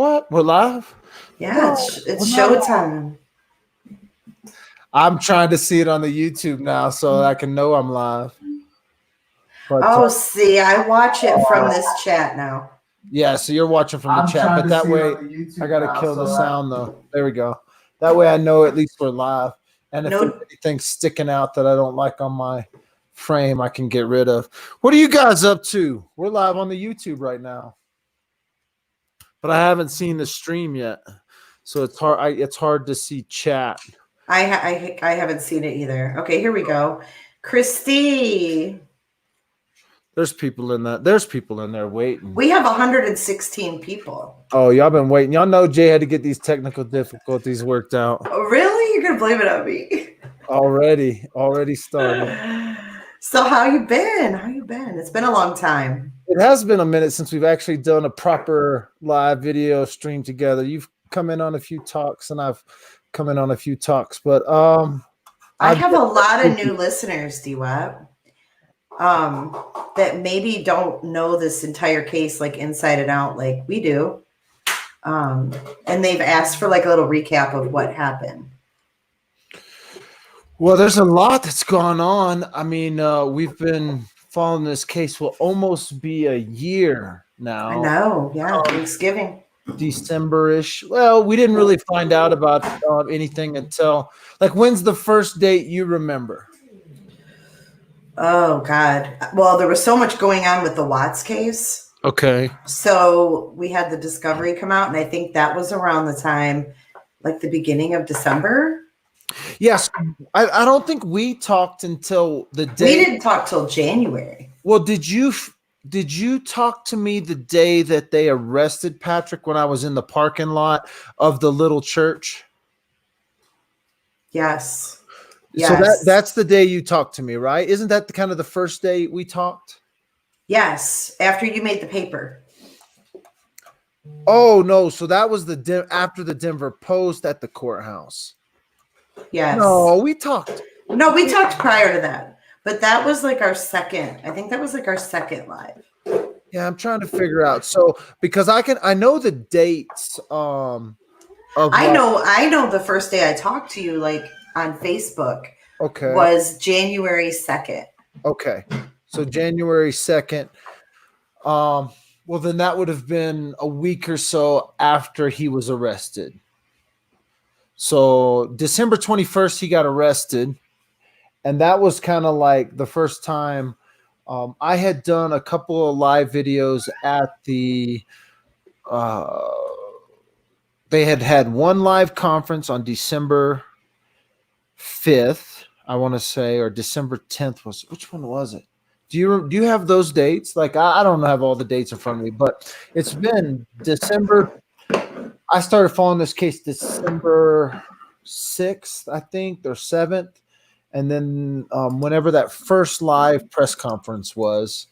What? We're live? Yeah, it's showtime. I'm trying to see it on the YouTube now so I can know I'm live. But, see, I watch it from this chat now. Yeah, so you're watching from the chat, but that way I got to kill the sound though. There we go. That way I know at least we're live. And if there's anything sticking out that I don't like on my frame, I can get rid of. What are you guys up to? We're live on the YouTube right now. But I haven't seen the stream yet. So it's hard. It's hard to see chat. I haven't seen it either. Okay, here we go. Christy. There's people in that. There's people in there waiting. We have 116 people. Oh, y'all been waiting. Y'all know Jay had to get these technical difficulties worked out. Oh, really? You're gonna blame it on me? Already started. So how you been? How you been? It's been a long time. It has been a minute since we've actually done a proper live video stream together. You've come in on a few talks, and I've come in on a few talks, but I have a lot of new listeners, Dwap. That maybe don't know this entire case like inside and out like we do. And they've asked for like a little recap of what happened. Well, there's a lot that's gone on. I mean, we've been following this case will almost be a year now. I know, yeah, Thanksgiving. December-ish. Well, we didn't really find out about anything until, like, when's the first date you remember? Oh, God. Well, there was so much going on with the Watts case. Okay. So we had the discovery come out, and I think that was around the time, like the beginning of December. Yes. I don't think we talked until the day. We didn't talk till January. Well, did you talk to me the day that they arrested Patrick when I was in the parking lot of the little church? Yes. So that's the day you talked to me, right? Isn't that the kind of the first day we talked? Yes, after you made the paper. Oh no, so that was after the Denver Post at the courthouse. Yes. No, we talked. No, we talked prior to that. But that was like our second. I think that was like our second live. Yeah, I'm trying to figure out. So because I know the dates I know the first day I talked to you like on Facebook. Okay. Was January 2nd. Okay. So January 2nd. Well, then that would have been a week or so after he was arrested. So December 21st, he got arrested. And that was kind of like the first time I had done a couple of live videos at the they had one live conference on December 5th, I want to say, or December 10th was. Which one was it? Do you have those dates? Like I don't have all the dates in front of me, but it's been December. I started following this case December 6th, I think, or 7th. And then whenever that first live press conference was,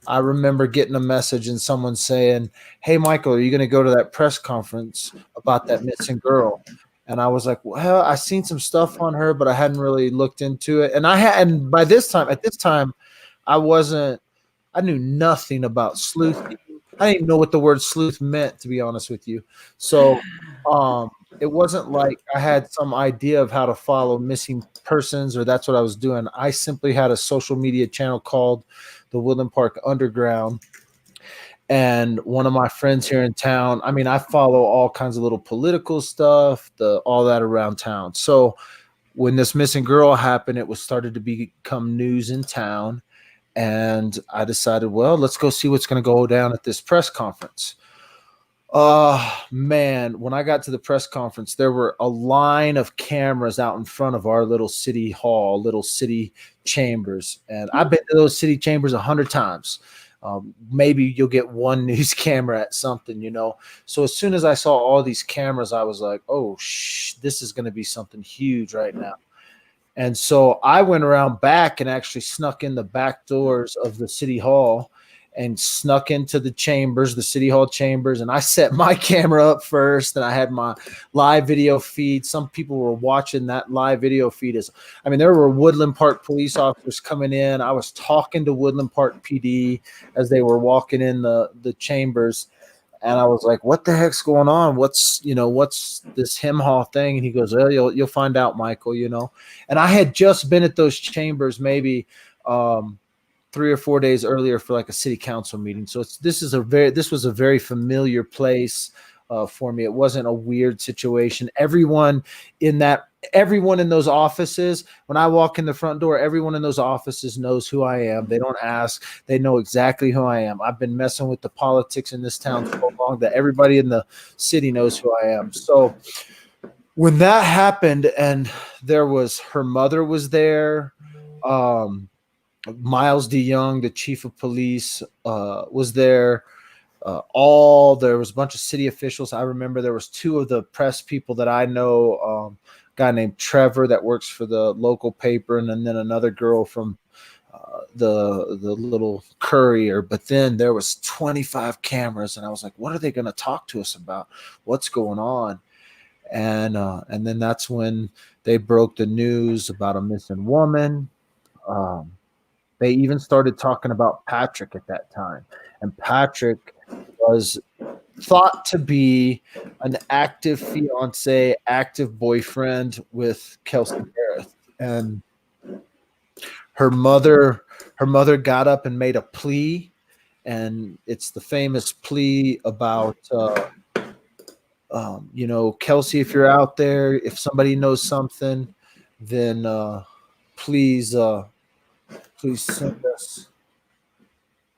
I remember getting a message and someone saying, "Hey, Michael, are you going to go to that press conference about that missing girl?" And I was like, "Well, I seen some stuff on her, but I hadn't really looked into it." And at this time, I knew nothing about sleuthing. I didn't even know what the word sleuth meant, to be honest with you. So it wasn't like I had some idea of how to follow missing persons, or that's what I was doing. I simply had a social media channel called the Woodland Park Underground. And one of my friends here in town, I mean, I follow all kinds of little political stuff, all that around town. So when this missing girl happened, it was started to become news in town. And I decided, well, let's go see what's going to go down at this press conference. Man, when I got to the press conference, there were a line of cameras out in front of our little city hall, little city chambers. And I've been to those city chambers 100 times. Maybe you'll get one news camera at something, you know. So as soon as I saw all these cameras, I was like, oh, this is going to be something huge right now. And so I went around back and actually snuck in the back doors of the city hall and snuck into the chambers, the city hall chambers. And I set my camera up first, and I had my live video feed. Some people were watching that live video feed. There were Woodland Park police officers coming in. I was talking to Woodland Park PD as they were walking in the chambers. And I was like, what the heck's going on? What's this him haw thing? And he goes, well, you'll find out, Michael, And I had just been at those chambers maybe 3 or 4 days earlier for like a city council meeting. So this was a very familiar place for me. It wasn't a weird situation. Everyone in those offices, when I walk in the front door, everyone in those offices knows who I am. They don't ask. They know exactly who I am. I've been messing with the politics in this town so long that everybody in the city knows who I am. So when that happened, and her mother was there, Miles DeYoung, the chief of police, was there. There was a bunch of city officials. I remember there was 2 of the press people that I know, a guy named Trevor that works for the local paper, and then another girl from the little courier. But then there was 25 cameras, and I was like, what are they going to talk to us about? What's going on? And then that's when they broke the news about a missing woman. They even started talking about Patrick at that time. And Patrick was thought to be an active fiance, active boyfriend with Kelsey Berreth. And her mother got up and made a plea. And it's the famous plea about, Kelsey, if you're out there, if somebody knows something, then please send us.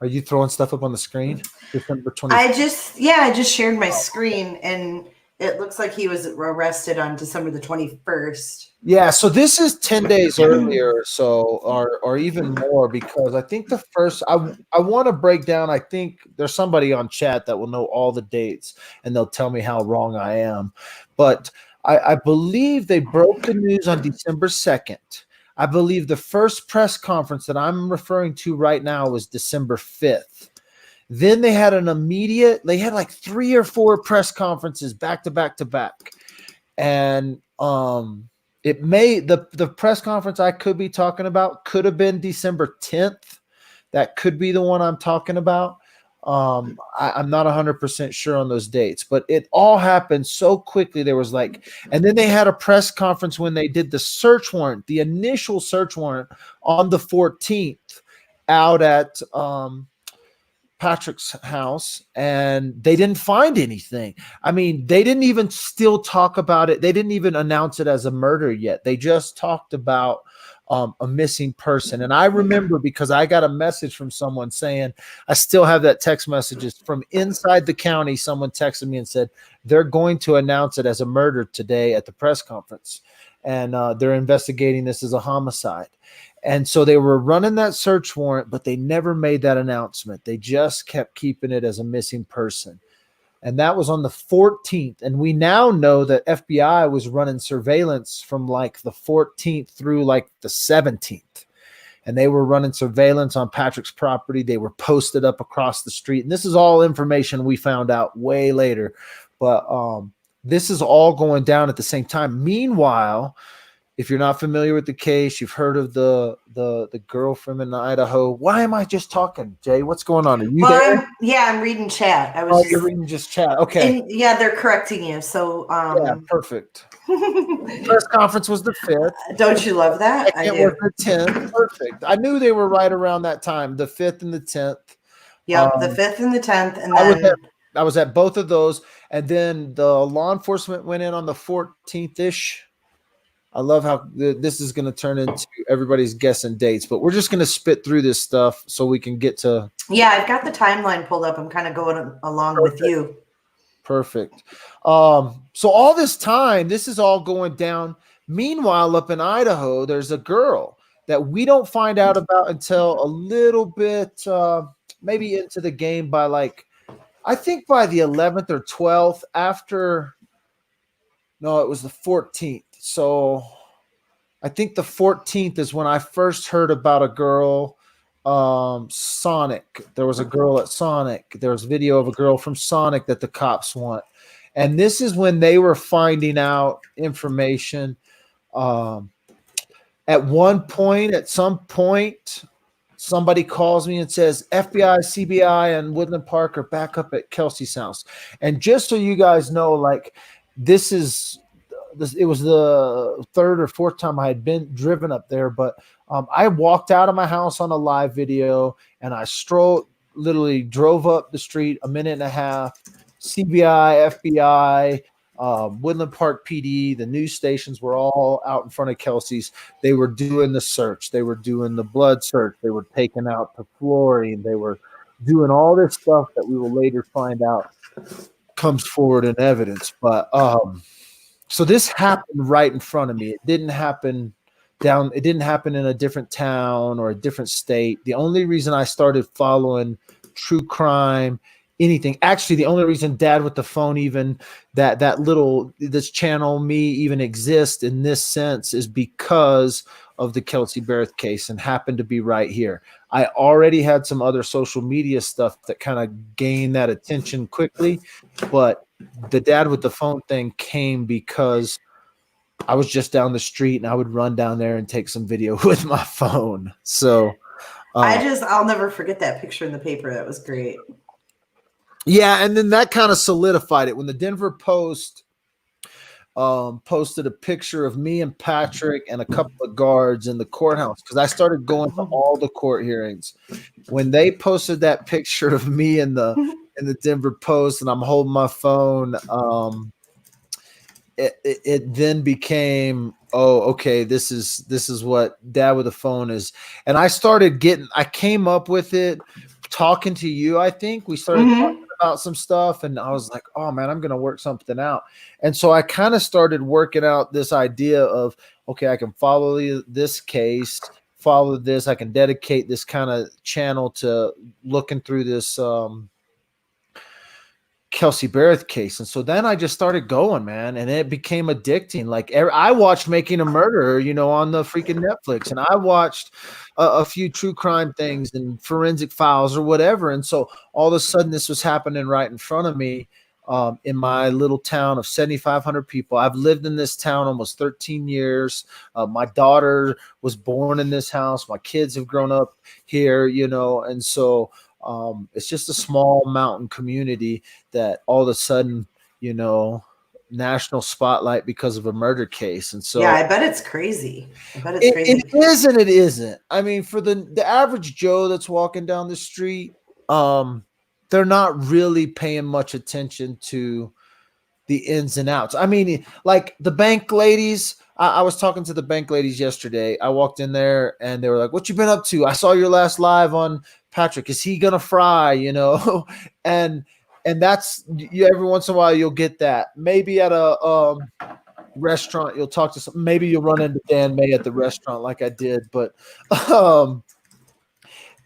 Are you throwing stuff up on the screen? December 20th. I just shared my screen, and it looks like he was arrested on December the 21st. Yeah, so this is 10 days earlier or so, or even more, because I think the first I want to break down. I think there's somebody on chat that will know all the dates, and they'll tell me how wrong I am. But I believe they broke the news on December 2nd. I believe the first press conference that I'm referring to right now was December 5th. Then they had like 3 or 4 press conferences back to back to back. And the press conference I could be talking about could have been December 10th. That could be the one I'm talking about. I'm not 100% sure on those dates, but it all happened so quickly. And then they had a press conference when they did the search warrant, the initial search warrant on the 14th out at Patrick's house, and they didn't find anything. I mean, they didn't even still talk about it. They didn't even announce it as a murder yet. They just talked about a missing person. And I remember, because I got a message from someone saying, I still have that text messages from inside the county. Someone texted me and said, they're going to announce it as a murder today at the press conference. And they're investigating this as a homicide. And so they were running that search warrant, but they never made that announcement. They just kept keeping it as a missing person. And that was on the 14th. And we now know that FBI was running surveillance from like the 14th through like the 17th. And they were running surveillance on Patrick's property. They were posted up across the street. And this is all information we found out way later. But this is all going down at the same time. Meanwhile, if you're not familiar with the case, you've heard of the girl from in Idaho. Why am I just talking, Jay? What's going on? Are you there? I'm reading chat. You're reading just chat. Okay. And they're correcting you. So yeah, perfect. Press conference was the 5th. Don't you love that? It was the 10th. Perfect. I knew they were right around that time, the 5th and the 10th. Yeah, the 5th and the 10th. And then I was at both of those. And then the law enforcement went in on the 14th-ish. I love how this is going to turn into everybody's guessing dates, but we're just going to spit through this stuff so we can get to. Yeah, I've got the timeline pulled up. I'm kind of going along with you. Perfect. So all this time, this is all going down. Meanwhile, up in Idaho, there's a girl that we don't find out about until a little bit, maybe into the game by I think by the 11th or 12th no, it was the 14th. So I think the 14th is when I first heard about a girl, Sonic. There was a girl at Sonic. There was video of a girl from Sonic that the cops want. And this is when they were finding out information. At some point, somebody calls me and says FBI, CBI, and Woodland Park are back up at Kelsey's house. And just so you guys know, like this is this, it was the third or fourth time I had been driven up there, but I walked out of my house on a live video and I literally drove up the street a minute and a half. CBI, FBI, Woodland Park PD, the news stations were all out in front of Kelsey's. They were doing the search. They were doing the blood search. They were taking out the fluorine. They were doing all this stuff that we will later find out comes forward in evidence. But so this happened right in front of me. It didn't happen in a different town or a different state. The only reason I started following true crime, anything, actually the only reason Dad with the Phone, even this channel me even exists in this sense, is because of the Kelsey Berreth case and happened to be right here. I already had some other social media stuff that kind of gained that attention quickly, but the Dad with the Phone thing came because I was just down the street and I would run down there and take some video with my phone. So I'll never forget that picture in the paper. That was great. Yeah, and then that kind of solidified it when the Denver Post posted a picture of me and Patrick and a couple of guards in the courthouse, because I started going to all the court hearings. When they posted that picture of me in the Denver Post and I'm holding my phone, it then became, oh, okay, this is what Dad with a Phone is. And I came up with it talking to you. I think we started talking about some stuff and I was like, oh man, I'm going to work something out. And so I kind of started working out this idea of, okay, I can follow this case, follow this. I can dedicate this kind of channel to looking through this, Kelsey Berreth case. And so then I just started going, man, and it became addicting. Like I watched Making a Murderer, on the freaking Netflix, and I watched a few true crime things and Forensic Files or whatever. And so all of a sudden this was happening right in front of me, in my little town of 7,500 people. I've lived in this town almost 13 years. My daughter was born in this house. My kids have grown up here, and so it's just a small mountain community that all of a sudden, national spotlight because of a murder case. And so, yeah, I bet it's crazy. Crazy. It is and it isn't. I mean, for the average Joe that's walking down the street, they're not really paying much attention to the ins and outs. I mean, like the bank ladies, I was talking to the bank ladies yesterday. I walked in there and they were like, what you been up to? I saw your last live on Patrick. Is he going to fry, and that's, every once in a while you'll get that. Maybe at a restaurant, you'll talk to maybe you'll run into Dan May at the restaurant like I did, but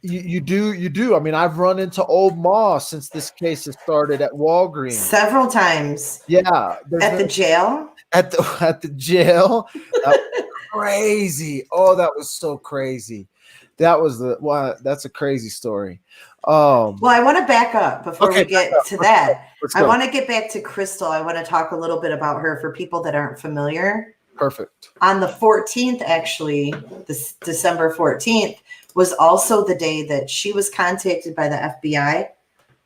you do. I mean, I've run into Old Ma since this case has started at Walgreens several times. Yeah. At the jail. At the jail. That was crazy. Oh, that was so crazy. That's a crazy story. Well, I want to back up before we get to that. Let's I go. want to get back to Krystal. I want to talk a little bit about her for people that aren't familiar. Perfect. On the 14th, actually, this December 14th, was also the day that she was contacted by the FBI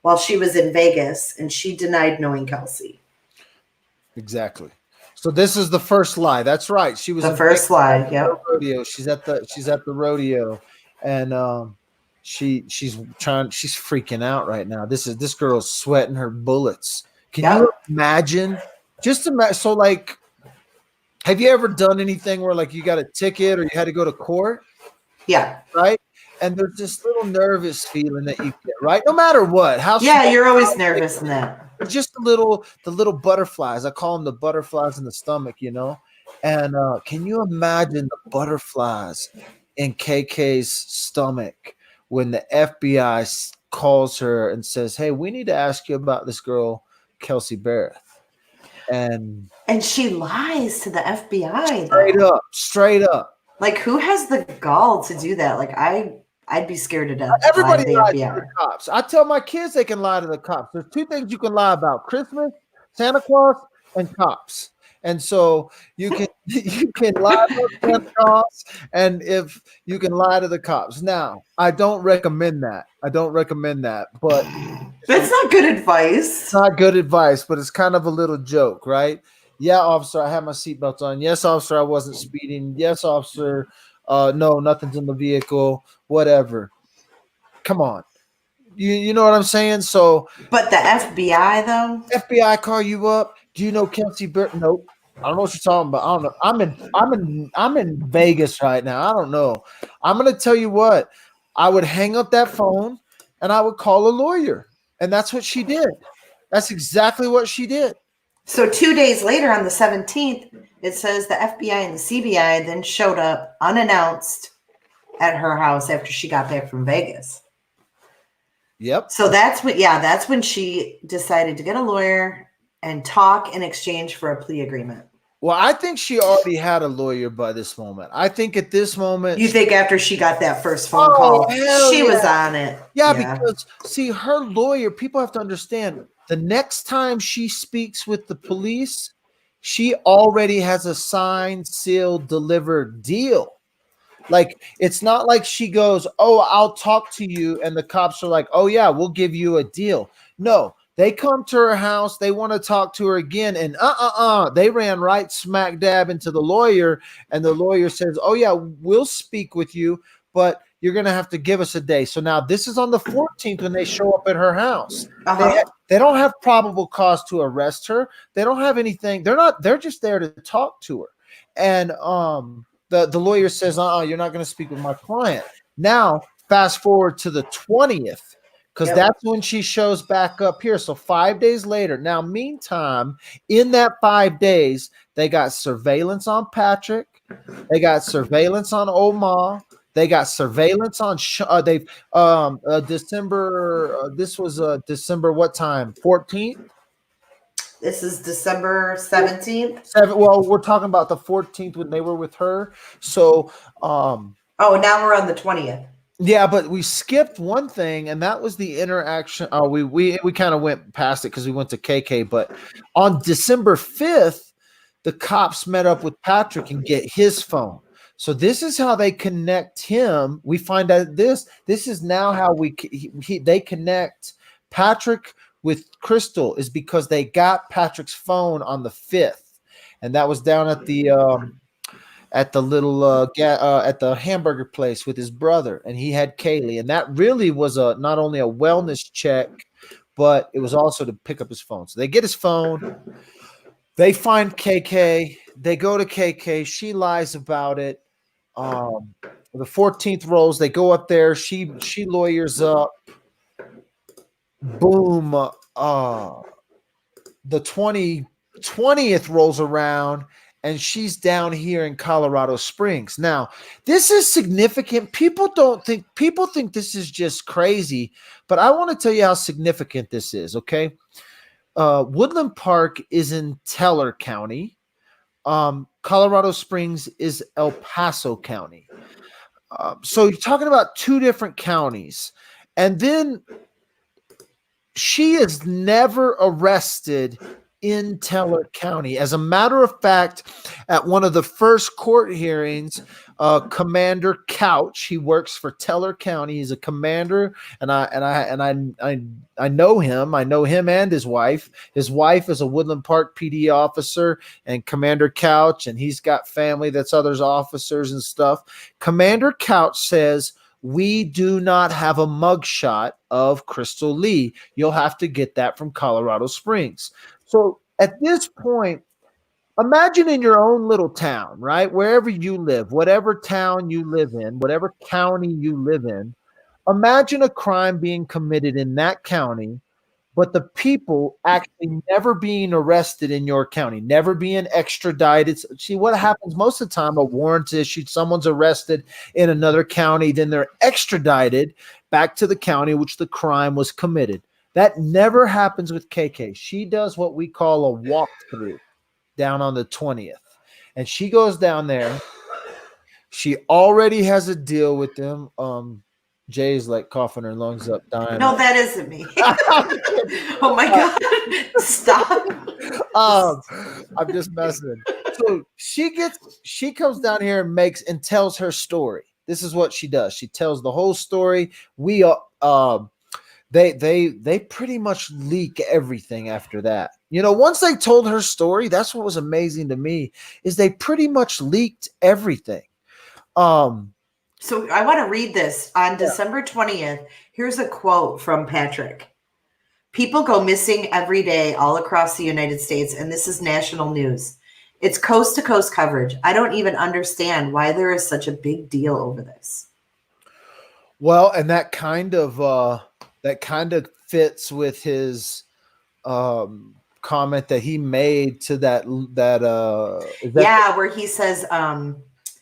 while she was in Vegas, and she denied knowing Kelsey. Exactly. So this is the first lie. That's right. She was the first lie. Yep. Rodeo. She's at the rodeo, and she's freaking out right now. This girl's sweating her bullets. Can you imagine? So like, have you ever done anything where like you got a ticket or you had to go to court? Yeah. Right. And there's this little nervous feeling that you get, right? No matter what. You're always nervous in that. Just the little butterflies. I call them the butterflies in the stomach, And can you imagine the butterflies in KK's stomach when the FBI calls her and says, hey, we need to ask you about this girl, Kelsey Berreth. And she lies to the FBI. Straight up. Like, who has the gall to do that? Like, I'd be scared to death. Everybody lies to the cops. I tell my kids they can lie to the cops. There's two things you can lie about: Christmas, Santa Claus, and cops. And so you can you can lie to the cops, and if you can lie to the cops. Now, I don't recommend that. I don't recommend that, but That's not good advice. not good advice, but it's kind of a little joke, right? Yeah, officer, I had my seatbelt on. Yes, officer, I wasn't speeding. Yes, officer, no, nothing's in the vehicle. Whatever. Come on, you know what I'm saying? So But the FBI though, FBI call you up. Do you know Kelsey Berreth? Nope. I don't know what you're talking about. I don't know. I'm in Vegas right now. I don't know. I'm gonna tell you what. I would hang up that phone and I would call a lawyer, and that's what she did. That's exactly what she did. so 2 days later on the 17th, it says the FBI and the CBI then showed up unannounced at her house after she got back from Vegas. Yep. So that's when she decided to get a lawyer and talk in exchange for a plea agreement. Well, I think she already had a lawyer by this moment. I think at this moment, You think after she got that first phone call, hell she yeah. was on it? Yeah, because see, her lawyer, people have to understand the next time she speaks with the police, she already has a signed, sealed, delivered deal. Like, it's not like she goes, "Oh, I'll talk to you," and the cops are like, "Oh yeah, we'll give you a deal." No, they come to her house, they want to talk to her again, and they ran right smack dab into the lawyer, and the lawyer says, "Oh yeah, we'll speak with you, but you're gonna have to give us a day." So now this is on the 14th when they show up at her house. They don't have probable cause to arrest her. They don't have anything. They're just there to talk to her. And the lawyer says, you're not going to speak with my client. Now, fast forward to the 20th, because that's when she shows back up here. So 5 days later. Now, meantime, in that 5 days, they got surveillance on Patrick. They got surveillance on Omar. They got surveillance on December. This was December what time? 14th? This is December 17th. Well, we're talking about the 14th when they were with her. So now we're on the 20th. yeah, but we skipped one thing, and that was the interaction. We kind of went past it because we went to KK. But on December 5th, the cops met up with Patrick and get his phone. So this is how they connect him. We find out this is now how they connect Patrick with Krystal, is because they got Patrick's phone on the 5th, and that was down at the little at the hamburger place with his brother, and he had Kaylee, and that really was not only a wellness check, but it was also to pick up his phone. So they get his phone, they find KK, they go to KK, she lies about it. The 14th rolls, they go up there, she lawyers up. Boom. The 20th rolls around, and she's down here in Colorado Springs. Now, this is significant. People think this is just crazy, but I want to tell you how significant this is, okay? Woodland Park is in Teller County. Colorado Springs is El Paso County. So you're talking about two different counties. And then she is never arrested in Teller County. As a matter of fact, at one of the first court hearings, Commander Couch, he works for Teller County. He's a commander, and I know him. I know him and his wife. His wife is a Woodland Park PD officer, and Commander Couch, and he's got family that's others officers and stuff. Commander Couch says, "We do not have a mugshot of Krystal Lee. You'll have to get that from Colorado Springs." So at this point, imagine in your own little town, right? Wherever you live, whatever town you live in, whatever county you live in, imagine a crime being committed in that county, but the people actually never being arrested in your county, never being extradited. See, what happens most of the time, a warrant's issued, someone's arrested in another county, then they're extradited back to the county which the crime was committed. That never happens with KK. She does what we call a walkthrough down on the 20th. And she goes down there. She already has a deal with them. Jay's like coughing her lungs up, dying. No, that isn't me. Oh my God. Stop. I'm just messing. So she comes down here and tells her story. This is what she does. She tells the whole story. They pretty much leak everything after that. Once they told her story, that's what was amazing to me, is they pretty much leaked everything. So I want to read this. On December 20th, here's a quote from Patrick. People go missing every day all across the United States, and this is national news. It's coast-to-coast coverage. I don't even understand why there is such a big deal over this. Well, and that kind of fits with his comment that he made to where he says,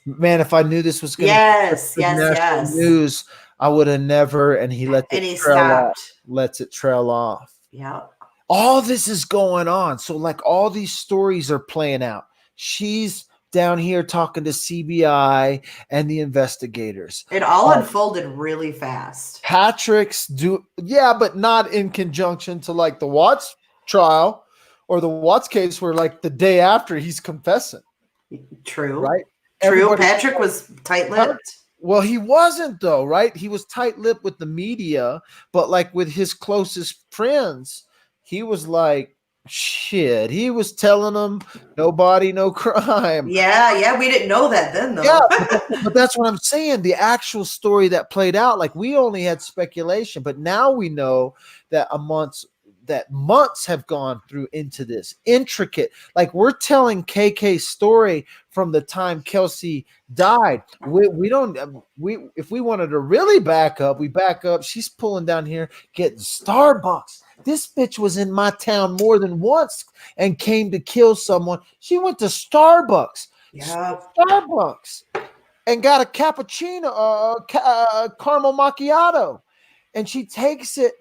man, if I knew this was going to be national news, I would have never. And he lets it trail off. Yeah. All this is going on. So like all these stories are playing out. She's down here talking to CBI and the investigators. It all unfolded really fast. Patrick's but not in conjunction to like the Watts trial or the Watts case where like the day after he's confessing. True. Right? True. Patrick was tight-lipped. Well, he wasn't though, right? He was tight-lipped with the media, but like with his closest friends, he was like, shit. He was telling them no body, no crime. Yeah. We didn't know that then though. Yeah, but that's what I'm saying. The actual story that played out, like we only had speculation, but now we know that months have gone through into this intricate, like we're telling KK's story from the time Kelsey died. If we wanted to really back up, we back up. She's pulling down here, getting Starbucks. This bitch was in my town more than once and came to kill someone. She went to Starbucks. Yeah. Starbucks and got a cappuccino, caramel macchiato. And she takes it,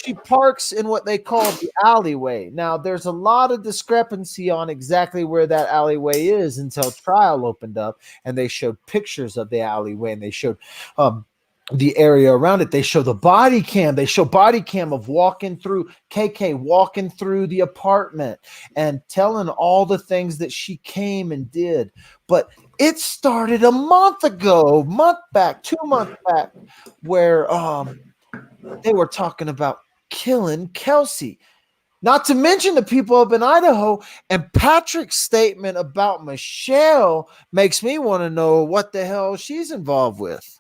she parks in what they call the alleyway. Now, there's a lot of discrepancy on exactly where that alleyway is until trial opened up and they showed pictures of the alleyway and they showed the area around it. They show the body cam. They show body cam of KK walking through the apartment and telling all the things that she came and did. But it started a month ago, 2 months back, where they were talking about killing Kelsey. Not to mention the people up in Idaho. And Patrick's statement about Michelle makes me want to know what the hell she's involved with.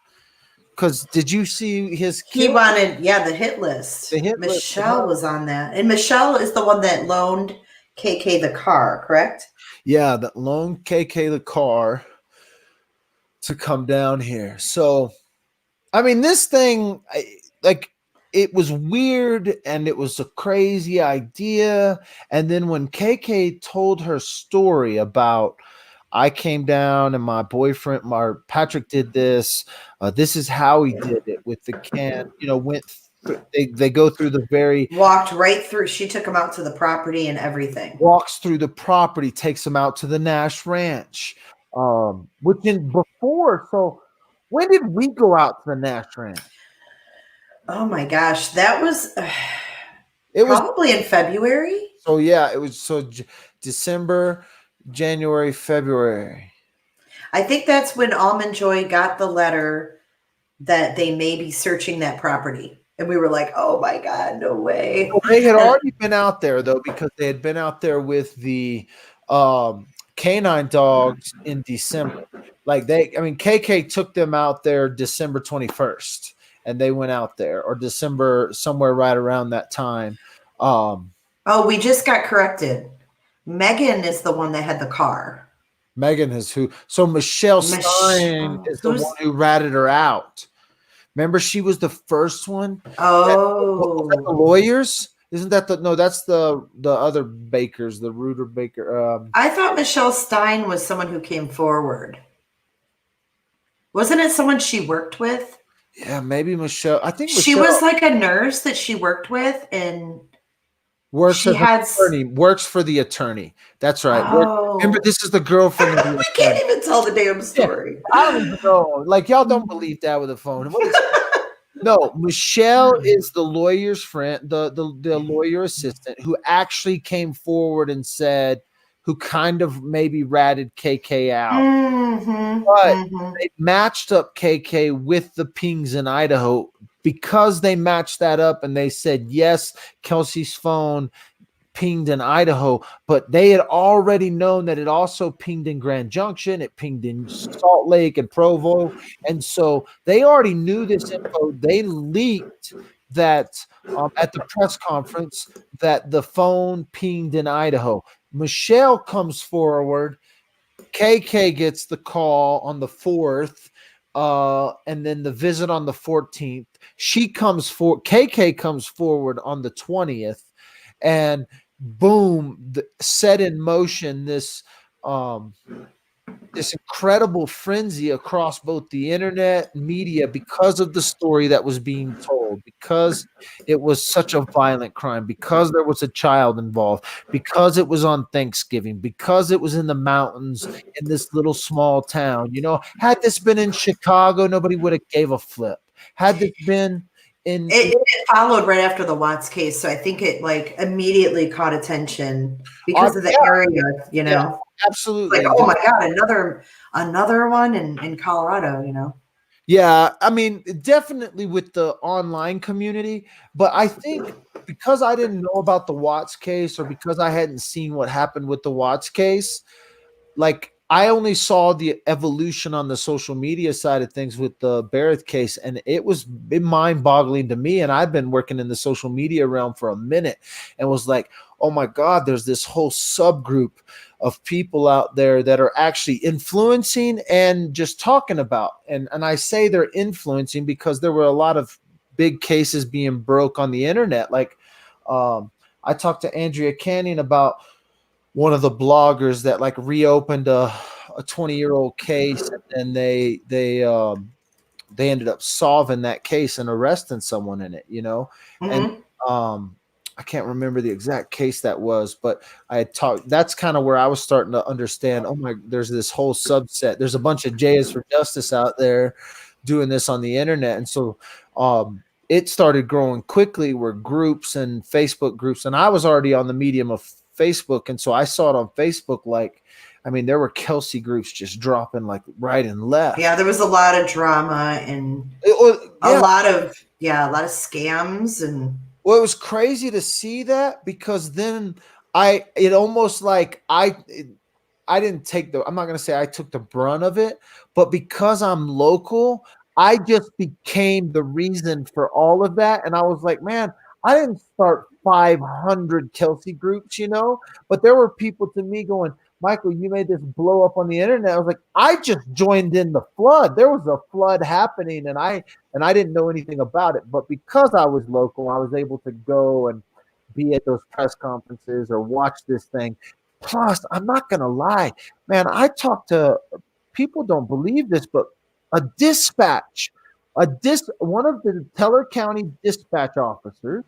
Because did you see his kid? He wanted, the hit list. Michelle was on that. And Michelle is the one that loaned KK the car, correct? Yeah, that loaned KK the car to come down here. So, I mean, this thing, it was weird and it was a crazy idea. And then when KK told her story about, I came down and my boyfriend, Patrick did this. This is how he did it with the can, they go through walked right through. She took him out to the property and everything. Walks through the property, takes him out to the Nash Ranch. So when did we go out to the Nash Ranch? Oh my gosh, that was probably in February. So yeah, it was December, January, February. I think that's when Almond Joy got the letter that they may be searching that property. And we were like, oh my God, no way. Well, they had already been out there though, because they had been out there with the canine dogs in December. KK took them out there December 21st. And they went out there, or December, somewhere right around that time. We just got corrected. Megan is the one that had the car. Megan is who? So Michelle Stein is the one who ratted her out. Remember, she was the first one. Oh, the lawyers? Isn't that that's the other Bakers, the Reuter Baker. I thought Michelle Stein was someone who came forward. Wasn't it someone she worked with? Yeah, maybe Michelle. I think she was like a nurse that she worked with and works for the attorney. That's right. Oh. Remember, this is the girlfriend. We can't even tell the damn story. I don't even know. Like, y'all don't believe that with a phone. What is No, Michelle is the lawyer's friend, the lawyer assistant who actually came forward and said, who kind of maybe ratted KK out. But they matched up KK with the pings in Idaho because they matched that up and they said, yes, Kelsey's phone pinged in Idaho, but they had already known that it also pinged in Grand Junction, it pinged in Salt Lake and Provo. And so they already knew this info. They leaked that at the press conference that the phone pinged in Idaho. Michelle comes forward. KK gets the call on the 4th, and then the visit on the 14th. KK comes forward on the 20th, and boom, set in motion this incredible frenzy across both the internet and media because of the story that was being told, because it was such a violent crime, because there was a child involved, because it was on Thanksgiving, because it was in the mountains in this little small town. Had this been in Chicago, nobody would have gave a flip. Had this been it followed right after the Watts case, so I think it immediately caught attention because of the area, Yeah, absolutely. Like, oh my God, another one in Colorado, Yeah, I mean, definitely with the online community, but I think because I didn't know about the Watts case or because I hadn't seen what happened with the Watts case, like I only saw the evolution on the social media side of things with the Berreth case, and it was mind-boggling to me. And I've been working in the social media realm for a minute and was like, oh my God, there's this whole subgroup of people out there that are actually influencing and just talking about. And I say they're influencing because there were a lot of big cases being broke on the internet. Like I talked to Andrea Canyon about one of the bloggers that reopened a 20-year-old case, and they ended up solving that case and arresting someone in it, and I can't remember the exact case that was, but I had talked. That's kind of where I was starting to understand. Oh my, there's this whole subset. There's a bunch of J's for Justice out there doing this on the internet, and so it started growing quickly. Where groups and Facebook groups, and I was already on the medium of Facebook, and so I saw it on Facebook. There were Kelsey groups just dropping right and left. Yeah, there was a lot of drama and a lot of scams. And well, it was crazy to see that because then I didn't take I'm not going to say I took the brunt of it, but because I'm local, I just became the reason for all of that. And I was like, man, I didn't start 500 Kelsey groups, but there were people to me going, Michael, you made this blow up on the internet. I was like, I just joined in the flood. There was a flood happening and I didn't know anything about it. But because I was local, I was able to go and be at those press conferences or watch this thing. Plus, I'm not going to lie, man, I talked to people don't believe this, but a dispatch, one of the Teller County dispatch officers,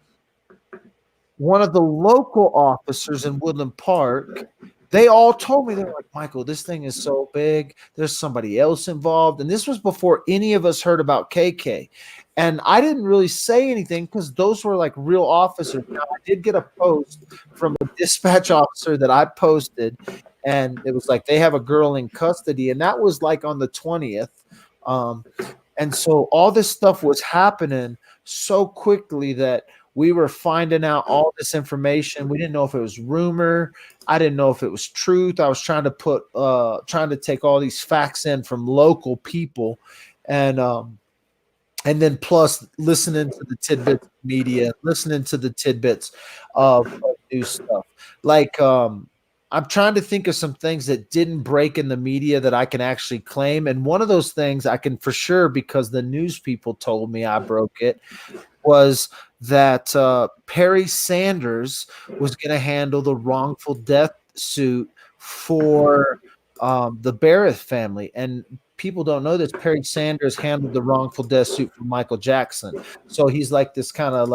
one of the local officers in Woodland Park, they all told me, they're like, Michael, this thing is so big. There's somebody else involved. And this was before any of us heard about KK. And I didn't really say anything because those were real officers. Now, I did get a post from a dispatch officer that I posted, and it was they have a girl in custody. And that was on the 20th. And so all this stuff was happening so quickly that we were finding out all this information. We didn't know if it was rumor. I didn't know if it was truth. I was trying to take all these facts in from local people, and then plus listening to the tidbits of media, listening to the tidbits of new stuff. I'm trying to think of some things that didn't break in the media that I can actually claim. And one of those things I can for sure, because the news people told me I broke it, was that Perry Sanders was going to handle the wrongful death suit for the Berreth family. And people don't know this. Perry Sanders handled the wrongful death suit for Michael Jackson. So he's this kind of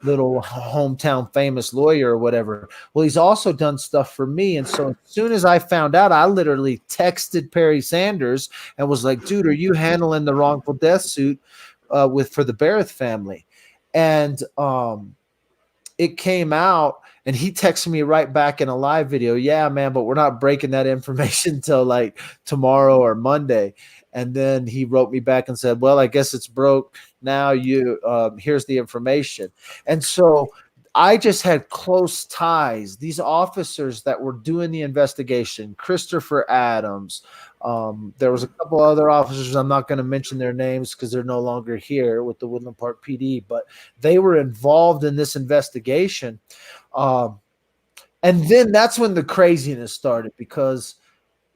little hometown famous lawyer or whatever. Well, he's also done stuff for me. And so as soon as I found out, I literally texted Perry Sanders and was like, dude, are you handling the wrongful death suit for the Berreth family, and it came out. And he texted me right back in a live video. Yeah, man, but we're not breaking that information till like tomorrow or Monday. And then he wrote me back and said, well, I guess it's broke now. Here's the information. And so I just had close ties. These officers that were doing the investigation, Christopher Adams, there was a couple other officers. I'm not going to mention their names because they're no longer here with the Woodland Park PD, but they were involved in this investigation. And then that's when the craziness started, because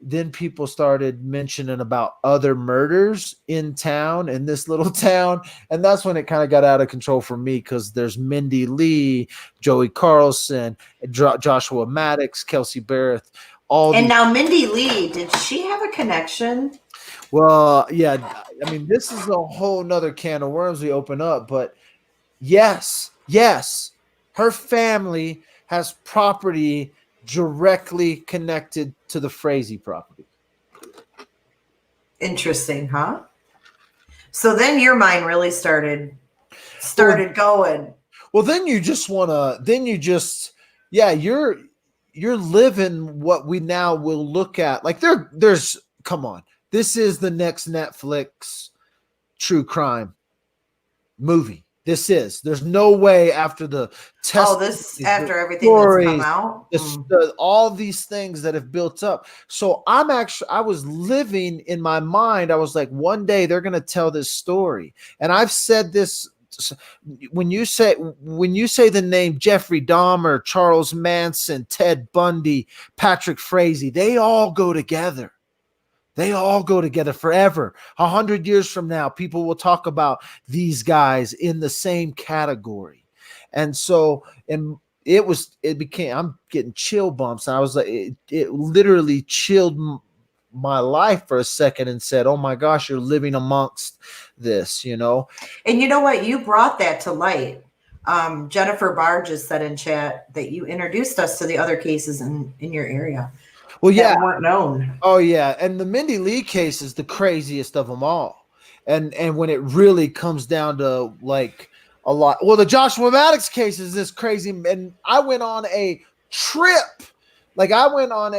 then people started mentioning about other murders in town, in this little town. And that's when it kind of got out of control for me, because there's Mindy Lee, Joey Carlson, Joshua Maddox, Kelsey Berreth. Now Mindy Lee, did she have a connection? Well, yeah. I mean, this is a whole nother can of worms we open up. But yes, her family has property directly connected to the Frazee property. Interesting, huh? So then your mind really started going. Well, then you just you're living what we now will look at. Like there's come on. This is the next Netflix true crime movie. There's no way after the test. After everything that's come out. All these things that have built up. So I was living in my mind. I was like, one day they're going to tell this story. And I've said this, when you say the name Jeffrey Dahmer, Charles Manson, Ted Bundy, Patrick Frazee, they all go together. They all go together forever. 100 years from now, people will talk about these guys in the same category. And so, I'm getting chill bumps. I was like, it literally chilled my life for a second and said, oh my gosh, you're living amongst this, you know? And you know what? You brought that to light. Jennifer Barr just said in chat that you introduced us to the other cases in your area. Well, yeah, weren't known. Oh yeah, and the Mindy Lee case is the craziest of them all, and when it really comes down to like a lot. Well, the Joshua Maddox case is this crazy, and I went on a trip. Like I went on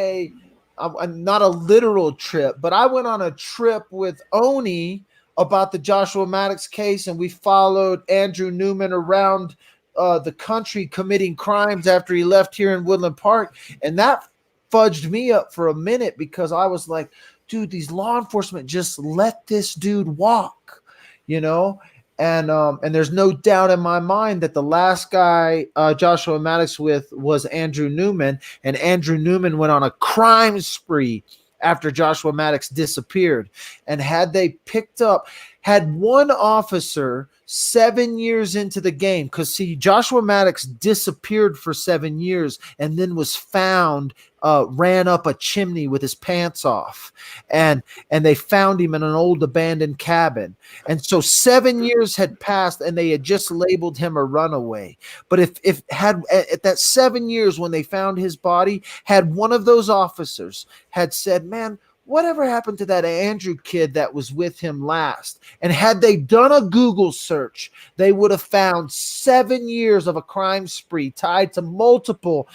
not a literal trip, but I went on a trip with Oni about the Joshua Maddox case, and we followed Andrew Newman around the country committing crimes after he left here in Woodland Park, and that fudged me up for a minute, because I was like, dude, these law enforcement just let this dude walk, you know? And there's no doubt in my mind that the last guy Joshua Maddox with was Andrew Newman, and Andrew Newman went on a crime spree after Joshua Maddox disappeared. And had one officer 7 years into the game, because see, Joshua Maddox disappeared for 7 years and then was found, ran up a chimney with his pants off, and they found him in an old abandoned cabin. And so 7 years had passed and they had just labeled him a runaway. But if had at that 7 years when they found his body, had one of those officers had said, man, whatever happened to that Andrew kid that was with him last? And had they done a Google search, they would have found 7 years of a crime spree tied to multiple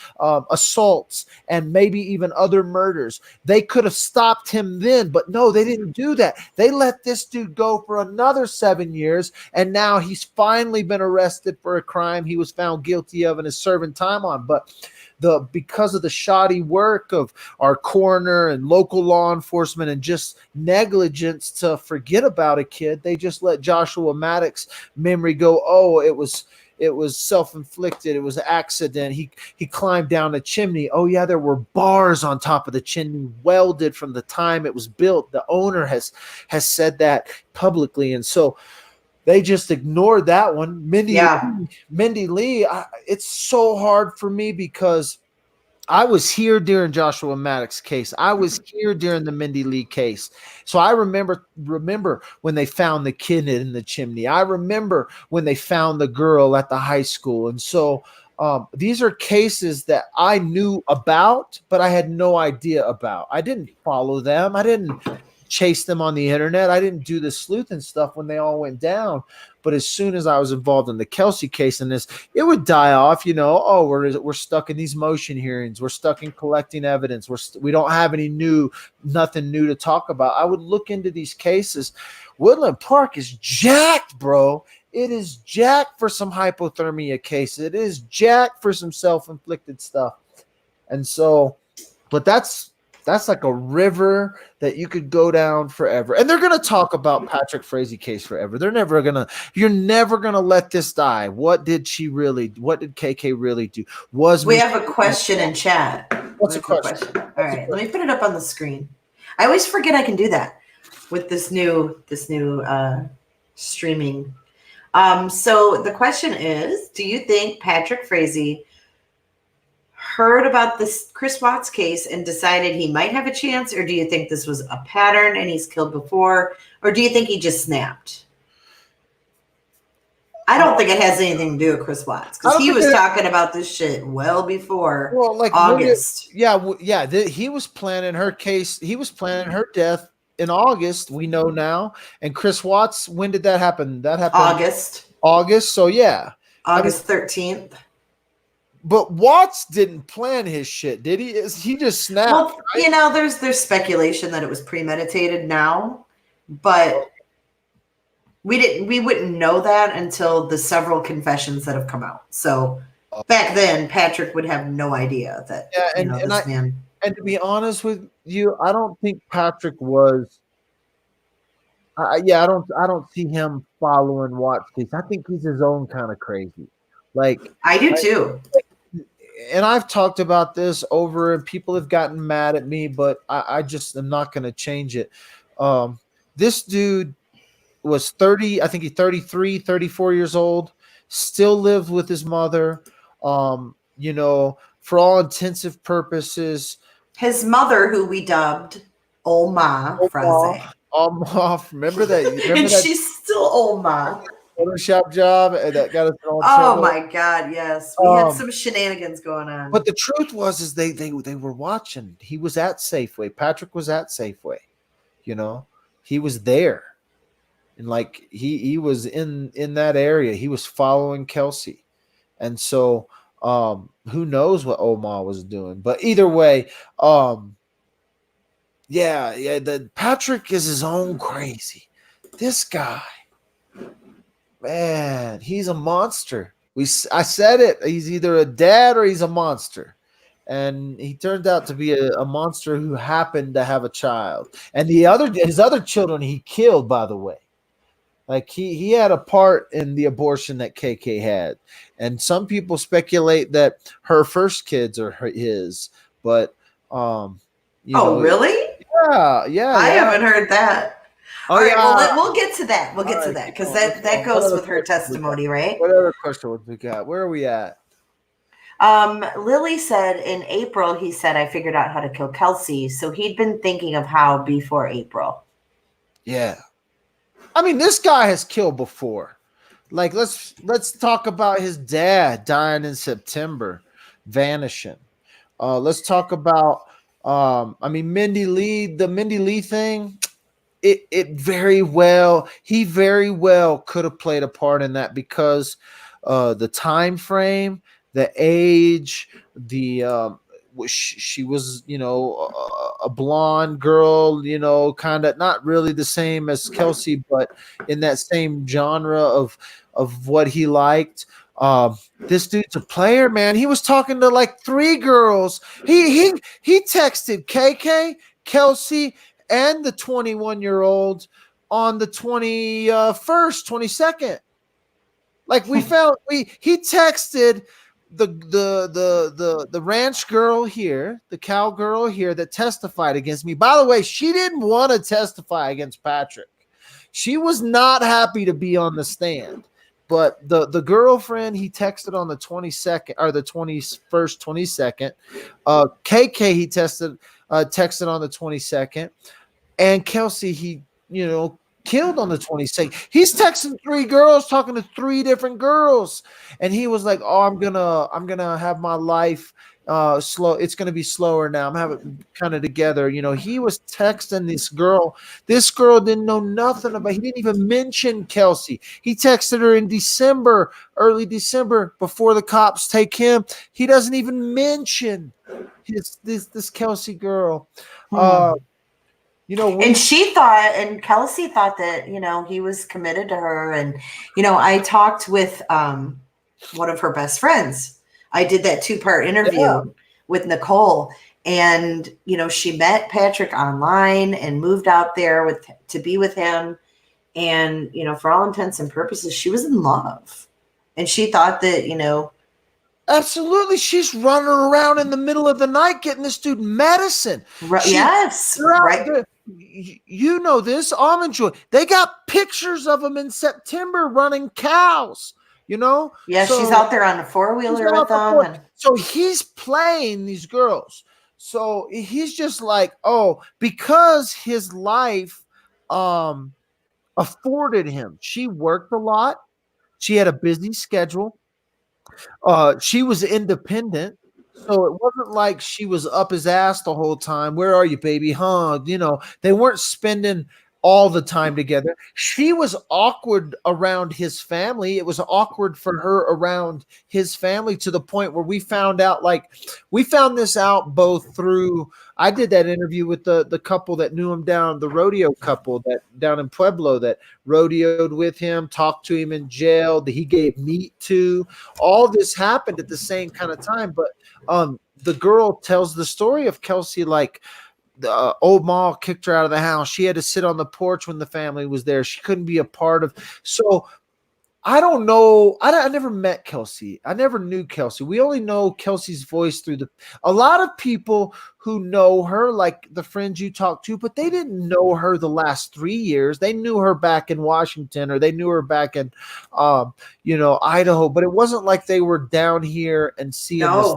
assaults and maybe even other murders. They could have stopped him then, but no, they didn't do that. They let this dude go for another 7 years, and now he's finally been arrested for a crime he was found guilty of and is serving time on. But because of the shoddy work of our coroner and local law enforcement and just negligence to forget about a kid, they just let Joshua Maddox memory go, oh, it was self-inflicted, it was an accident, he climbed down a chimney. Oh yeah, there were bars on top of the chimney welded from the time it was built. The owner has said that publicly, and so they just ignored that one. Mindy Lee, it's so hard for me because I was here during Joshua Maddox's case. I was here during the Mindy Lee case. So I remember when they found the kid in the chimney. I remember when they found the girl at the high school. And so these are cases that I knew about, but I had no idea about. I didn't follow them. I didn't chase them on the internet. I didn't do the sleuthing stuff when they all went down. But as soon as I was involved in the Kelsey case and this, it would die off, oh, we're stuck in these motion hearings. We're stuck in collecting evidence. We don't have nothing new to talk about. I would look into these cases. Woodland Park is jacked, bro. It is jacked for some hypothermia cases. It is jacked for some self-inflicted stuff. And so, but that's like a river that you could go down forever. And they're going to talk about Patrick Frazee case forever. You're never going to let this die. What did KK really do? We have a question in chat. What's the question? All right, let me put it up on the screen. I always forget I can do that with this new streaming. So the question is, do you think Patrick Frazee heard about this Chris Watts case and decided he might have a chance, or do you think this was a pattern and he's killed before, or do you think he just snapped? I don't think it has anything to do with Chris Watts, because he was talking about this shit well before August. He was planning her case. He was planning her death in August. We know now. And Chris Watts, when did that happen? That happened August. So yeah, August 13th. But Watts didn't plan his shit, did he? He just snapped. Well, right? There's speculation that it was premeditated now, but we wouldn't know that until the several confessions that have come out. So back then, Patrick would have no idea that this man. And to be honest with you, I don't think Patrick was. I don't see him following Watts' case. I think he's his own kind of crazy. Like I do too. And I've talked about this over, and people have gotten mad at me, but I just am not going to change it. This dude was 30, I think he's 33, 34 years old, still lived with his mother, for all intensive purposes. His mother, who we dubbed Oma Frazee. Oma, remember that? And she's still Oma. Photoshop job that got us all. Oh my God! Yes, we had some shenanigans going on. But the truth was, they were watching. He was at Safeway. Patrick was at Safeway. He was there, and like he was in that area. He was following Kelsey, and so who knows what Omar was doing? But either way, the Patrick is his own crazy. This guy. Man, he's a monster. I said it. He's either a dad or he's a monster. And he turned out to be a monster who happened to have a child. And his other children he killed, by the way. Like he had a part in the abortion that KK had. And some people speculate that her first kids are his. But really? Yeah. I haven't heard that. All right, well, we'll get to that. We'll get to that because that goes with her testimony, right? What other question we got? Where are we at? Lily said in April, he said, I figured out how to kill Kelsey. So he'd been thinking of how before April. Yeah. I mean, this guy has killed before. Like, let's talk about his dad dying in September, vanishing. Let's talk about, Mindy Lee, the Mindy Lee thing. He very well could have played a part in that because the time frame, the age, she was a blonde girl, kind of not really the same as Kelsey, but in that same genre of what he liked. This dude's a player, man. He was talking to like 3 girls. He texted KK, Kelsey, and the 21-year-old on the 21st, 22nd. Like he texted the ranch girl here, the cowgirl here that testified against me. By the way, she didn't want to testify against Patrick. She was not happy to be on the stand. But the girlfriend he texted on the 22nd or the 21st, 22nd. KK he texted on the 22nd. And Kelsey, he, killed on the 26th. He's texting 3 girls, talking to 3 different girls, and he was like, "Oh, I'm gonna have my life slow. It's gonna be slower now. I'm having kind of together." He was texting this girl. This girl didn't know nothing about. He didn't even mention Kelsey. He texted her in December, early December, before the cops take him. He doesn't even mention this Kelsey girl. And Kelsey thought that, he was committed to her. And, I talked with one of her best friends. I did that 2-part interview with Nicole. And, she met Patrick online and moved out there to be with him. And, for all intents and purposes, she was in love. And she thought that, absolutely, she's running around in the middle of the night getting this dude medicine. Yes. Right. You know this, Almond Joy. They got pictures of him in September running cows. Yeah, so she's out there on a 4-wheeler with them. So he's playing these girls. So he's just like, because his life afforded him. She worked a lot. She had a busy schedule. She was independent. So it wasn't like she was up his ass the whole time. Where are you, baby? Huh? They weren't spending all the time together. She was awkward around his family. It was awkward for her around his family to the point where we found this out both through, I did that interview with the couple that knew him down, the rodeo couple that down in Pueblo that rodeoed with him, talked to him in jail, that he gave meat to. All this happened at the same kind of time. But the girl tells the story of Kelsey, like, the old ma kicked her out of the house. She had to sit on the porch when the family was there. She couldn't be a part of. So I don't know. I never met Kelsey. I never knew Kelsey. We only know Kelsey's voice through a lot of people who know her, like the friends you talk to, but they didn't know her the last 3 years. They knew her back in Washington, or they knew her back in, Idaho, but it wasn't like they were down here and seeing this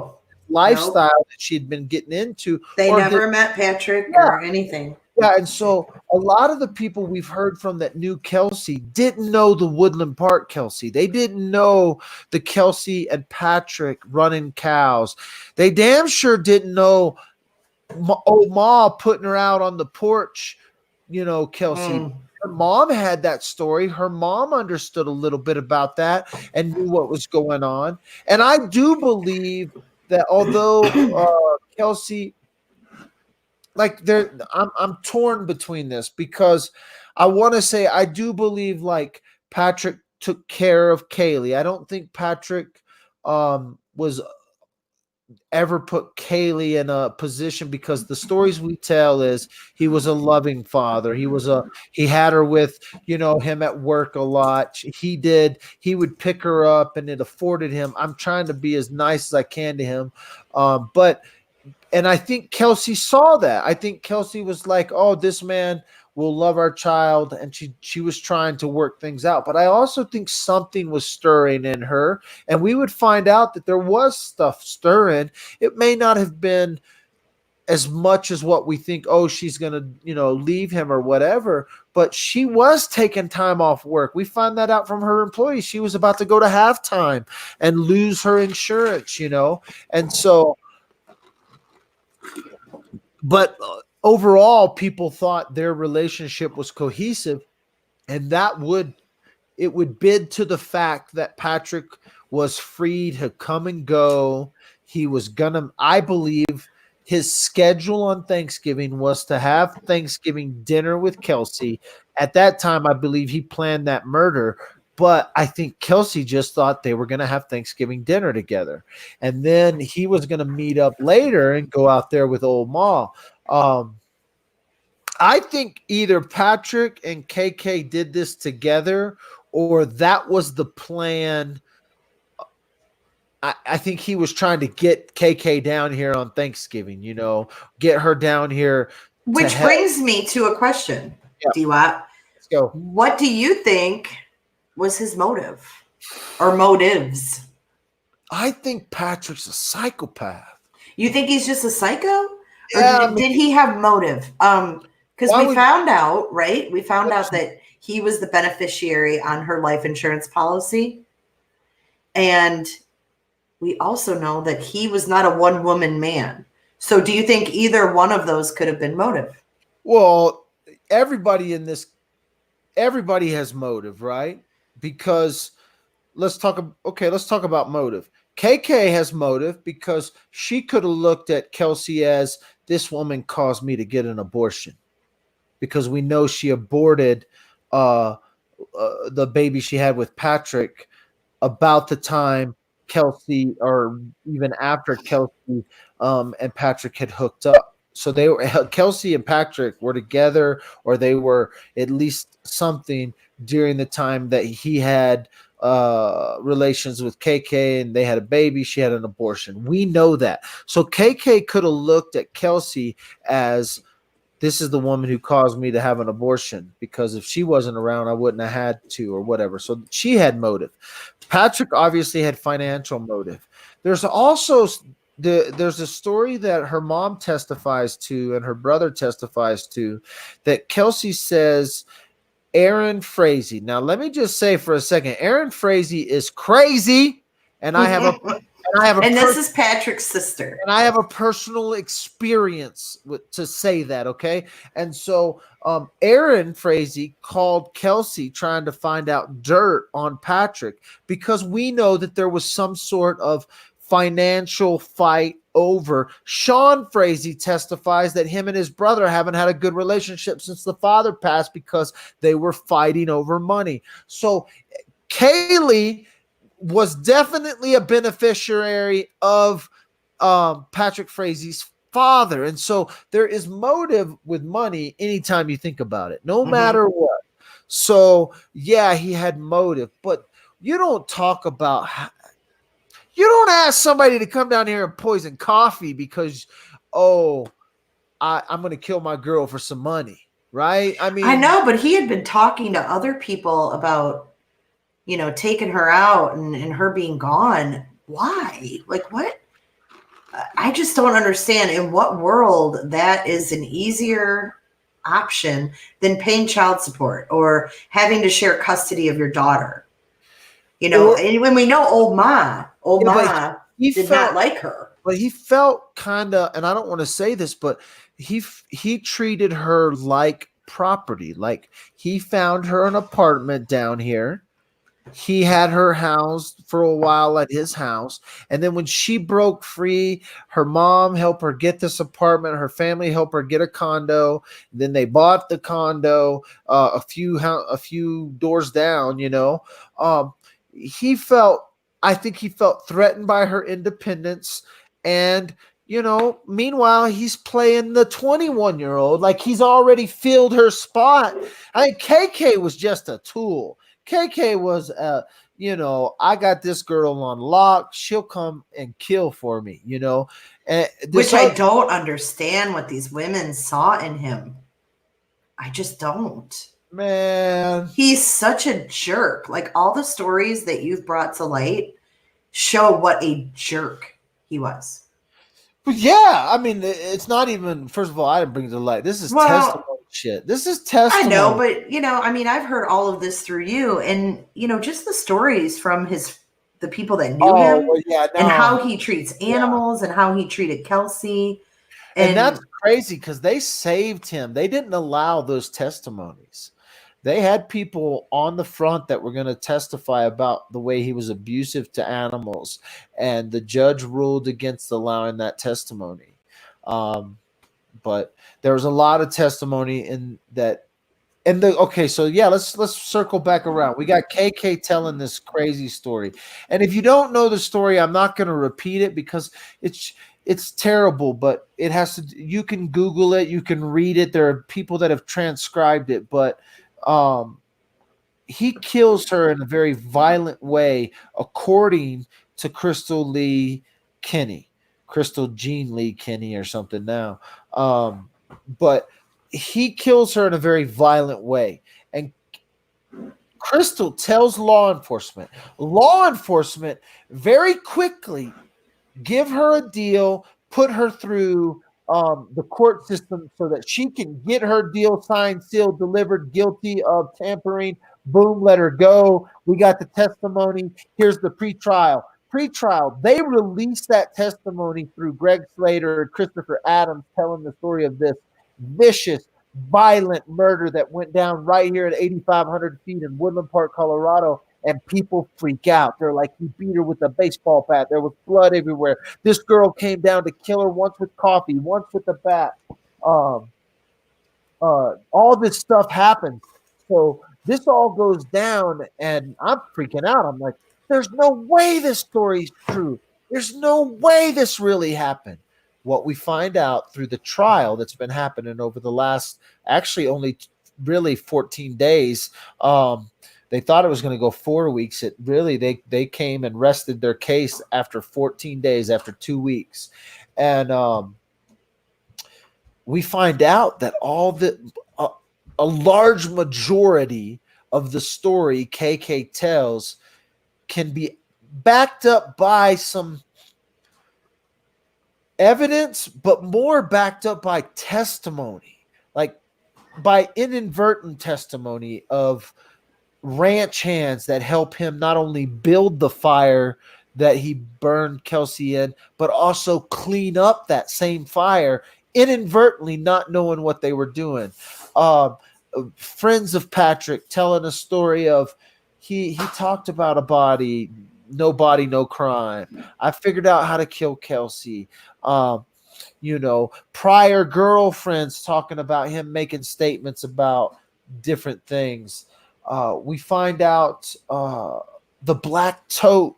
lifestyle that she'd been getting into. They never met Patrick or anything. Yeah, and so a lot of the people we've heard from that knew Kelsey didn't know the Woodland Park Kelsey. They didn't know the Kelsey and Patrick running cows. They damn sure didn't know old Ma putting her out on the porch, Kelsey. Her mom had that story. Her mom understood a little bit about that and knew what was going on. And I do believe that although Kelsey, I'm torn between this, because I want to say I do believe like Patrick took care of Kaylee. I don't think Patrick was ever put Kaylee in a position, because the stories we tell is he was a loving father. He had her with, him at work a lot. He would pick her up and it afforded him. I'm trying to be as nice as I can to him. And I think Kelsey saw that. I think Kelsey was like, oh, this man will love our child. And she was trying to work things out. But I also think something was stirring in her. And we would find out that there was stuff stirring. It may not have been as much as what we think, oh, she's going to, leave him or whatever. But she was taking time off work. We find that out from her employees. She was about to go to halftime and lose her insurance, And so, but overall, people thought their relationship was cohesive, and it would bid to the fact that Patrick was free to come and go. He was I believe his schedule on Thanksgiving was to have Thanksgiving dinner with Kelsey. At that time, I believe he planned that murder. But I think Kelsey just thought they were going to have Thanksgiving dinner together. And then he was going to meet up later and go out there with old Ma. I think either Patrick and KK did this together, or that was the plan. I think he was trying to get KK down here on Thanksgiving, get her down here. Which brings me to a question, Dwap. Let's go. What do you think was his motive or motives? I think Patrick's a psychopath. You think he's just a psycho? Or did he have motive? Because we found out, right? We found out that he was the beneficiary on her life insurance policy. And we also know that he was not a one-woman man. So do you think either one of those could have been motive? Well, everybody has motive, right? Because let's talk about motive. KK has motive because she could have looked at Kelsey as, this woman caused me to get an abortion, because we know she aborted the baby she had with Patrick about the time Kelsey, or even after Kelsey and Patrick had hooked up. So they were Kelsey and Patrick were together, or they were at least something during the time that he had relations with KK, and they had a baby. She had an abortion. We know that. So KK could have looked at Kelsey as, this is the woman who caused me to have an abortion, because if she wasn't around, I wouldn't have had to, or whatever. So she had motive. Patrick obviously had financial motive. There's also there's a story that her mom testifies to and her brother testifies to, that Kelsey says Aaron Frazee. Now, let me just say for a second, Aaron Frazee is crazy, and I have a and this is Patrick's sister. And I have a personal experience to say that, okay? And so Aaron Frazee called Kelsey trying to find out dirt on Patrick, because we know that there was some sort of financial fight over. Sean Frazee testifies that him and his brother haven't had a good relationship since the father passed, because they were fighting over money. So Kaylee was definitely a beneficiary of Patrick Frazee's father. And so there is motive with money anytime you think about it, no matter what. So yeah, he had motive, but you don't talk about, you don't ask somebody to come down here and poison coffee because, I'm going to kill my girl for some money, right? I mean, I know, but he had been talking to other people about, taking her out and her being gone. Why? Like, what? I just don't understand in what world that is an easier option than paying child support or having to share custody of your daughter. And when we know old Ma did not like her. But he felt kind of, and I don't want to say this, but he treated her like property. Like, he found her an apartment down here. He had her housed for a while at his house. And then when she broke free, her mom helped her get this apartment. Her family helped her get a condo. Then they bought the condo a few doors down, I think he felt threatened by her independence. And, meanwhile, he's playing the 21-year-old like he's already filled her spot. I mean, KK was just a tool. KK was, I got this girl on lock. She'll come and kill for me, Which I don't understand what these women saw in him. I just don't. Man. He's such a jerk. Like, all the stories that you've brought to light show what a jerk he was. But yeah, I mean, it's not even, first of all, I didn't bring it to light. This is testimony shit. This is testimony. I know, but I've heard all of this through you, and just the stories from the people that knew him, and how he treats animals and how he treated Kelsey. And that's crazy, because they saved him. They didn't allow those testimonies. They had people on the front that were going to testify about the way he was abusive to animals, and the judge ruled against allowing that testimony. But there was a lot of testimony in that. And let's circle back around. We got KK telling this crazy story. And if you don't know the story, I'm not going to repeat it because it's terrible, but you can Google it, you can read it. There are people that have transcribed it, but he kills her in a very violent way, according to Krystal Jean Lee Kenney or something now. But he kills her in a very violent way. And Krystal tells law enforcement very quickly give her a deal, put her through the court system so that she can get her deal signed, sealed, delivered, guilty of tampering. Boom, let her go. We got the testimony. Here's the pretrial. Pretrial, they released that testimony through Greg Slater and Christopher Adams telling the story of this vicious, violent murder that went down right here at 8,500 feet in Woodland Park, Colorado. And people freak out. They're like, he beat her with a baseball bat. There was blood everywhere. This girl came down to kill her once with coffee, once with a bat. All this stuff happens. So this all goes down, and I'm freaking out. I'm like, there's no way this story's true. There's no way this really happened. What we find out through the trial that's been happening over the last, actually only really 14 days, they thought it was going to go 4 weeks. It really, they came and rested their case after 14 days, after 2 weeks. And we find out that a large majority of the story KK tells can be backed up by some evidence, but more backed up by testimony, like by inadvertent testimony of ranch hands that help him not only build the fire that he burned Kelsey in, but also clean up that same fire inadvertently, not knowing what they were doing. Friends of Patrick telling a story of he talked about a body, no crime. I figured out how to kill Kelsey. Prior girlfriends talking about him making statements about different things. We find out the black tote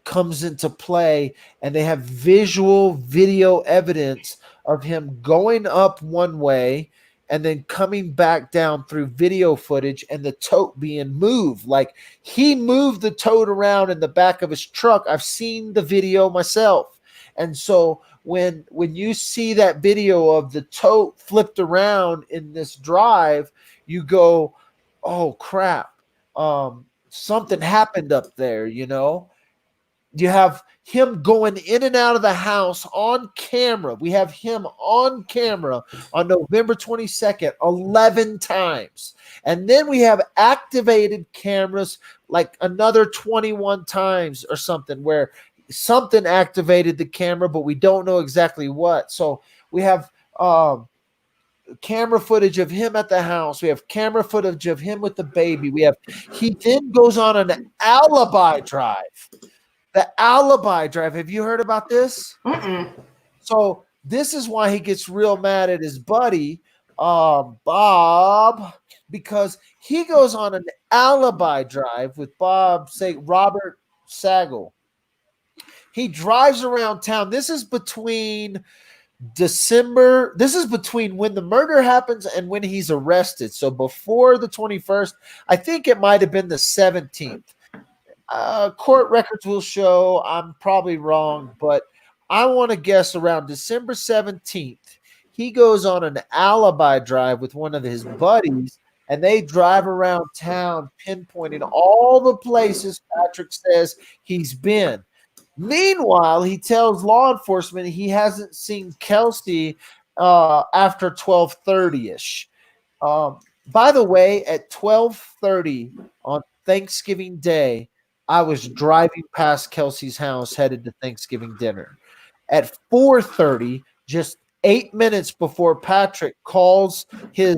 comes into play, and they have video evidence of him going up one way and then coming back down through video footage, and the tote being moved. Like, he moved the tote around in the back of his truck. I've seen the video myself. And so when you see that video of the tote flipped around in this drive, you go, oh crap, something happened up there. You have him going in and out of the house on camera. We have him on camera on November 22nd 11 times. And then we have activated cameras like another 21 times or something, where something activated the camera, but we don't know exactly what. So we have camera footage of him at the house. We have camera footage of him with the baby. He then goes on an alibi drive. The alibi drive. Have you heard about this? Mm-mm. So this is why he gets real mad at his buddy, Bob, because he goes on an alibi drive with Robert Sagal. He drives around town. This is between when the murder happens and when he's arrested. So before the 21st, I think it might have been the 17th. Court records will show I'm probably wrong, but I want to guess around December 17th, he goes on an alibi drive with one of his buddies, and they drive around town pinpointing all the places Patrick says he's been. Meanwhile, he tells law enforcement he hasn't seen Kelsey after 12:30ish. By the way, at 12:30 on Thanksgiving Day, I was driving past Kelsey's house headed to Thanksgiving dinner. At 4:30, just 8 minutes before Patrick calls his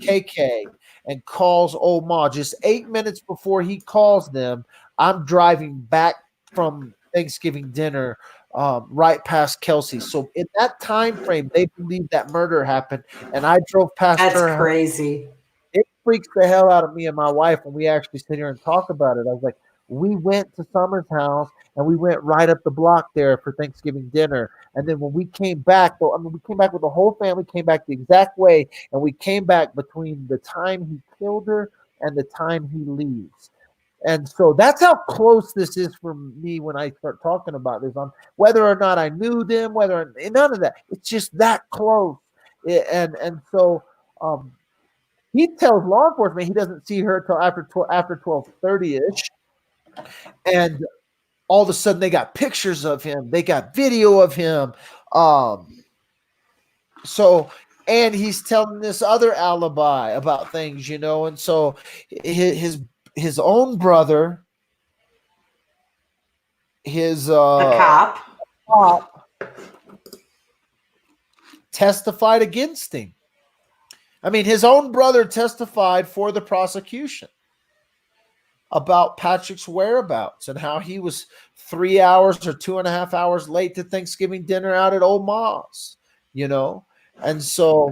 KK and calls old Ma, just 8 minutes before he calls them, I'm driving back from Thanksgiving dinner right past Kelsey. So in that time frame, they believe that murder happened, and I drove past her. That's crazy. It freaks the hell out of me and my wife when we actually sit here and talk about it. I was like, we went to Summer's house and we went right up the block there for Thanksgiving dinner. And then when we came back, we came back with the whole family, came back the exact way, and we came back between the time he killed her and the time he leaves. And so that's how close this is for me when I start talking about this. Whether or not I knew them, none of that. It's just that close. And so he tells law enforcement he doesn't see her till after 12:30ish. And all of a sudden they got pictures of him. They got video of him. So, and he's telling this other alibi about things, and so his own brother, his The cop. cop, testified against him. I mean, his own brother testified for the prosecution about Patrick's whereabouts and how he was 3 hours or 2.5 hours late to Thanksgiving dinner out at Old Ma's, and so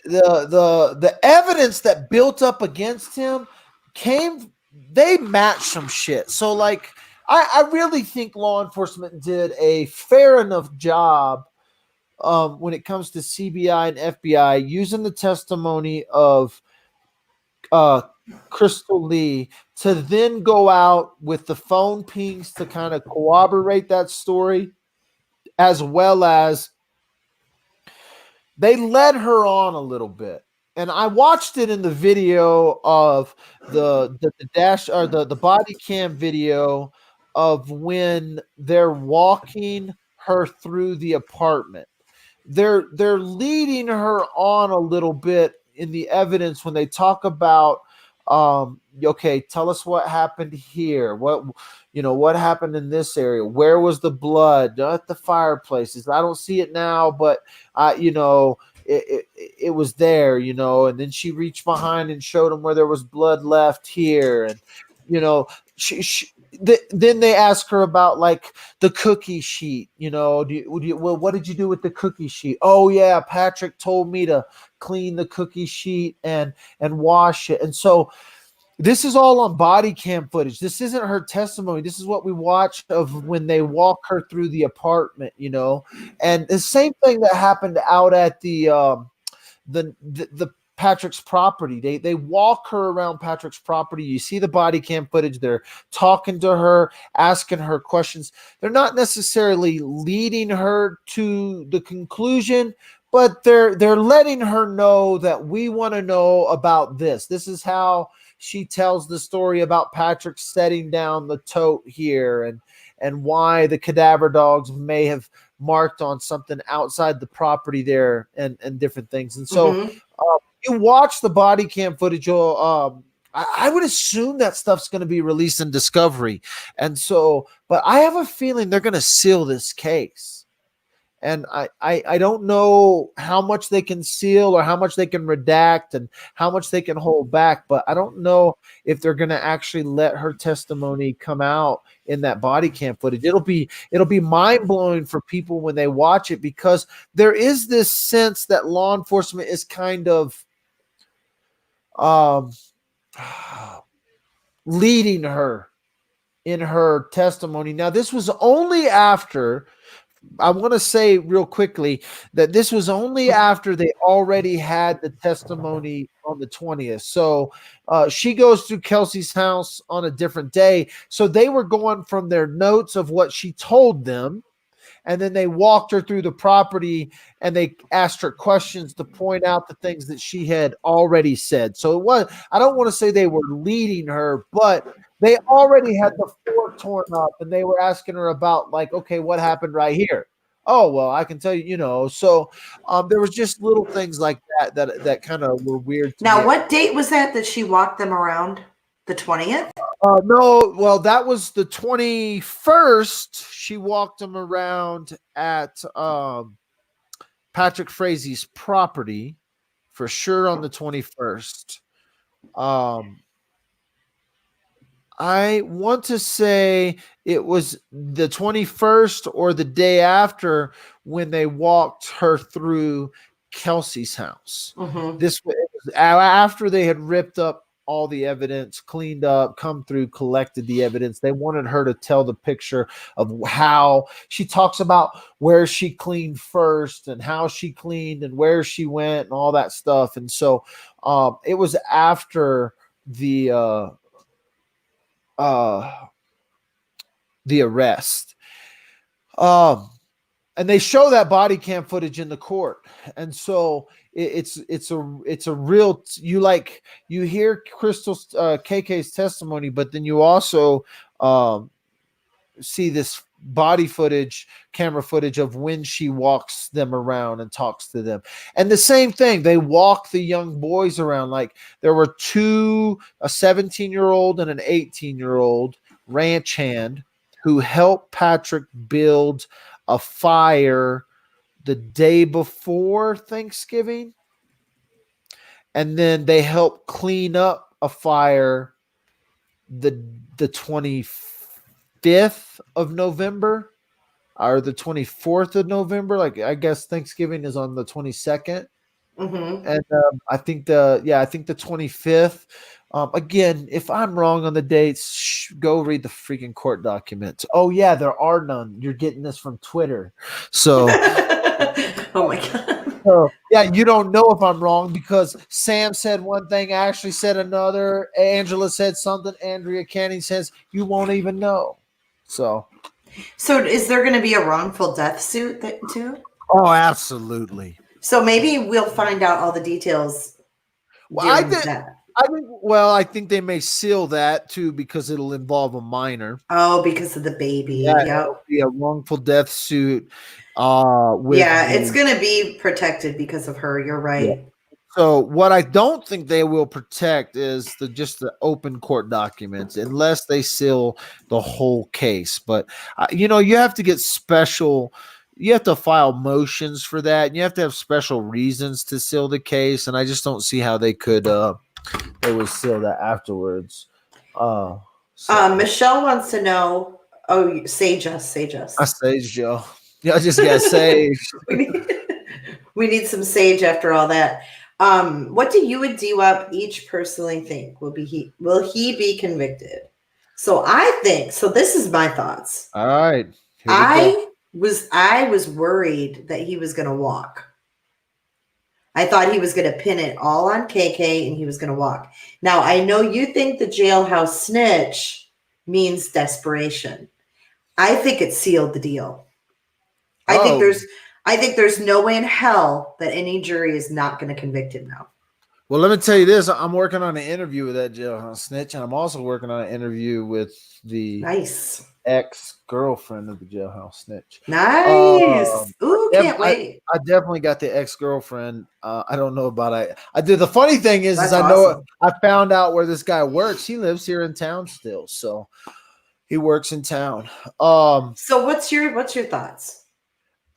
the evidence that built up against him they matched some shit. So like I really think law enforcement did a fair enough job when it comes to CBI and FBI using the testimony of Krystal Lee to then go out with the phone pings to kind of corroborate that story, as well as they led her on a little bit. And I watched it in the video of the dash or the body cam video of when they're walking her through the apartment. They're leading her on a little bit in the evidence when they talk about okay, tell us what happened here. What happened in this area? Where was the blood? At the fireplaces. I don't see it now, but it was there, and then she reached behind and showed him where there was blood left here. And, then they ask her about like the cookie sheet, well, what did you do with the cookie sheet? Oh yeah, Patrick told me to clean the cookie sheet and wash it. And so this is all on body cam footage. This isn't her testimony. This is what we watched of when they walk her through the apartment, and the same thing that happened out at the Patrick's property. They walk her around Patrick's property. You see the body cam footage. They're talking to her, asking her questions. They're not necessarily leading her to the conclusion, but they're letting her know that we want to know about this. This is how she tells the story about Patrick setting down the tote here and why the cadaver dogs may have marked on something outside the property there and different things. And so you watch the body cam footage, I would assume that stuff's going to be released in discovery. And so, but I have a feeling they're going to seal this case. And I don't know how much they can seal or how much they can redact and how much they can hold back, but I don't know if they're going to actually let her testimony come out in that body cam footage. It'll be mind-blowing for people when they watch it, because there is this sense that law enforcement is kind of leading her in her testimony. Now, this was only after, I want to say real quickly that this was only after they already had the testimony on the 20th. So she goes through Kelsey's house on a different day. So they were going from their notes of what she told them, and then they walked her through the property and they asked her questions to point out the things that she had already said. So it was, I don't want to say they were leading her, but they already had the floor torn up and they were asking her about like, okay, what happened right here? Oh, well, I can tell you, so there was just little things like that kind of were weird. Now, what date was that she walked them around? The 20th? No, well, that was the 21st. She walked them around at Patrick Frazee's property for sure on the 21st. I want to say it was the 21st or the day after when they walked her through Kelsey's house. This was after they had ripped up all the evidence, cleaned up, come through, collected the evidence. They wanted her to tell the picture of how she talks about where she cleaned first and how she cleaned and where she went and all that stuff. And so it was after the arrest. And they show that body cam footage in the court. And so it's a real, you hear Krystal KK's testimony, but then you also see this camera footage of when she walks them around and talks to them. And the same thing, they walk the young boys around. Like there were two, a 17-year-old and an 18-year-old ranch hand who helped Patrick build a fire the day before Thanksgiving. And then they helped clean up a fire the 25th of November or the 24th of November. Like I guess Thanksgiving is on the 22nd. Mm-hmm. And I think the 25th. Again, if I'm wrong on the dates, go read the freaking court documents. Oh yeah, there are none. You're getting this from Twitter. So Oh my God. so, yeah, you don't know if I'm wrong because Sam said one thing, Ashley said another, Angela said something, Andrea Canning says you won't even know. So is there going to be a wrongful death suit too? oh, absolutely. So maybe we'll find out all the details. Well, I think they may seal that too because it'll involve a minor. Oh, because of the baby. Yeah, Yep. it'll be a wrongful death suit. It's going to be protected because of her. You're right. Yeah. So what I don't think they will protect is just the open court documents unless they seal the whole case. But you have to get special. You have to file motions for that. And you have to have special reasons to seal the case, and I just don't see how they could. They would seal that afterwards. Michelle wants to know. Oh, sage us. I sage Joe. Yeah, I just got saged. We need some sage after all that. What do you and Dwap each personally think? Will he be convicted? So I think so. This is my thoughts. All right. I was worried that he was going to walk. I thought he was going to pin it all on KK and he was going to walk. Now I know you think the jailhouse snitch means desperation. I think it sealed the deal. I think there's no way in hell that any jury is not going to convict him now. Well, let me tell you this. I'm working on an interview with that jailhouse snitch, and I'm also working on an interview with the ex-girlfriend of the jailhouse snitch. Nice. Ooh, can't wait. I definitely got the ex-girlfriend. I don't know about it. I did. The funny thing is I awesome. I found out where this guy works. He lives here in town still, so he works in town. So what's your thoughts?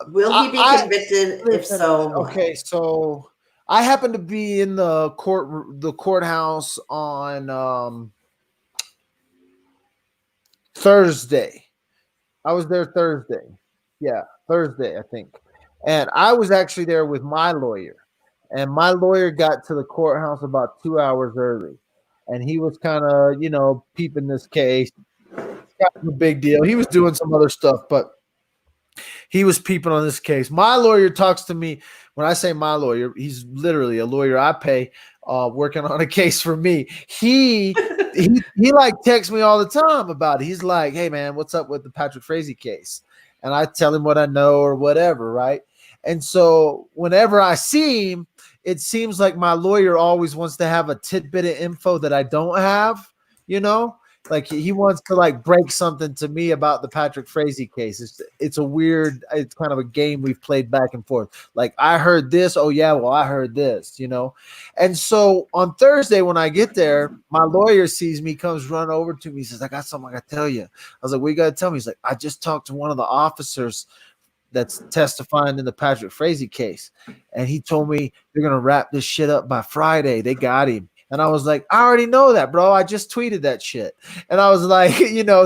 Will he be convicted? If so, okay. So I happened to be in the courthouse on Thursday. I was there Thursday. Yeah, Thursday, I think. And I was actually there with my lawyer. And my lawyer got to the courthouse about 2 hours early. And he was kind of, peeping this case. It's not a big deal. He was doing some other stuff, but he was peeping on this case. My lawyer talks to me. When I say my lawyer, he's literally a lawyer I pay working on a case for me. He like texts me all the time about it. He's like, hey, man, what's up with the Patrick Frazee case? And I tell him what I know or whatever, right? And so whenever I see him, it seems like my lawyer always wants to have a tidbit of info that I don't have, Like he wants to break something to me about the Patrick Frazee case. It's kind of a game we've played back and forth. Like I heard this. Oh yeah. Well, I heard this, And so on Thursday, when I get there, my lawyer sees me, comes run over to me. He says, I got something I got to tell you. I was like, what you got to tell me? He's like, I just talked to one of the officers that's testifying in the Patrick Frazee case. And he told me they're going to wrap this shit up by Friday. They got him. And I was like, I already know that, bro. I just tweeted that shit. And I was like,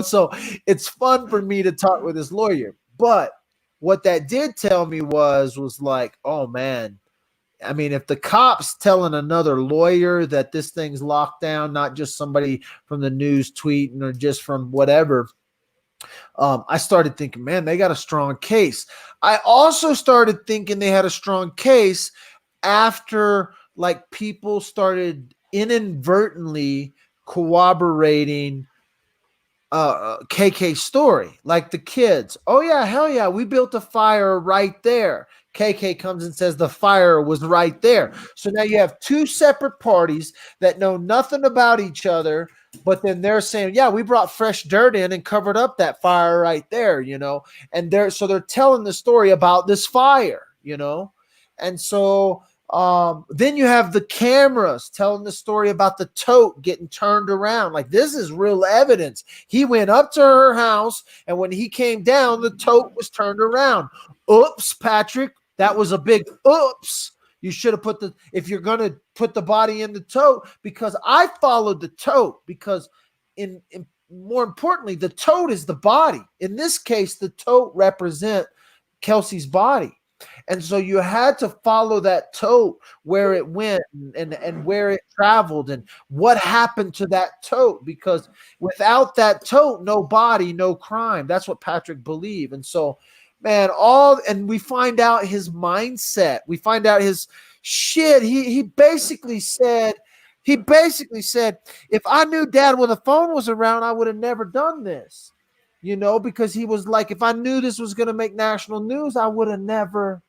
so it's fun for me to talk with this lawyer. But what that did tell me was like, oh, man. I mean, if the cop's telling another lawyer that this thing's locked down, not just somebody from the news tweeting or just from whatever, I started thinking, man, they got a strong case. I also started thinking they had a strong case after people started inadvertently corroborating KK story, like the kids. Oh yeah, hell yeah, we built a fire right there. KK comes and says the fire was right there. So now you have two separate parties that know nothing about each other, but then they're saying, yeah, we brought fresh dirt in and covered up that fire right there, and they're telling the story about this fire, and so then you have the cameras telling the story about the tote getting turned around. Like, this is real evidence. He went up to her house, and when he came down, the tote was turned around. Oops, Patrick. That was a big oops. You should have if you're going to put the body in the tote, because I followed the tote, because in more importantly, the tote is the body. In this case, the tote represent Kelsey's body. And so you had to follow that tote, where it went and where it traveled and what happened to that tote, because without that tote, no body, no crime. That's what Patrick believed. And so, man, and we find out his mindset. We find out his shit. He basically said, if I knew Dad when the phone was around, I would have never done this. Because he was like, if I knew this was going to make national news, I would have never,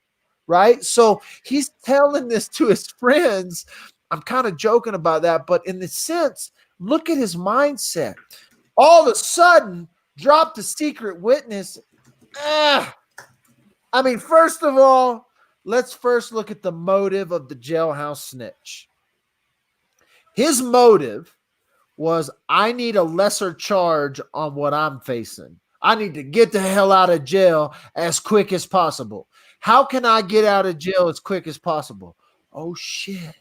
right? So he's telling this to his friends. I'm kind of joking about that, but in the sense, look at his mindset. All of a sudden, drop the secret witness. I mean, first of all, let's first look at the motive of the jailhouse snitch. His motive was, I need a lesser charge on what I'm facing. I need to get the hell out of jail as quick as possible. How can I get out of jail as quick as possible? Oh, shit.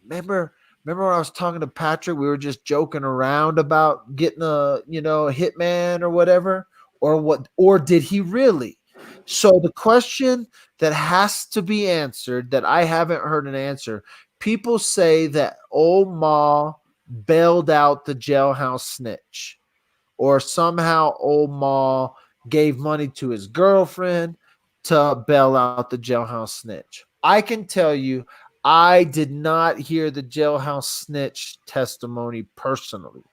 Remember when I was talking to Patrick, we were just joking around about getting a hitman or whatever, or did he really? So the question that has to be answered, that I haven't heard an answer, people say that old Ma bailed out the jailhouse snitch, or somehow old Ma gave money to his girlfriend to bail out the jailhouse snitch. I can tell you, I did not hear the jailhouse snitch testimony personally,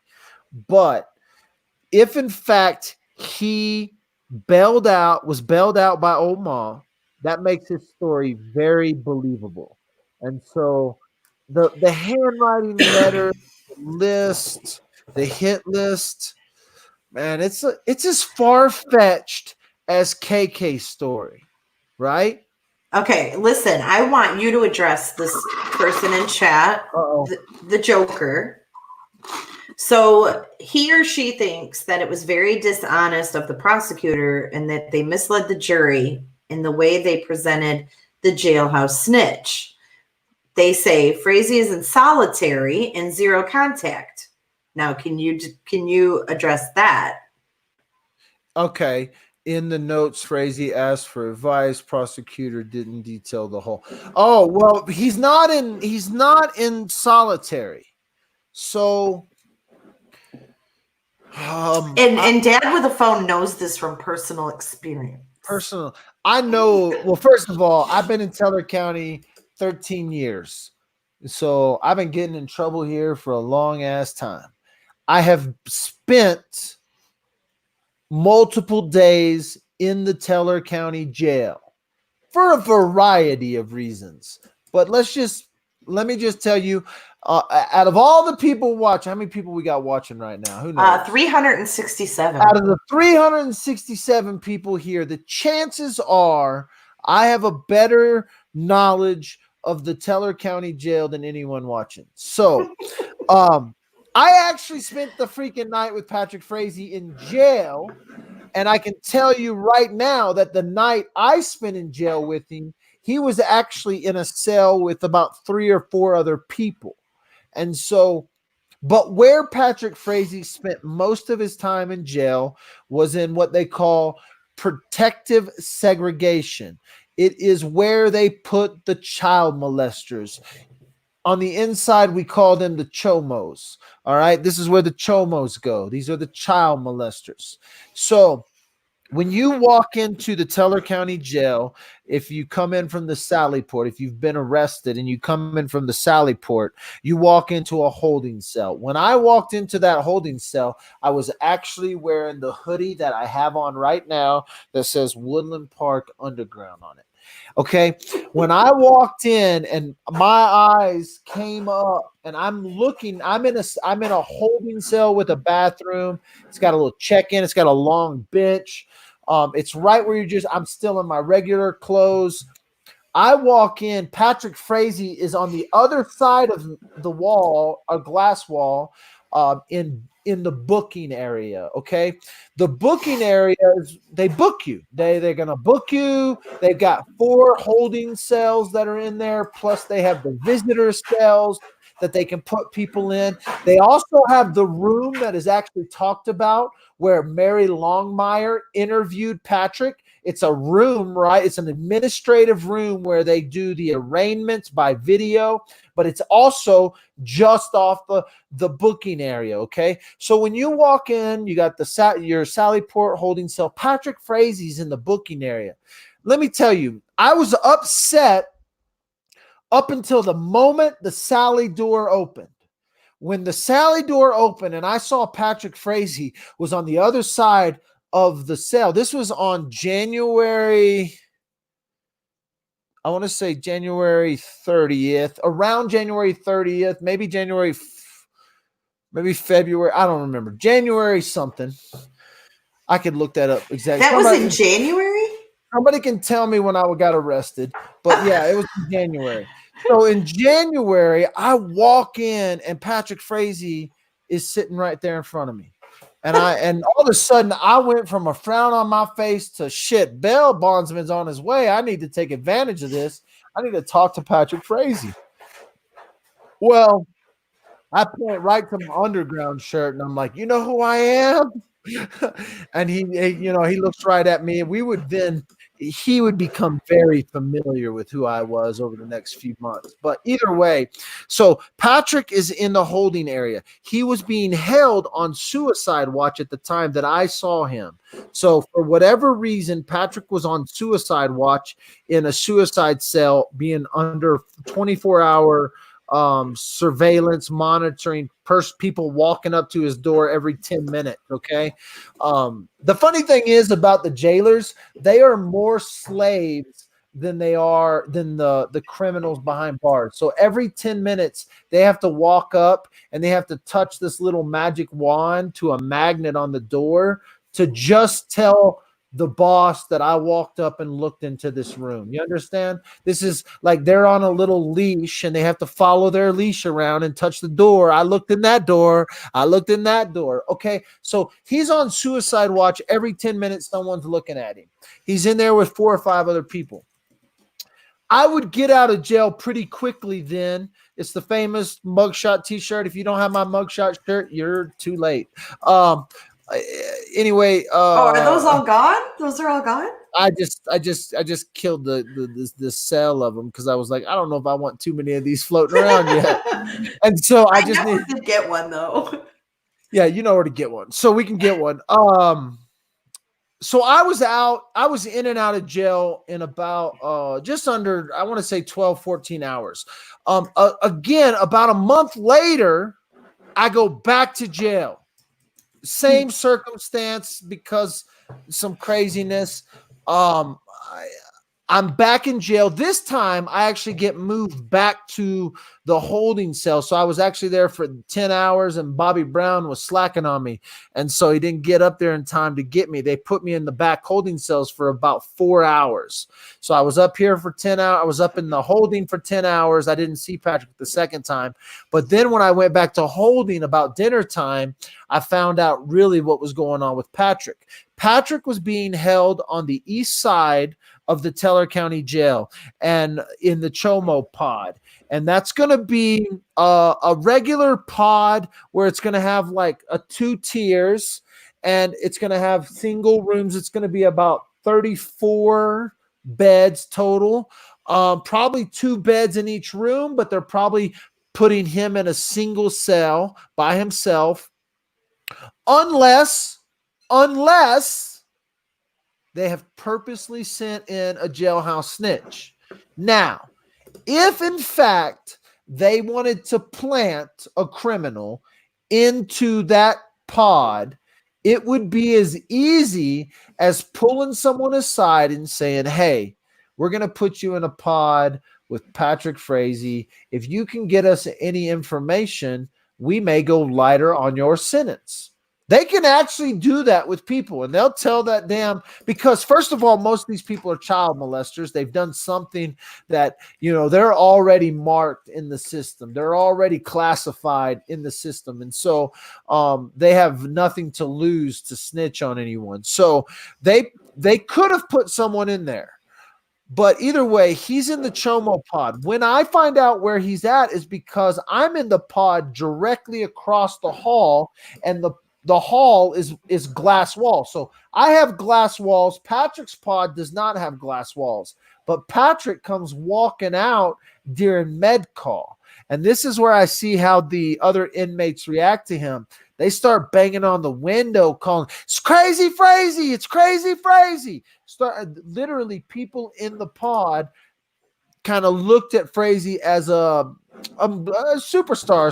but if in fact he was bailed out by old Ma, that makes his story very believable. And so the handwriting letter, list, the hit list, man, it's as far-fetched as KK's story, right? Okay, listen, I want you to address this person in chat, the Joker. So he or she thinks that it was very dishonest of the prosecutor and that they misled the jury in the way they presented the jailhouse snitch. They say Frazee is in solitary and zero contact. Now, can you address that? Okay. In the notes, Frazee asked for advice. Prosecutor didn't detail the whole. Oh, well, he's not in solitary. So and Dad with a phone knows this from personal experience. I know. Well, first of all, I've been in Teller County 13 years. So I've been getting in trouble here for a long ass time. I have spent multiple days in the Teller County jail for a variety of reasons. But let me just tell you, out of all the people watching, how many people we got watching right now? Who knows? 367. Out of the 367 people here, the chances are I have a better knowledge of the Teller County jail than anyone watching. So, I actually spent the freaking night with Patrick Frazee in jail, and I can tell you right now that the night I spent in jail with him, he was actually in a cell with about 3 or 4 other people. And so, but where Patrick Frazee spent most of his time in jail was in what they call protective segregation. It is where they put the child molesters. On the inside, we call them the chomos. All right. This is where the chomos go. These are the child molesters. So when you walk into the Teller County jail, if you come in from the Sally Port, if you've been arrested and you come in from the Sally Port, you walk into a holding cell. When I walked into that holding cell, I was actually wearing the hoodie that I have on right now that says Woodland Park Underground on it. Okay. When I walked in and my eyes came up and I'm in a holding cell with a bathroom. It's got a little check-in. It's got a long bench. It's right where I'm still in my regular clothes. I walk in, Patrick Frazee is on the other side of the wall, a glass wall, in the booking area. Okay. The booking area is they book you. They're gonna book you. They've got 4 holding cells that are in there, plus they have the visitor cells that they can put people in. They also have the room that is actually talked about where Mary Longmire interviewed Patrick. It's a room, right? It's an administrative room where they do the arraignments by video, but it's also just off the booking area, okay? So when you walk in, you got your Sally Port holding cell. Patrick Frazee's in the booking area. Let me tell you, I was upset up until the moment the Sally door opened. When the Sally door opened and I saw Patrick Frazee was on the other side of the cell. This was on January, I want to say January 30th, around January 30th, maybe February. I don't remember. January something. I could look that up exactly. That was in January? Somebody can tell me when I got arrested, but yeah, it was in January. So in January, I walk in and Patrick Frazee is sitting right there in front of me. And all of a sudden I went from a frown on my face to shit, bail bondsman's on his way. I need to take advantage of this. I need to talk to Patrick Frazee. Well, I point right to my underground shirt and I'm like, you know who I am? And he looks right at me and he would become very familiar with who I was over the next few months. But either way, so Patrick is in the holding area. He was being held on suicide watch at the time that I saw him. So for whatever reason, Patrick was on suicide watch in a suicide cell, being under 24-hour surveillance, monitoring people walking up to his door every 10 minutes. Okay. The funny thing is about the jailers, they are more slaves than the criminals behind bars. So every 10 minutes they have to walk up and they have to touch this little magic wand to a magnet on the door to just tell the boss that I walked up and looked into this room. You understand? This is like they're on a little leash and they have to follow their leash around and touch the door. I looked in that door. I looked in that door. Okay. So he's on suicide watch. Every 10 minutes, someone's looking at him. He's in there with 4 or 5 other people. I would get out of jail pretty quickly then. It's the famous mugshot t-shirt. If you don't have my mugshot shirt, you're too late. Anyway, are those all gone? Those are all gone? I just killed the cell of them because I was like, I don't know if I want too many of these floating around yet. And so I just need to get one though. Yeah, you know where to get one. So we can get one. So I was in and out of jail in about just under, I want to say 12, 14 hours. Again, about a month later, I go back to jail. Same circumstance because some craziness. I'm back in jail. This time I actually get moved back to the holding cell. So I was actually there for 10 hours and Bobby Brown was slacking on me. And so he didn't get up there in time to get me. They put me in the back holding cells for about 4 hours. So I was up here for 10 hours. I was up in the holding for 10 hours. I didn't see Patrick the second time. But then when I went back to holding about dinner time, I found out really what was going on with Patrick. Patrick was being held on the east side of the Teller County Jail and in the Chomo pod. And that's going to be a regular pod where it's going to have like 2 tiers and it's going to have single rooms. It's going to be about 34 beds total, probably 2 beds in each room, but they're probably putting him in a single cell by himself unless they have purposely sent in a jailhouse snitch. Now, if in fact they wanted to plant a criminal into that pod, it would be as easy as pulling someone aside and saying, hey, we're going to put you in a pod with Patrick Frazee. If you can get us any information, we may go lighter on your sentence. They can actually do that with people, and they'll tell that damn, because first of all, most of these people are child molesters. They've done something that, you know, they're already marked in the system. They're already classified in the system. And so they have nothing to lose to snitch on anyone. So they could have put someone in there. But either way, he's in the Chomo pod. When I find out where he's at is because I'm in the pod directly across the hall, and the hall is glass walls. So I have glass walls. Patrick's pod does not have glass walls. But Patrick comes walking out during med call. And this is where I see how the other inmates react to him. They start banging on the window, calling, "It's crazy Frazee! It's crazy Frazee!" Literally, people in the pod kind of looked at Frazee as a superstar,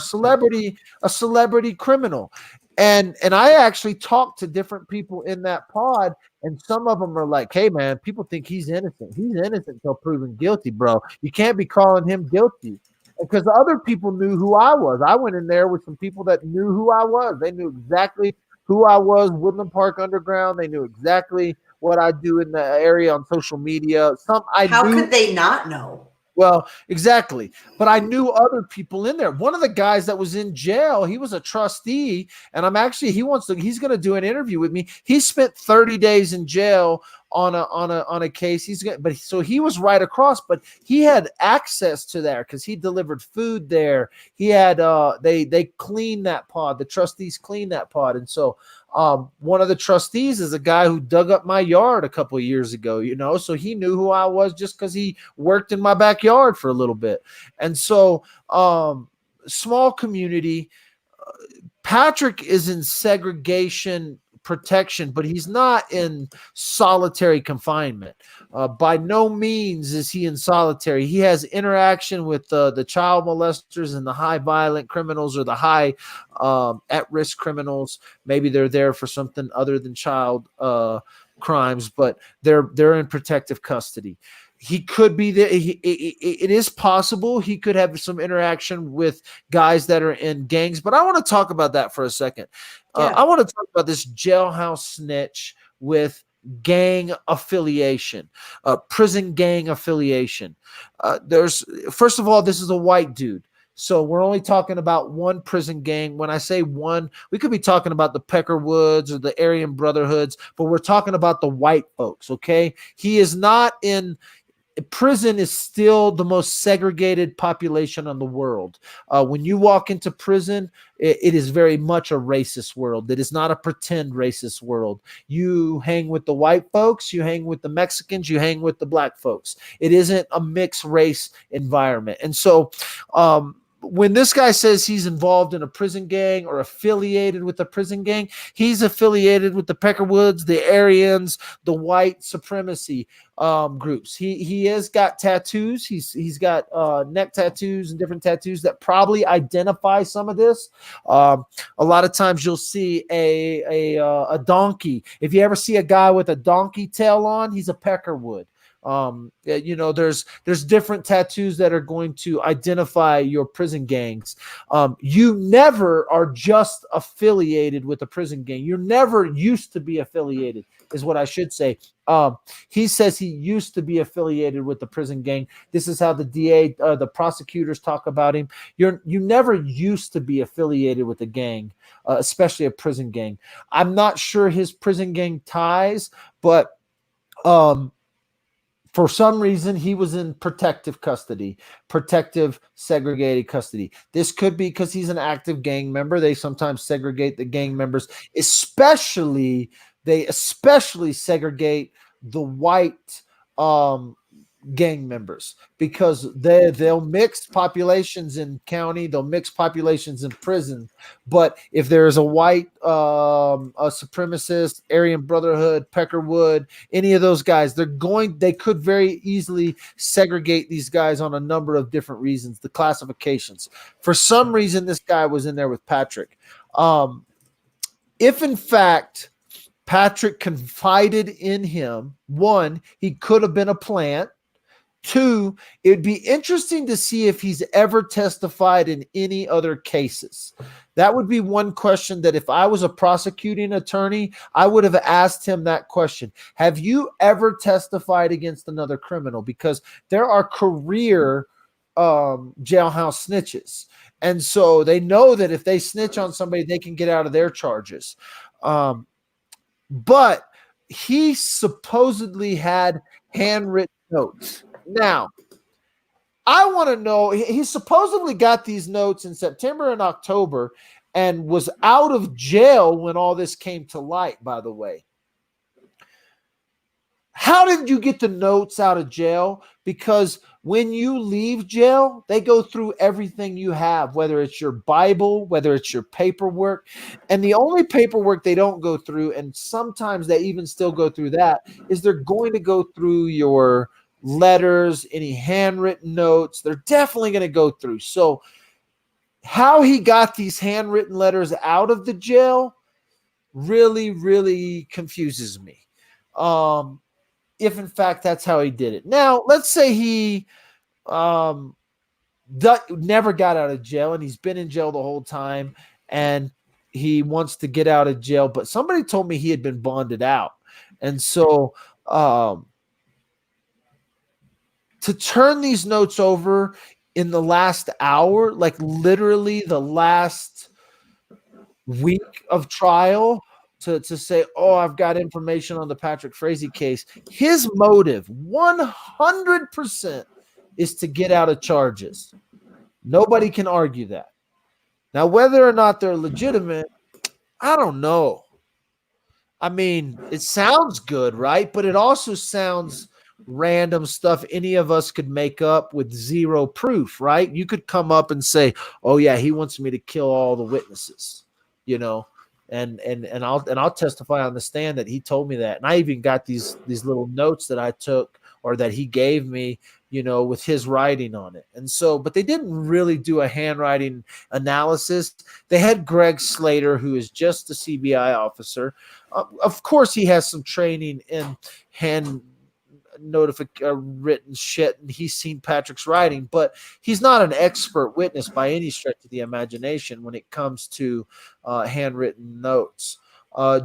a celebrity criminal. And I actually talked to different people in that pod, and some of them are like, "Hey, man, people think he's innocent. He's innocent until proven guilty, bro. You can't be calling him guilty." Because other people knew who I was. I went in there with some people that knew who I was. They knew exactly who I was, Woodland Park Underground. They knew exactly what I do in the area on social media. How could they not know? Well, exactly. But I knew other people in there. One of the guys that was in jail, he was a trustee, and he's going to do an interview with me. He spent 30 days in jail on a case. So he was right across, but he had access to there because he delivered food there. He had they cleaned that pod. The trustees cleaned that pod. And so one of the trustees is a guy who dug up my yard a couple of years ago, so he knew who I was just because he worked in my backyard for a little bit. And so small community. Patrick is in segregation protection, but he's not in solitary confinement. By no means is he in solitary. He has interaction with the child molesters and the high violent criminals, or the high at-risk criminals. Maybe they're there for something other than child crimes, but they're in protective custody. He could be there. It is possible he could have some interaction with guys that are in gangs, but I want to talk about that for a second. I want to talk about this jailhouse snitch with gang affiliation, prison gang affiliation. First of all, this is a white dude. So we're only talking about one prison gang. When I say one, we could be talking about the Peckerwoods or the Aryan Brotherhoods, but we're talking about the white folks, okay? He is not in... Prison is still the most segregated population in the world. When you walk into prison, it is very much a racist world. It is not a pretend racist world. You hang with the white folks, you hang with the Mexicans, you hang with the black folks. It isn't a mixed race environment. And so when this guy says he's involved in a prison gang or affiliated with a prison gang, he's affiliated with the Peckerwoods, the Aryans, the white supremacy groups. He has got tattoos. He's got neck tattoos and different tattoos that probably identify some of this. A lot of times you'll see a donkey. If you ever see a guy with a donkey tail on, he's a Peckerwood. There's different tattoos that are going to identify your prison gangs. You never are just affiliated with a prison gang. You're never used to be affiliated, is what I should say. He says he used to be affiliated with the prison gang. This is how the DA, the prosecutors talk about him. You never used to be affiliated with a gang, especially a prison gang. I'm not sure his prison gang ties, but for some reason, he was in protective custody, protective segregated custody. This could be because he's an active gang member. They sometimes segregate the gang members, they especially segregate the white gang members, because they'll mix populations in county, they'll mix populations in prison. But if there's a white a supremacist, Aryan Brotherhood, Peckerwood, any of those guys, they could very easily segregate these guys on a number of different reasons, the classifications. For some reason, this guy was in there with Patrick. If in fact Patrick confided in him, one, he could have been a plant. Two, it'd be interesting to see if he's ever testified in any other cases. That would be one question that if I was a prosecuting attorney, I would have asked him that question. Have you ever testified against another criminal? Because there are career jailhouse snitches. And so they know that if they snitch on somebody, they can get out of their charges. But he supposedly had handwritten notes. Now, I want to know, he supposedly got these notes in September and October and was out of jail when all this came to light, by the way. How did you get the notes out of jail? Because when you leave jail, they go through everything you have, whether it's your Bible, whether it's your paperwork. And the only paperwork they don't go through, and sometimes they even still go through that, is they're going to go through your letters, any handwritten notes. They're definitely going to go through. So how he got these handwritten letters out of the jail really, really confuses me. If in fact that's how he did it. Now, let's say he never got out of jail and he's been in jail the whole time and he wants to get out of jail, but somebody told me he had been bonded out. And so to turn these notes over in the last hour, like literally the last week of trial, to say, oh, I've got information on the Patrick Frazee case. His motive 100% is to get out of charges. Nobody can argue that. Now, whether or not they're legitimate, I don't know. I mean, it sounds good, right? But it also sounds random stuff any of us could make up with zero proof, right? You could come up and say, oh yeah, he wants me to kill all the witnesses, you know, and I'll testify on the stand that he told me that. And I even got these little notes that I took or that he gave me, you know, with his writing on it. And so, but they didn't really do a handwriting analysis. They had Greg Slater, who is just a CBI officer. Of course, he has some training in hand written shit, and he's seen Patrick's writing, but he's not an expert witness by any stretch of the imagination when it comes to handwritten notes.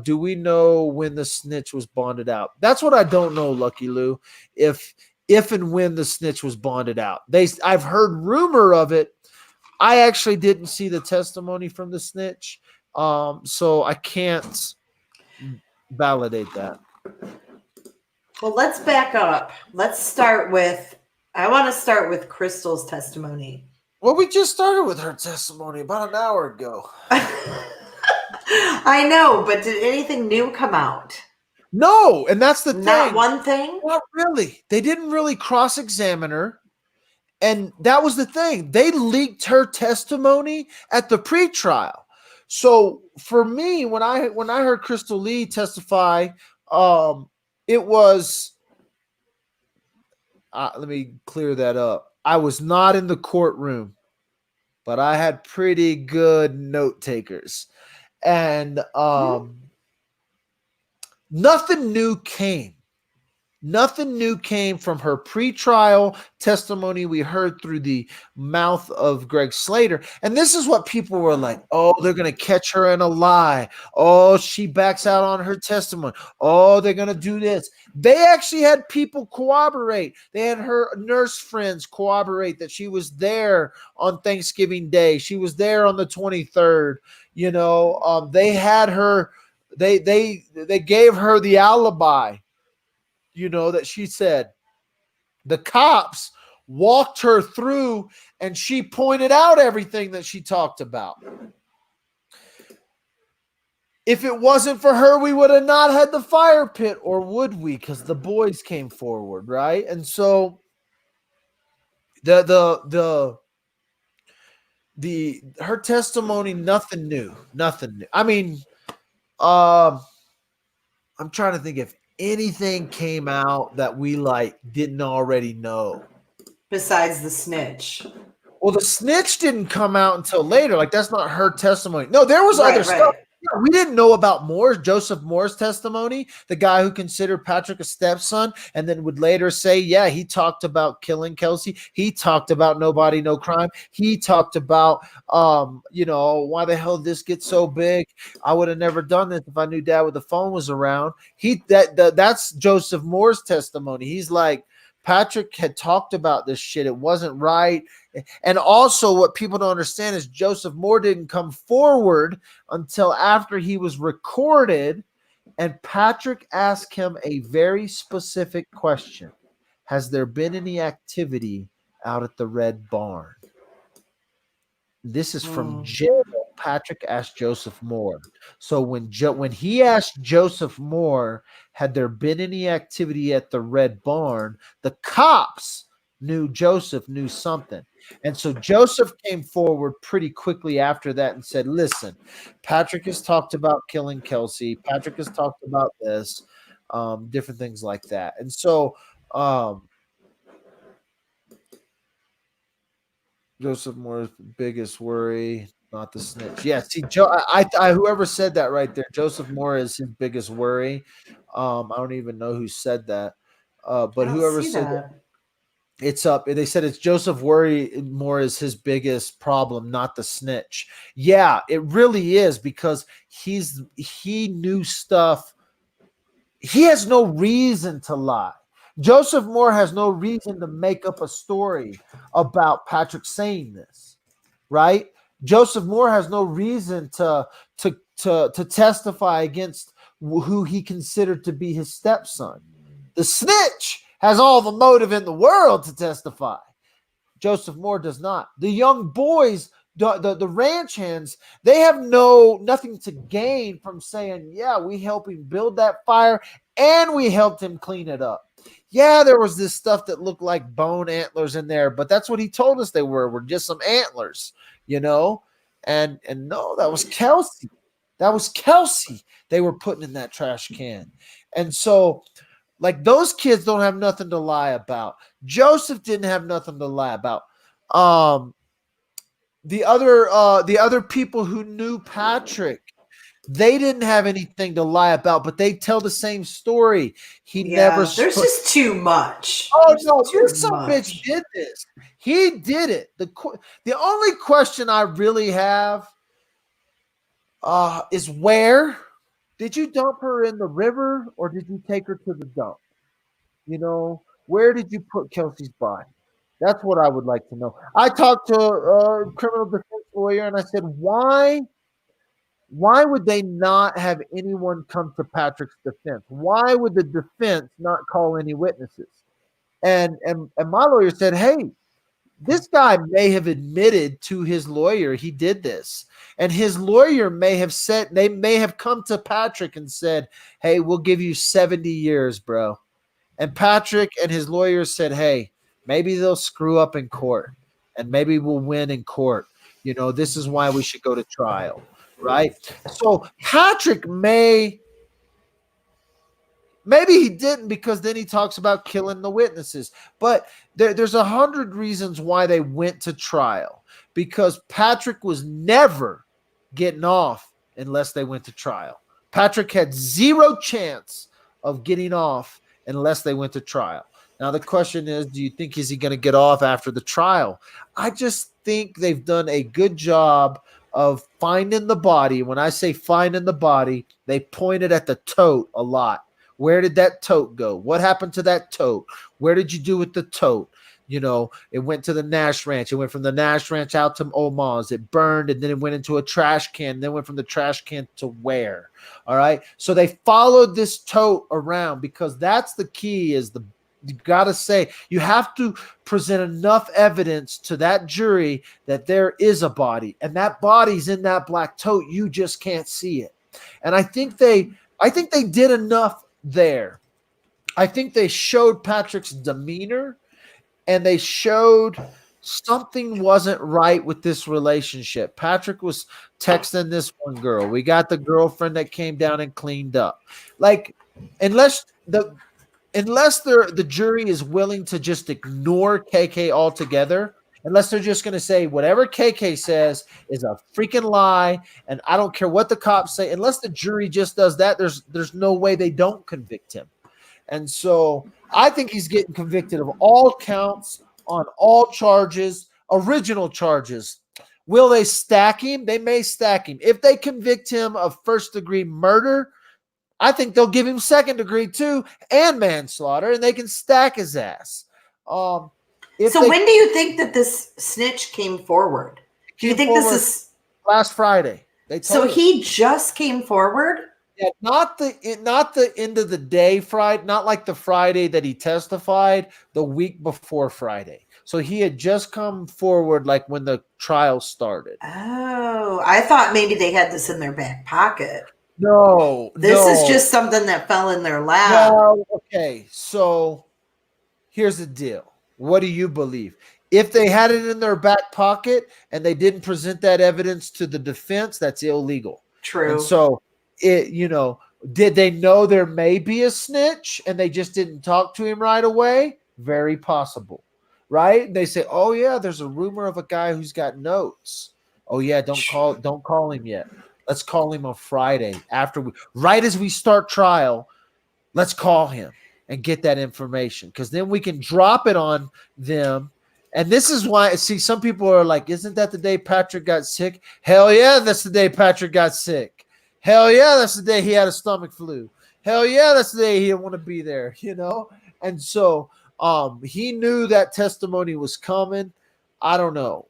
Do we know when the snitch was bonded out? That's what I don't know, Lucky Lou. If and when the snitch was bonded out. I've heard rumor of it. I actually didn't see the testimony from the snitch, so I can't validate that. Well, let's back up. I want to start with Krystal's testimony. Well, we just started with her testimony about an hour ago. I know, but did anything new come out? No, and that's the thing. Not one thing? Not really. They didn't really cross-examine her. And that was the thing. They leaked her testimony at the pretrial. So for me, when I heard Krystal Lee testify, it was, let me clear that up. I was not in the courtroom, but I had pretty good note takers. And nothing new came. Nothing new came from her pretrial testimony we heard through the mouth of Greg Slater. And this is what people were like, oh, they're going to catch her in a lie. Oh, she backs out on her testimony. Oh, they're going to do this. They actually had people corroborate. They had her nurse friends corroborate that she was there on Thanksgiving Day. She was there on the 23rd. You know, they had her, they gave her the alibi. You know, that she said the cops walked her through and she pointed out everything that she talked about. If it wasn't for her, we would have not had the fire pit, or would we? Because the boys came forward, right? And so Her testimony, nothing new. I mean, um, I'm trying to think if anything came out that we like didn't already know. Besides the snitch. Well, the snitch didn't come out until later. Like, that's not her testimony. No, there was Right, other stuff. right. Yeah, we didn't know about Joseph Moore's testimony, the guy who considered Patrick a stepson, and then would later say, yeah, he talked about killing Kelsey. He talked about nobody, no crime. He talked about, why the hell this gets so big? I would have never done this if I knew Dad with the phone was around. That's Joseph Moore's testimony. He's like, Patrick had talked about this shit. It wasn't right. And also, what people don't understand is Joseph Moore didn't come forward until after he was recorded, and Patrick asked him a very specific question. Has there been any activity out at the Red Barn? This is from jail. Patrick asked Joseph Moore. So when he asked Joseph Moore, had there been any activity at the Red Barn, the cops knew Joseph knew something. And so Joseph came forward pretty quickly after that and said, listen, Patrick has talked about killing Kelsey. Patrick has talked about this, different things like that. And so Joseph Moore's biggest worry, not the snitch. Yeah, see, whoever said that right there, Joseph Moore is his biggest worry. I don't even know who said that, but whoever said that, it's up. They said it's Joseph Moore is his biggest problem, not the snitch. Yeah, it really is, because he knew stuff. He has no reason to lie. Joseph Moore has no reason to make up a story about Patrick saying this, right? Joseph Moore has no reason to testify against who he considered to be his stepson. The snitch has all the motive in the world to testify. Joseph Moore does not. The young boys, the ranch hands, they have nothing to gain from saying, yeah, we helped him build that fire and we helped him clean it up. Yeah, there was this stuff that looked like bone antlers in there, but that's what he told us they were just some antlers, And no, that was Kelsey. That was Kelsey they were putting in that trash can. And so, like, those kids don't have nothing to lie about. Joseph didn't have nothing to lie about. The other people who knew Patrick, they didn't have anything to lie about, but they tell the same story. There's just too much. Oh, no, some bitch did this. He did it. The only question I really have is, where did you dump her, in the river, or did you take her to the dump? Where did you put Kelsey's body? That's what I would like to know. I talked to a criminal defense lawyer and I said, why would they not have anyone come to Patrick's defense? Why would the defense not call any witnesses? And my lawyer said, hey, this guy may have admitted to his lawyer he did this. And his lawyer may have said, they may have come to Patrick and said, hey, we'll give you 70 years, bro. And Patrick and his lawyers said, hey, maybe they'll screw up in court and maybe we'll win in court. This is why we should go to trial, right? So Patrick maybe he didn't, because then he talks about killing the witnesses. But there's 100 reasons why they went to trial, because Patrick was never getting off unless they went to trial. Patrick had zero chance of getting off unless they went to trial. Now, the question is, do you think, is he going to get off after the trial? I just think they've done a good job of finding the body. When I say finding the body, they pointed at the tote a lot. Where did that tote go? What happened to that tote? Where did you do with the tote? It went to the Nash Ranch. It went from the Nash Ranch out to Omaha's. It burned, and then it went into a trash can. Then went from the trash can to where? All right. So they followed this tote around, because that's the key. You got to say, you have to present enough evidence to that jury that there is a body, and that body's in that black tote. You just can't see it. And I think they did enough there. I think they showed Patrick's demeanor and they showed something wasn't right with this relationship. Patrick was texting this one girl. We got the girlfriend that came down and cleaned up. Like, unless the jury is willing to just ignore KK altogether, unless they're just going to say whatever KK says is a freaking lie, and I don't care what the cops say, unless the jury just does that, there's no way they don't convict him. And so I think he's getting convicted of all counts on all charges, original charges. Will they stack him? They may stack him. If they convict him of first-degree murder, I think they'll give him second degree too and manslaughter, and they can stack his ass. So when do you think that this snitch came forward? Do you think this is last Friday? So he just came forward? Yeah, not the end of the day Friday, not like the Friday that he testified, the week before Friday. So he had just come forward like when the trial started. Oh, I thought maybe they had this in their back pocket. No, this is just something that fell in their lap. No, okay, so here's the deal. What do you believe? If they had it in their back pocket and they didn't present that evidence to the defense, that's illegal. True. And so did they know there may be a snitch and they just didn't talk to him right away? Very possible, right? They say, oh yeah, there's a rumor of a guy who's got notes. Oh yeah, don't call him yet. Let's call him on Friday right as we start trial. Let's call him and get that information, because then we can drop it on them. And this is why, see, some people are like, isn't that the day Patrick got sick? Hell yeah, that's the day Patrick got sick. Hell yeah, that's the day he had a stomach flu. Hell yeah, that's the day he didn't want to be there, And so he knew that testimony was coming. I don't know.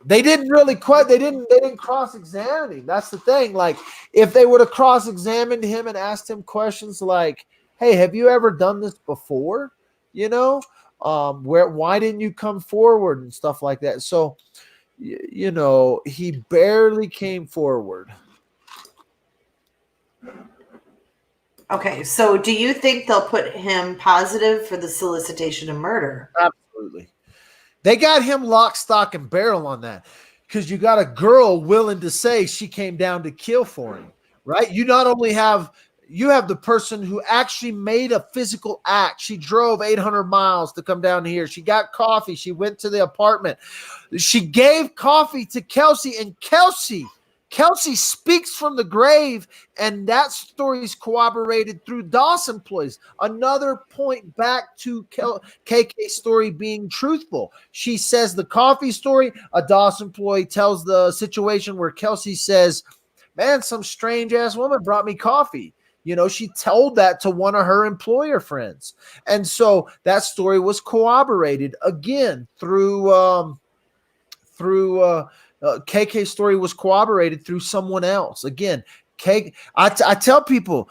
They didn't really they didn't cross-examine him. That's the thing. Like, if they would have cross-examined him and asked him questions like, hey, have you ever done this before? Why didn't you come forward and stuff like that? So, he barely came forward. Okay, so do you think they'll put him positive for the solicitation of murder? Absolutely. They got him lock, stock, and barrel on that, because you got a girl willing to say she came down to kill for him, right? You not only have the person who actually made a physical act. She drove 800 miles to come down here. She got coffee. She went to the apartment. She gave coffee to Kelsey, and Kelsey speaks from the grave, and that story is corroborated through DOS employees. Another point back to KK's story being truthful. She says the coffee story. A DOS employee tells the situation where Kelsey says, man, some strange ass woman brought me coffee. She told that to one of her employer friends. And so that story was corroborated again through KK's story was corroborated through someone else. Again, I tell people,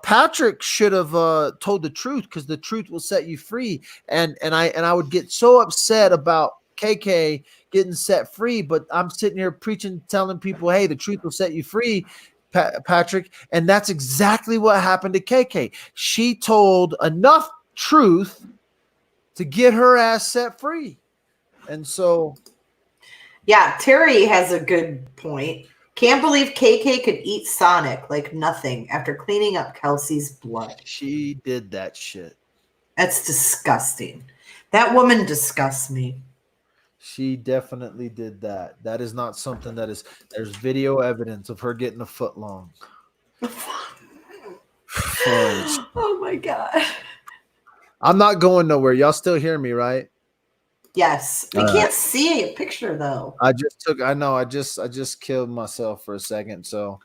Patrick should have told the truth, because the truth will set you free. And I would get so upset about KK getting set free, but I'm sitting here preaching, telling people, hey, the truth will set you free, Patrick. And that's exactly what happened to KK. She told enough truth to get her ass set free. And so, yeah, Terry has a good point. Can't believe KK could eat Sonic like nothing after cleaning up Kelsey's blood. She did that shit. That's disgusting. That woman disgusts me. She definitely did that. That is not something there's video evidence of her getting a foot long. Oh my God. I'm not going nowhere. Y'all still hear me, right? Yes. We can't see a picture though. I just killed myself for a second. So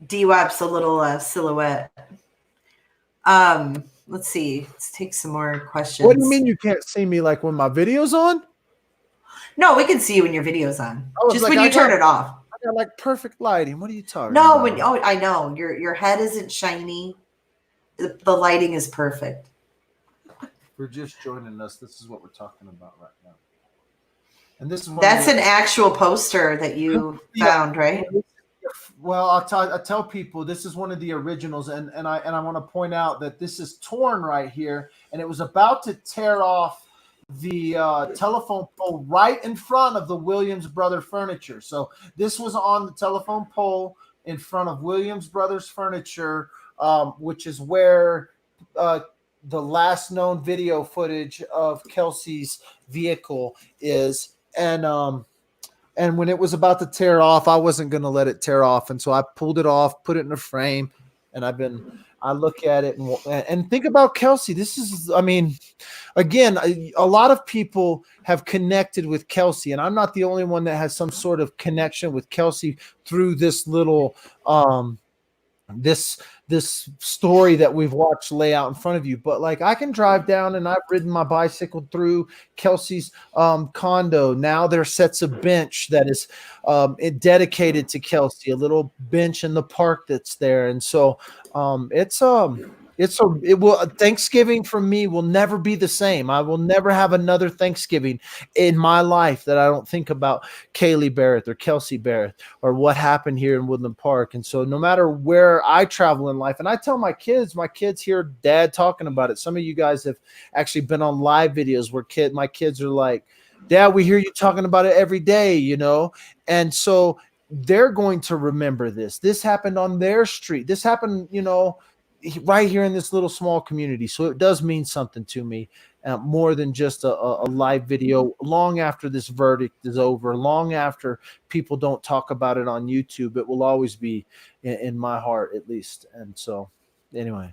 Dwap's a little silhouette. Let's see. Let's take some more questions. What do you mean you can't see me like when my video's on? No, we can see you when your video's on. Just like, when you turn it off. I got like perfect lighting. What are you talking about? No, I know. Your head isn't shiny. The lighting is perfect. We're just joining us. This is what we're talking about right now. And this is that's an actual poster that you found, right? Well, I tell people this is one of the originals, and I want to point out that this is torn right here, and it was about to tear off the telephone pole right in front of the Williams Brother Furniture. So this was on the telephone pole in front of Williams Brothers Furniture, which is where uh, the last known video footage of Kelsey's vehicle is. And when it was about to tear off, I wasn't going to let it tear off, and so I pulled it off, put it in a frame, and I look at it and think about Kelsey. This is, I mean, again, a lot of people have connected with Kelsey, and I'm not the only one that has some sort of connection with Kelsey through this little this story that we've watched lay out in front of you. But like, I can drive down, and I've ridden my bicycle through Kelsey's condo. Now there sets a bench that is dedicated to Kelsey, a little bench in the park that's there. And so it will Thanksgiving for me will never be the same. I will never have another Thanksgiving in my life that I don't think about Kaylee Berreth or Kelsey Berreth or what happened here in Woodland Park. And so no matter where I travel in life, and I tell my kids hear Dad talking about it. Some of you guys have actually been on live videos where my kids are like, Dad, we hear you talking about it every day, you know? And so they're going to remember this. This happened on their street. This happened, you know, right here in this little small community. So it does mean something to me, more than just a live video. Long after this verdict is over, long after people don't talk about it on YouTube, it will always be in my heart, at least. And so anyway,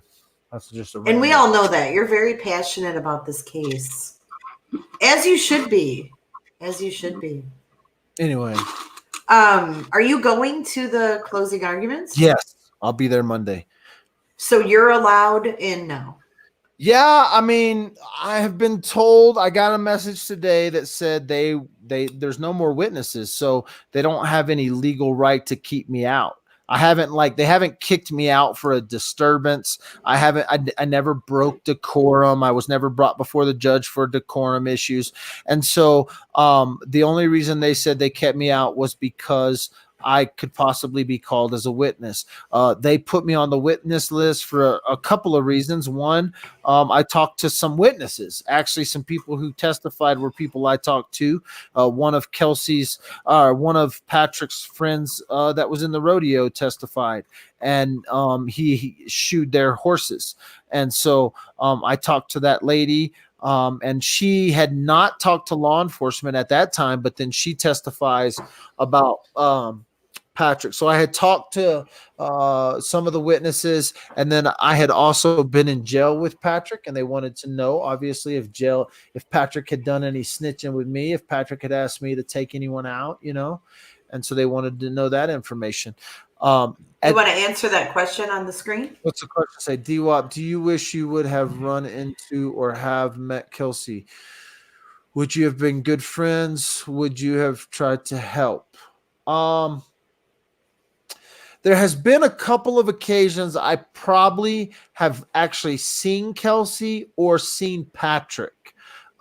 that's just and we all know that you're very passionate about this case, as you should be. Anyway, are you going to the closing arguments? Yes, I'll be there Monday. So you're allowed in now? Yeah, I mean, I have been told, I got a message today that said there's no more witnesses, so they don't have any legal right to keep me out. They haven't kicked me out for a disturbance. I never broke decorum. I was never brought before the judge for decorum issues. And so the only reason they said they kept me out was because I could possibly be called as a witness. They put me on the witness list for a couple of reasons. One, I talked to some witnesses. Actually, some people who testified were people I talked to. One of Patrick's friends that was in the rodeo testified, and he shoed their horses. And so I talked to that lady. And she had not talked to law enforcement at that time, but then she testifies about Patrick. So I had talked to some of the witnesses, and then I had also been in jail with Patrick, and they wanted to know, obviously, if Patrick had done any snitching with me, if Patrick had asked me to take anyone out, you know, and so they wanted to know that information. You want to answer that question on the screen? What's the question say? Dwap, do you wish you would have run into or have met Kelsey? Would you have been good friends? Would you have tried to help? There has been a couple of occasions I probably have actually seen Kelsey or seen Patrick.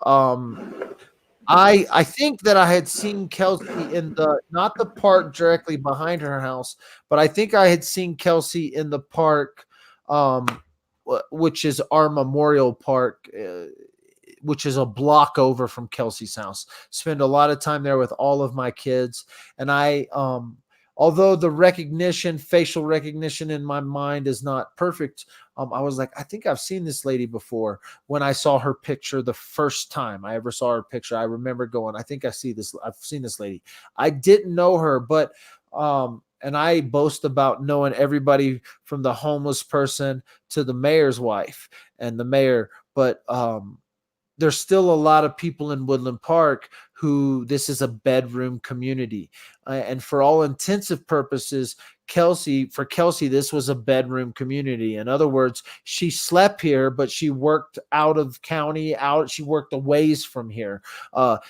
I think that I had seen Kelsey in not the park directly behind her house, but I think I had seen Kelsey in the park, which is our Memorial Park, which is a block over from Kelsey's house. Spend a lot of time there with all of my kids. And although the facial recognition in my mind is not perfect, I was like, I think I've seen this lady before. When I saw her picture the first time I ever saw her picture, I remember going, I think I've seen this lady. I didn't know her, but and I boast about knowing everybody from the homeless person to the mayor's wife and the mayor, but there's still a lot of people in Woodland Park who this is a bedroom community. And for all intensive purposes, for Kelsey, this was a bedroom community. In other words, she slept here, but she worked out of county, she worked a ways from here.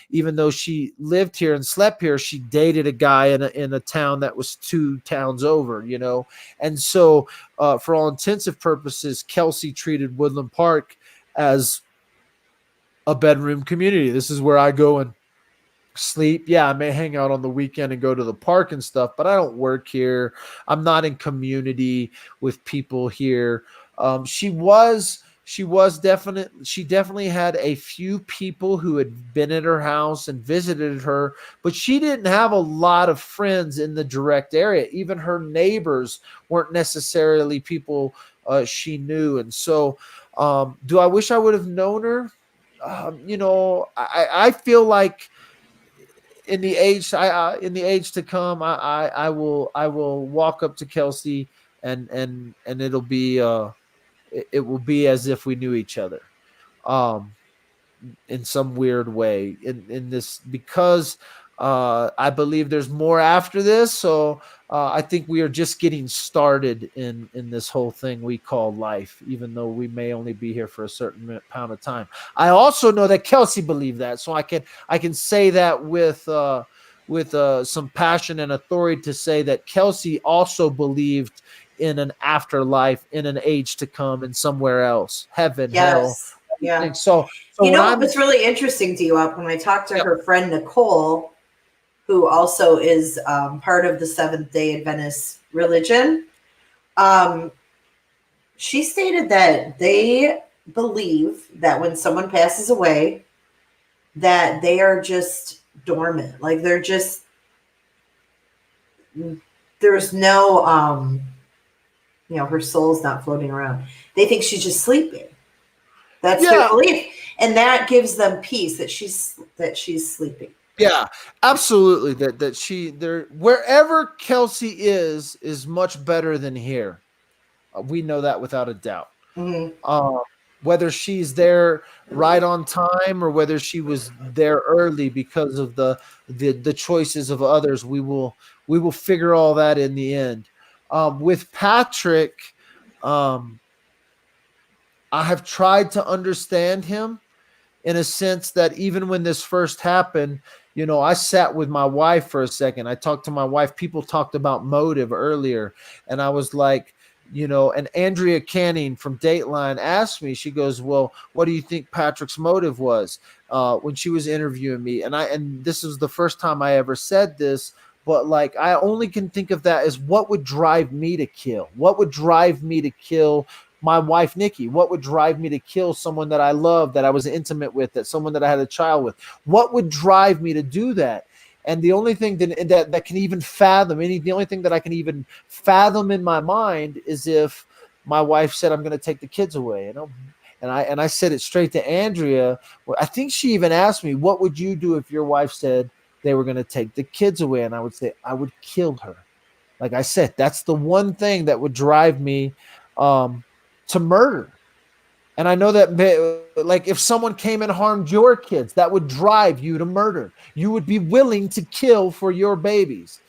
Even though she lived here and slept here, she dated a guy in a town that was 2 towns over, you know? And so for all intensive purposes, Kelsey treated Woodland Park as a bedroom community. This is where I go and sleep. Yeah, I may hang out on the weekend and go to the park and stuff, but I don't work here. I'm not in community with people here. She was she definitely had a few people who had been at her house and visited her, but she didn't have a lot of friends in the direct area. Even her neighbors weren't necessarily people she knew. And so, do I wish I would have known her? I feel like in the age to come, I will walk up to Kelsey, and it will be as if we knew each other. Um, in some weird way in this, because I believe there's more after this. So I think we are just getting started in this whole thing we call life, even though we may only be here for a certain amount of time. I also know that Kelsey believed that, so I can say that with some passion and authority to say that Kelsey also believed in an afterlife, in an age to come, and somewhere else, heaven, hell. Yes. Yeah. So You when know what I'm was really interesting to you up when I talked to Yep. her friend Nicole, who also is part of the Seventh Day Adventist religion. Um, she stated that they believe that when someone passes away, that they are just dormant, like they're just there's no her soul's not floating around. They think she's just sleeping. That's their Yeah, belief, and that gives them peace that she's sleeping. yeah, absolutely. That she there wherever Kelsey is much better than here. We know that without a doubt. Hmm. Uh, Whether she's there right on time or whether she was there early because of the choices of others, we will figure all that in the end. With Patrick, um, I have tried to understand him in a sense that even when this first happened, I sat with my wife for a second. I talked to my wife. People talked about motive earlier. And I was like, and Andrea Canning from Dateline asked me, she goes, well, what do you think Patrick's motive was when she was interviewing me? And this was the first time I ever said this, but like, I only can think of that as what would drive me to kill? What would drive me to kill my wife Nikki? What would drive me to kill someone that I love, that I was intimate with, that someone that I had a child with? What would drive me to do that? And the only thing that can even fathom the only thing that I can even fathom in my mind is if my wife said, I'm going to take the kids away, and I said it straight to Andrea. Well, I think she even asked me, what would you do if your wife said they were going to take the kids away? And I would say, I would kill her. Like I said, that's the one thing that would drive me um, to murder. And I know that, like, if someone came and harmed your kids, that would drive you to murder. You would be willing to kill for your babies.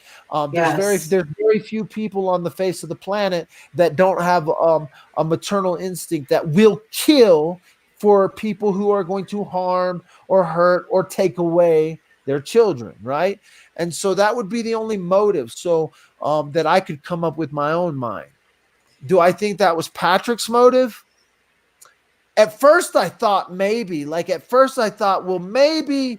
Yes. There's very few people on the face of the planet that don't have a maternal instinct that will kill for people who are going to harm or hurt or take away their children, right? And so that would be the only motive. So that I could come up with my own mind. Do I think that was Patrick's motive? At first I thought maybe, well, maybe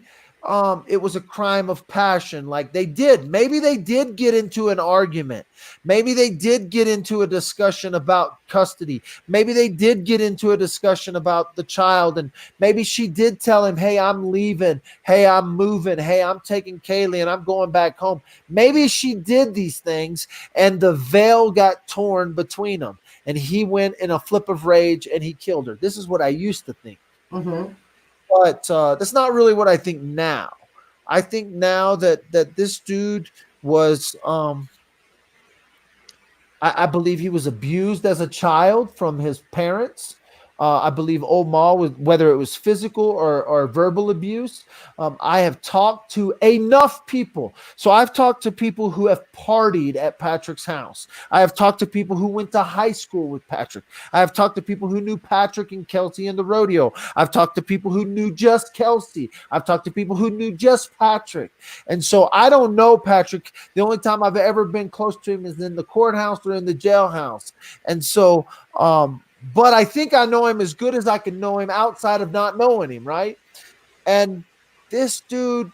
it was a crime of passion. Like maybe they did get into an argument. Maybe they did get into a discussion about custody. Maybe they did get into a discussion about the child. And maybe she did tell him, hey, I'm leaving. Hey, I'm moving. Hey, I'm taking Kaylee and I'm going back home. Maybe she did these things and the veil got torn between them, and he went in a flip of rage and he killed her. This is what I used to think. Hmm. But that's not really what I think now. I think now that this dude was I believe he was abused as a child from his parents. I believe Omar was, whether it was physical or verbal abuse. I have talked to enough people. So I've talked to people who have partied at Patrick's house. I have talked to people who went to high school with Patrick. I have talked to people who knew Patrick and Kelsey in the rodeo. I've talked to people who knew just Kelsey. I've talked to people who knew just Patrick. And so I don't know Patrick. The only time I've ever been close to him is in the courthouse or in the jailhouse. And so, but I think I know him as good as I can know him outside of not knowing him, right? And this dude,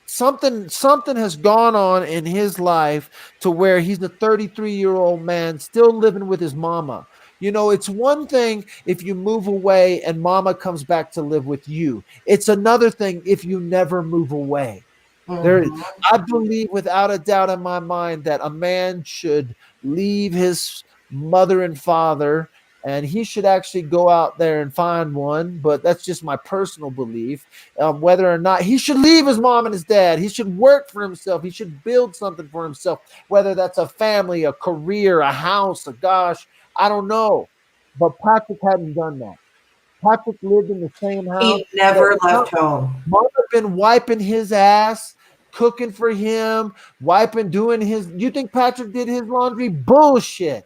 something has gone on in his life to where he's a 33-year-old man still living with his mama. You know, it's one thing if you move away and mama comes back to live with you. It's another thing if you never move away. There, Mhm. I believe without a doubt in my mind that a man should leave his mother and father and he should actually go out there and find one. But that's just my personal belief. Whether or not he should leave his mom and his dad, he should work for himself. He should build something for himself, whether that's a family, a career, a house, a gosh, I don't know. But Patrick hadn't done that. Patrick lived in the same house. He never left home. Mama been wiping his ass, cooking for him, wiping, doing his. You think Patrick did his laundry? Bullshit.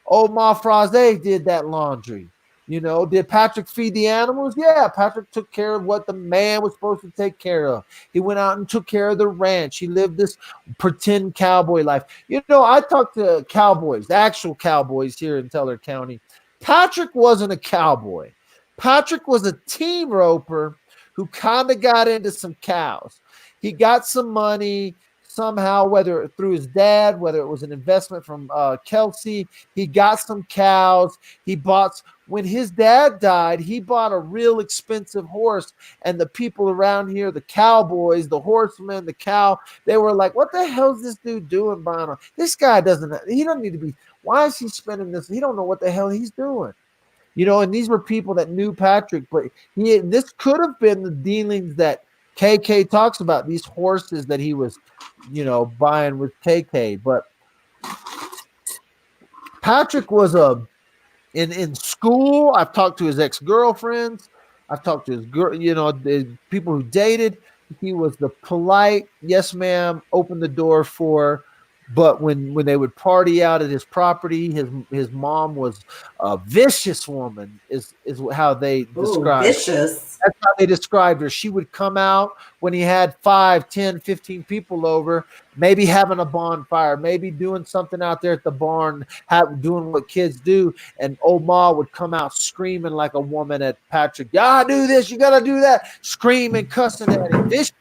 Old Ma Frazee did that laundry. You know, did Patrick feed the animals? Yeah, Patrick took care of what the man was supposed to take care of. He went out and took care of the ranch. He lived this pretend cowboy life. You know, I talked to cowboys, the actual cowboys here in Teller County. Patrick wasn't a cowboy. Patrick was a team roper who kind of got into some cows. He got some money somehow, whether through his dad, whether it was an investment from Kelsey. He got some cows. He bought, when his dad died, he bought a real expensive horse. And the people around here, the cowboys, the horsemen, the cow, they were like, what the hell is this dude doing buying a, this guy he doesn't need to be, why is he spending this? He don't know what the hell he's doing. You know, and these were people that knew Patrick, but this could have been the dealings that KK talks about, these horses that he was, you know, buying with KK. But Patrick was in school. I've talked to his ex-girlfriends. I've talked to his girl, you know, the people who dated. He was the polite, yes, ma'am, open the door for. But when they would party out at his property, his mom was a vicious woman, is how they described. Vicious. That's how they described her. She would come out when he had 5, 10, 15 people over, maybe having a bonfire, maybe doing something out there at the barn, doing what kids do. And old Ma would come out screaming like a woman at Patrick. Yeah, do this, you gotta do that, screaming, cussing at him. Vicious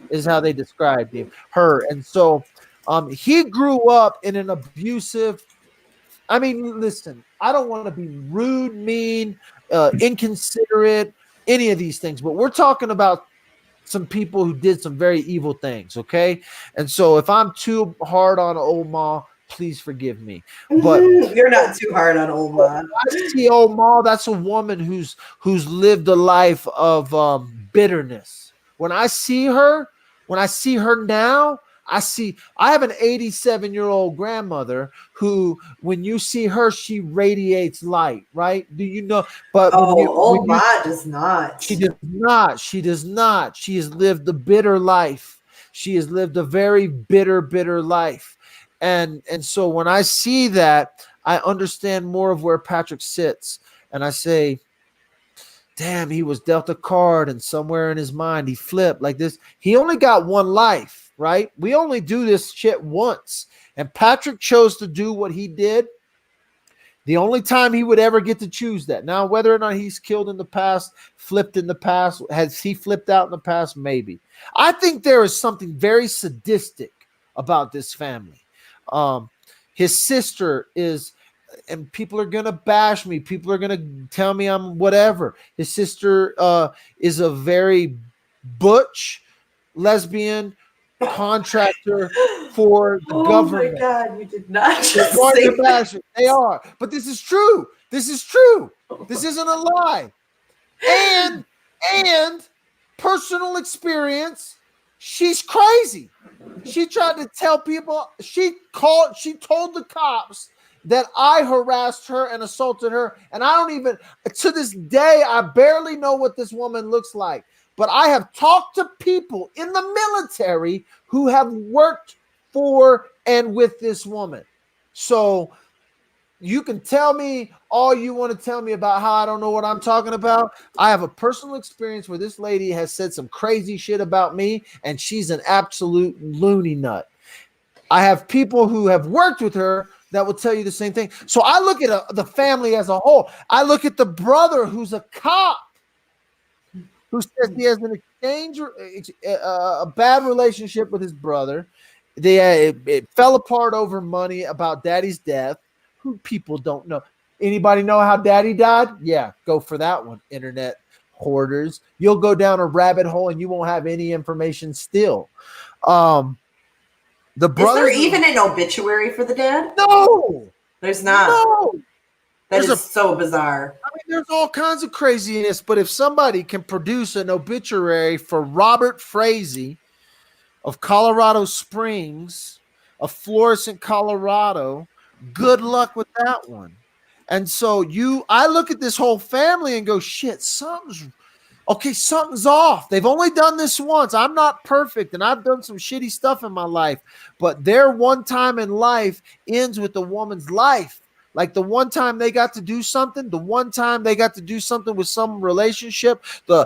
is how they described her. And so he grew up in an abusive. I mean, listen, I don't want to be rude, mean, inconsiderate, any of these things, but we're talking about some people who did some very evil things, okay? And so if I'm too hard on old Ma, please forgive me. But you're not too hard on old Ma. I see old Ma, that's a woman who's lived a life of bitterness. When I see her now, I have an 87-year-old grandmother who, when you see her, she radiates light, right? Do you know? But old Ma does not. She does not. She does not. She has lived a bitter life. She has lived a very bitter life. And so when I see that, I understand more of where Patrick sits. And I say, damn, he was dealt a card and somewhere in his mind he flipped like this. He only got one life, right? We only do this shit once. And Patrick chose to do what he did. The only time he would ever get to choose that. Now, whether or not he's killed in the past, flipped in the past, has he flipped out in the past? Maybe. I think there is something very sadistic about this family. His sister is, and people are going to bash me. People are going to tell me I'm whatever. His sister is a very butch lesbian contractor for the government. Oh my God, you did not just say that. They are. But this is true. This is true. This isn't a lie. And personal experience, she's crazy. She tried to tell people, she told the cops that I harassed her and assaulted her. And I don't even, to this day, I barely know what this woman looks like. But I have talked to people in the military who have worked for and with this woman. So you can tell me all you want to tell me about how I don't know what I'm talking about. I have a personal experience where this lady has said some crazy shit about me, and she's an absolute loony nut. I have people who have worked with her that will tell you the same thing. So I look at the family as a whole. I look at the brother who's a cop, who says he has an exchange, a bad relationship with his brother. It fell apart over money about daddy's death, who people don't know. Anybody know how daddy died? Yeah, go for that one, internet hoarders. You'll go down a rabbit hole and you won't have any information still. The Is there brothers even an obituary for the dad? no, There's not. no. That There's is so bizarre. I mean, there's all kinds of craziness, but if somebody can produce an obituary for Robert Frazee of Colorado Springs, of Florissant, Colorado, good luck with that one. And so I look at this whole family and go, shit, something's off. They've only done this once. I'm not perfect and I've done some shitty stuff in my life, but their one time in life ends with the woman's life. Like the one time they got to do something, the one time they got to do something with some relationship, the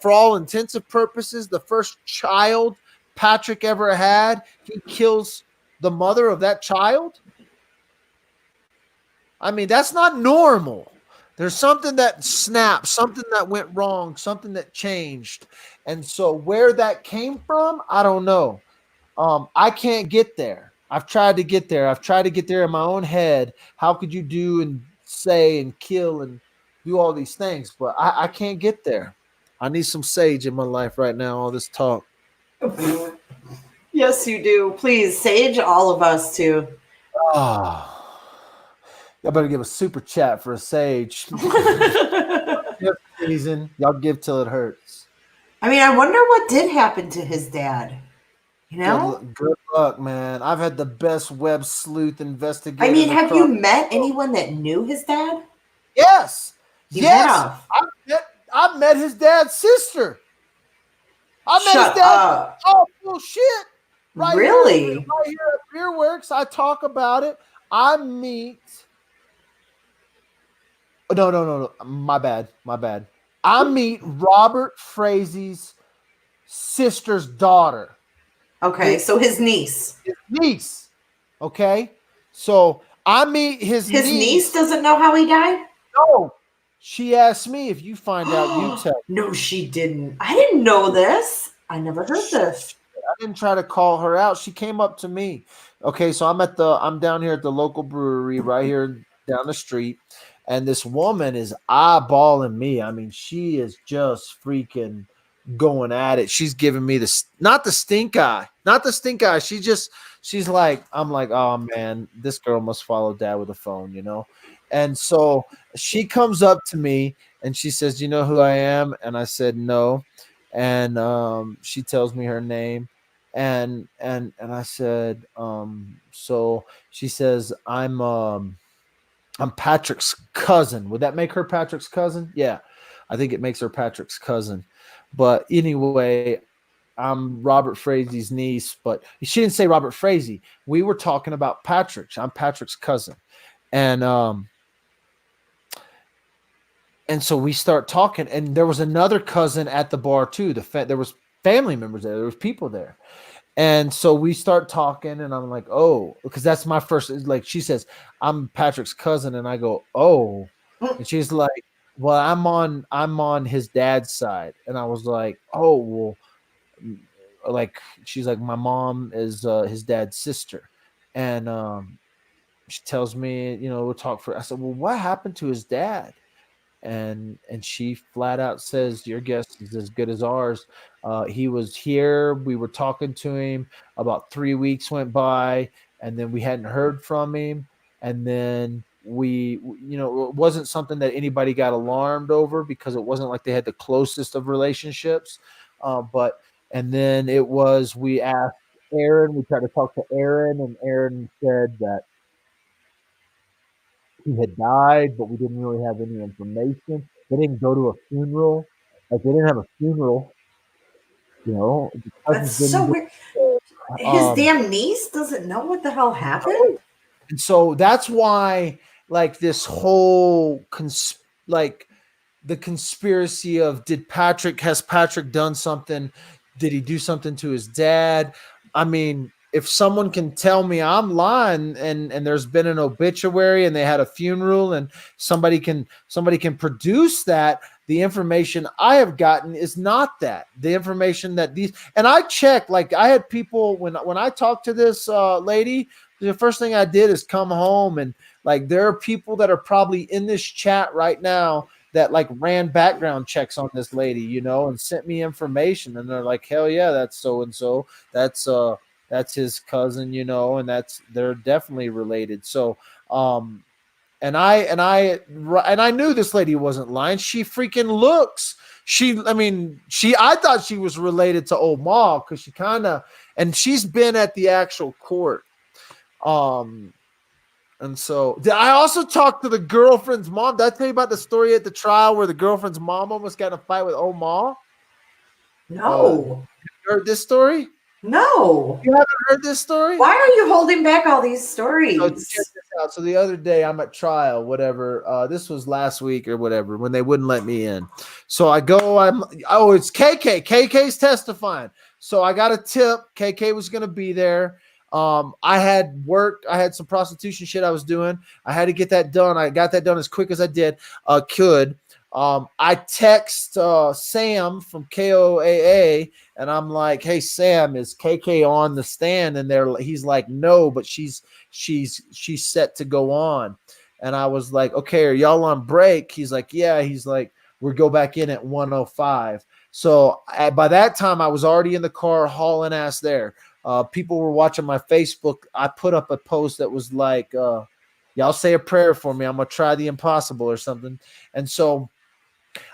for all intents and purposes, the first child Patrick ever had, he kills the mother of that child. I mean, that's not normal. There's something that snapped, something that went wrong, something that changed. And so where that came from, I don't know. I can't get there. I've tried to get there. I've tried to get there in my own head. How could you do and say and kill and do all these things? But I can't get there. I need some sage in my life right now, all this talk. Yes, you do. Please, sage all of us too. Oh, y'all better give a super chat for a sage. Season, y'all give till it hurts. I mean, I wonder what did happen to his dad. You know? Good luck, man. I've had the best web sleuth investigator. I mean, have you met anyone that knew his dad? Yes. You have. I've met his dad's sister. I met Shut his dad. up. Oh, bullshit. Right Really? Here at Beerworks, I talk about it. I meet. No. My bad. I meet Robert Frazee's sister's daughter. Okay, so his niece. His niece. Okay. So I meet his niece. His niece doesn't know how he died? No. She asked me, if you find out, you tell. No, she didn't. I didn't know this. I never heard this. I didn't try to call her out. She came up to me. Okay, so I'm down here at the local brewery right here down the street, and this woman is eyeballing me. I mean, she is just freaking going at it. She's giving me not the stink eye. She's like, I'm like, oh man, this girl must follow dad with a phone, you know? And so she comes up to me and she says, "You know who I am?" And I said, "No." And she tells me her name. And I said, so she says, I'm Patrick's cousin. Would that make her Patrick's cousin? Yeah, I think it makes her Patrick's cousin. But anyway, I'm Robert Frazee's niece, but she didn't say Robert Frazee. We were talking about Patrick. I'm Patrick's cousin. And so we start talking, and there was another cousin at the bar too. There was family members there. There was people there. And so we start talking, and I'm like, oh, because that's my first, like she says, I'm Patrick's cousin. And I go, oh, and she's like, well, I'm on his dad's side. And I was like, oh, well, like, she's like, my mom is his dad's sister. And she tells me, you know, we'll talk for, I said, well, what happened to his dad? And she flat out says, your guess is as good as ours. He was here. We were talking to him. About 3 weeks went by, and then we hadn't heard from him. And then it wasn't something that anybody got alarmed over because it wasn't like they had the closest of relationships. And then it was, we asked Aaron, we tried to talk to Aaron, and Aaron said that he had died, but we didn't really have any information. They didn't go to a funeral. Like, they didn't have a funeral. You know, that's so weird. His damn niece doesn't know what the hell happened. And so that's why, like, this whole the conspiracy of has Patrick done something? Did he do something to his dad? I mean, if someone can tell me I'm lying and there's been an obituary and they had a funeral and somebody can produce that, the information I have gotten is not that. The information that and I checked, like, I had people when I talked to this lady, the first thing I did is come home and Like there are people that are probably in this chat right now that like ran background checks on this lady, you know, and sent me information, and they're like, hell yeah, that's so and so, that's his cousin, you know, and they're definitely related. So and I knew this lady wasn't lying. She freaking looks. I thought she was related to old Ma because she kind of, and she's been at the actual court. And so I also talked to the girlfriend's mom. Did I tell you about the story at the trial where the girlfriend's mom almost got in a fight with old Ma? No. You heard this story? No. You haven't heard this story? Why are you holding back all these stories? So check this out. So the other day I'm at trial, whatever. This was last week or whatever, when they wouldn't let me in. So I go, it's KK. KK's testifying. So I got a tip. KK was going to be there. I had worked. I had some prostitution shit I was doing. I had to get that done. I got that done as quick as I could. I text Sam from KOAA, and I'm like, "Hey Sam, is KK on the stand?" And he's like, "No, but she's set to go on." And I was like, "Okay, are y'all on break?" He's like, "Yeah." He's like, "We'll go back in at 1:05." So by that time, I was already in the car hauling ass there. People were watching my Facebook. I put up a post that was like, "Y'all say a prayer for me. I'm gonna try the impossible" or something. And so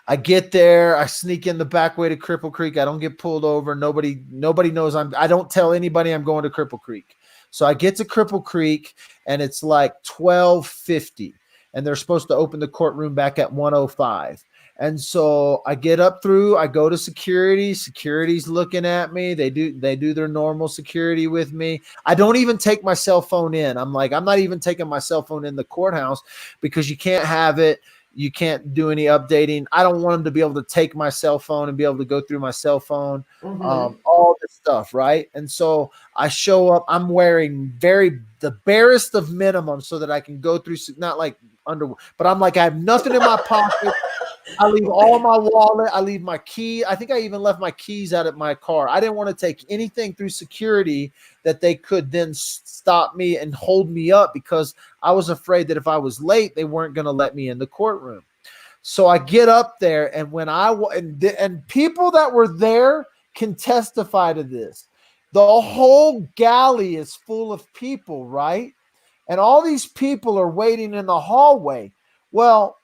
I get there, I sneak in the back way to Cripple Creek. I don't get pulled over. Nobody knows I don't tell anybody I'm going to Cripple Creek. So I get to Cripple Creek and it's like 12:50 and they're supposed to open the courtroom back at 1:05. And so I get up through, I go to security. Security's looking at me. They do their normal security with me. I don't even take my cell phone in. I'm like, I'm not even taking my cell phone in the courthouse because you can't have it. You can't do any updating. I don't want them to be able to take my cell phone and be able to go through my cell phone, all this stuff, right? And so I show up. I'm wearing the barest of minimum so that I can go through, not like underwear, but I'm like, I have nothing in my pocket. I leave all my wallet. I leave my key. I think I even left my keys out of my car. I didn't want to take anything through security that they could then stop me and hold me up because I was afraid that if I was late, they weren't going to let me in the courtroom. So I get up there, and when and people that were there can testify to this. The whole galley is full of people, right? And all these people are waiting in the hallway. Well,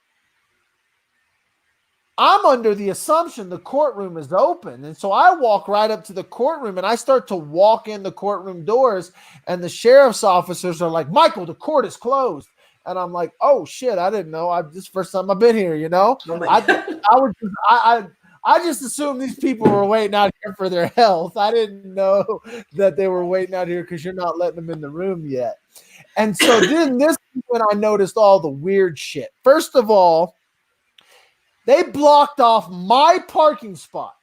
I'm under the assumption the courtroom is open. And so I walk right up to the courtroom and I start to walk in the courtroom doors, and the sheriff's officers are like, "Michael, the court is closed." And I'm like, "Oh shit, I didn't know. This is the first time I've been here, you know?" I just assumed these people were waiting out here for their health. I didn't know that they were waiting out here because you're not letting them in the room yet. And so then this is when I noticed all the weird shit. First of all, they blocked off my parking spot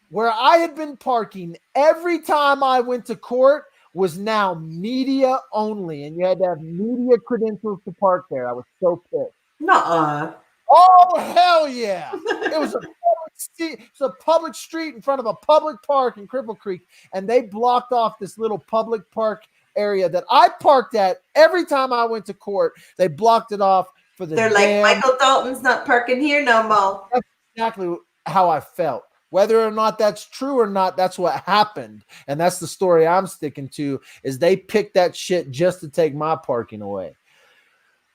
where I had been parking every time I went to court was now media only. And you had to have media credentials to park there. I was so pissed. Nuh-uh. Oh, hell yeah. It was a public street in front of a public park in Cripple Creek. And they blocked off this little public park area that I parked at every time I went to court. They blocked it off. They're like, Michael Dalton's not parking here no more. That's exactly how I felt. Whether or not that's true or not, that's what happened. And that's the story I'm sticking to, is they picked that shit just to take my parking away.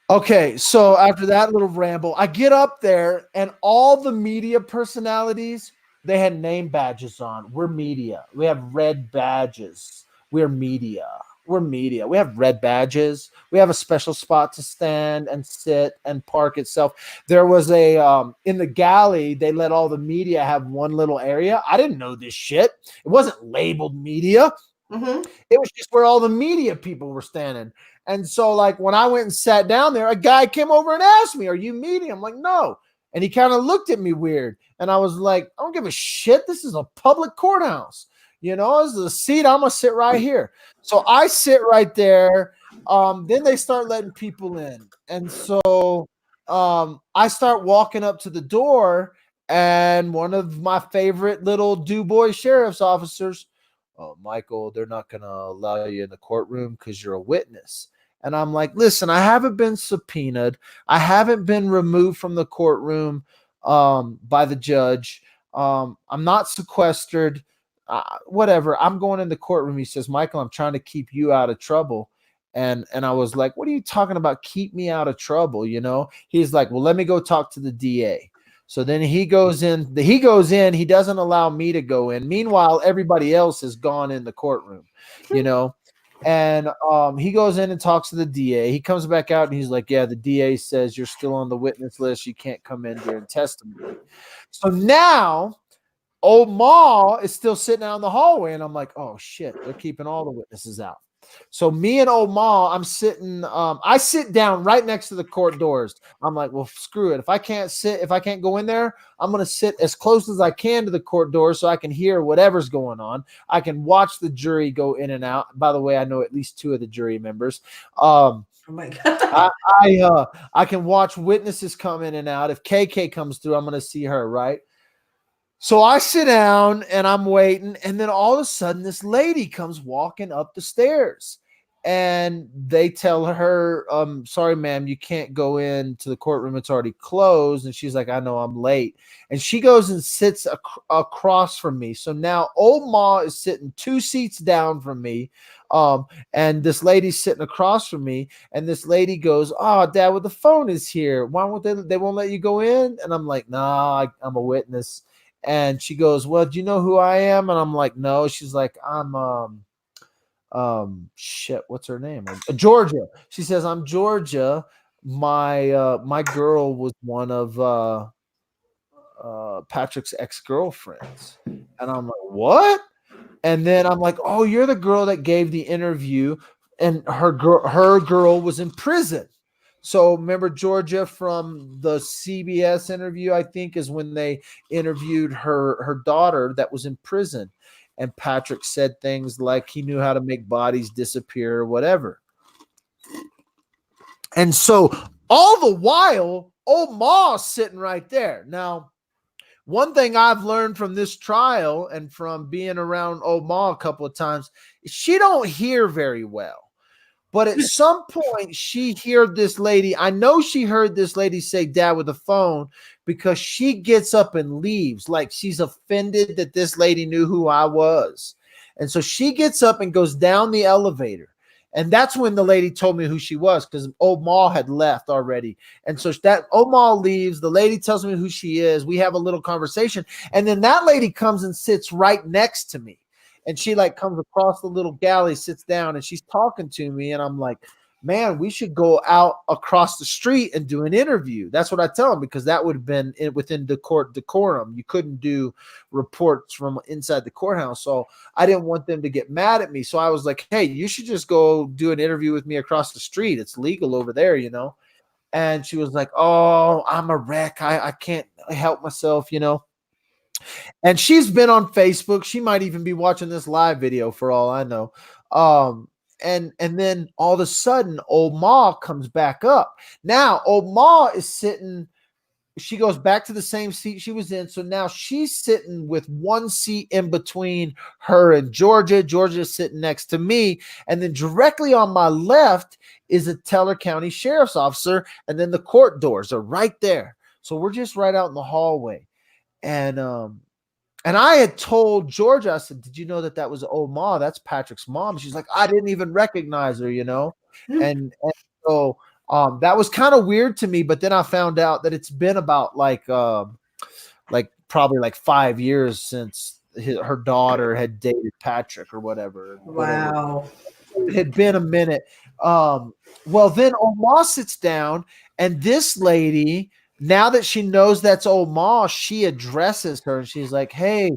Okay, so after that little ramble, I get up there and all the media personalities, they had name badges on. We're media. We have red badges. We're media. We're media. We have red badges. We have a special spot to stand and sit and park itself. There was in the galley, they let all the media have one little area. I didn't know this shit. It wasn't labeled media. It was just where all the media people were standing. And so like when I went and sat down there, a guy came over and asked me, "Are you media?" I'm like, "No." And he kind of looked at me weird. And I was like, "I don't give a shit. This is a public courthouse. You know, this is a seat. I'm going to sit right here." So I sit right there. Then they start letting people in. And so I start walking up to the door, and one of my favorite little DuBois sheriff's officers, "Oh, Michael, they're not going to allow you in the courtroom because you're a witness." And I'm like, listen, I haven't been subpoenaed. I haven't been removed from the courtroom by the judge. I'm not sequestered. Whatever. I'm going in the courtroom. He says, Michael, I'm trying to keep you out of trouble. And I was like, what are you talking about? Keep me out of trouble, you know? He's like, well, let me go talk to the DA. So then he goes in. He doesn't allow me to go in. Meanwhile, everybody else has gone in the courtroom, you know? And he goes in and talks to the DA. He comes back out and he's like, yeah, the DA says you're still on the witness list. You can't come in during testimony. So now old Ma is still sitting out in the hallway. And I'm like, oh shit, they're keeping all the witnesses out. So me and old Ma, I'm sitting, I sit down right next to the court doors. I'm like, well, screw it. If I can't go in there, I'm going to sit as close as I can to the court doors so I can hear whatever's going on. I can watch the jury go in and out. By the way, I know at least 2 of the jury members. Oh my God. I can watch witnesses come in and out. If KK comes through, I'm going to see her, right? So I sit down and I'm waiting, and then all of a sudden this lady comes walking up the stairs, and they tell her, sorry, ma'am, you can't go into the courtroom. It's already closed. And she's like, I know, I'm late. And she goes and sits across from me. So now old Ma is sitting 2 seats down from me. And this lady's sitting across from me, and this lady goes, oh, Dad, well, the phone is here. Why won't they won't let you go in? And I'm like, nah, I'm a witness. And she goes, well, do you know who I am? And I'm like, no. She's like, I'm shit, what's her name? Georgia. She says, I'm Georgia. My girl was one of Patrick's ex-girlfriends. And I'm like, what? And then I'm like, oh, you're the girl that gave the interview, and her girl was in prison. So remember Georgia from the CBS interview, I think, is when they interviewed her daughter that was in prison. And Patrick said things like he knew how to make bodies disappear or whatever. And so all the while, old Ma's sitting right there. Now, one thing I've learned from this trial and from being around old Ma a couple of times, she don't hear very well. But at some point, she heard this lady. I know she heard this lady say Dad with the phone, because she gets up and leaves. Like she's offended that this lady knew who I was. And so she gets up and goes down the elevator. And that's when the lady told me who she was, because old Ma had left already. And so that old Ma leaves. The lady tells me who she is. We have a little conversation. And then that lady comes and sits right next to me. And she like comes across the little galley, sits down, and she's talking to me. And I'm like, man, we should go out across the street and do an interview. That's what I tell them, because that would have been within the court decorum. You couldn't do reports from inside the courthouse. So I didn't want them to get mad at me. So I was like, hey, you should just go do an interview with me across the street. It's legal over there, you know? And she was like, oh, I'm a wreck. I can't help myself, you know? And she's been on Facebook. She might even be watching this live video for all I know. And then all of a sudden, old Ma comes back up. Now, old Ma is sitting. She goes back to the same seat she was in. So now she's sitting with 1 seat in between her and Georgia. Georgia's sitting next to me. And then directly on my left is a Teller County Sheriff's Officer. And then the court doors are right there. So we're just right out in the hallway. And I had told Georgia, I said, did you know that was old Ma? That's Patrick's mom. She's like, I didn't even recognize her, you know? And so that was kind of weird to me. But then I found out that it's been about like probably like 5 years since her daughter had dated Patrick or whatever. Wow. It had been a minute. Well, then old Ma sits down, and this lady, now that she knows that's old Ma, she addresses her, and she's like, hey,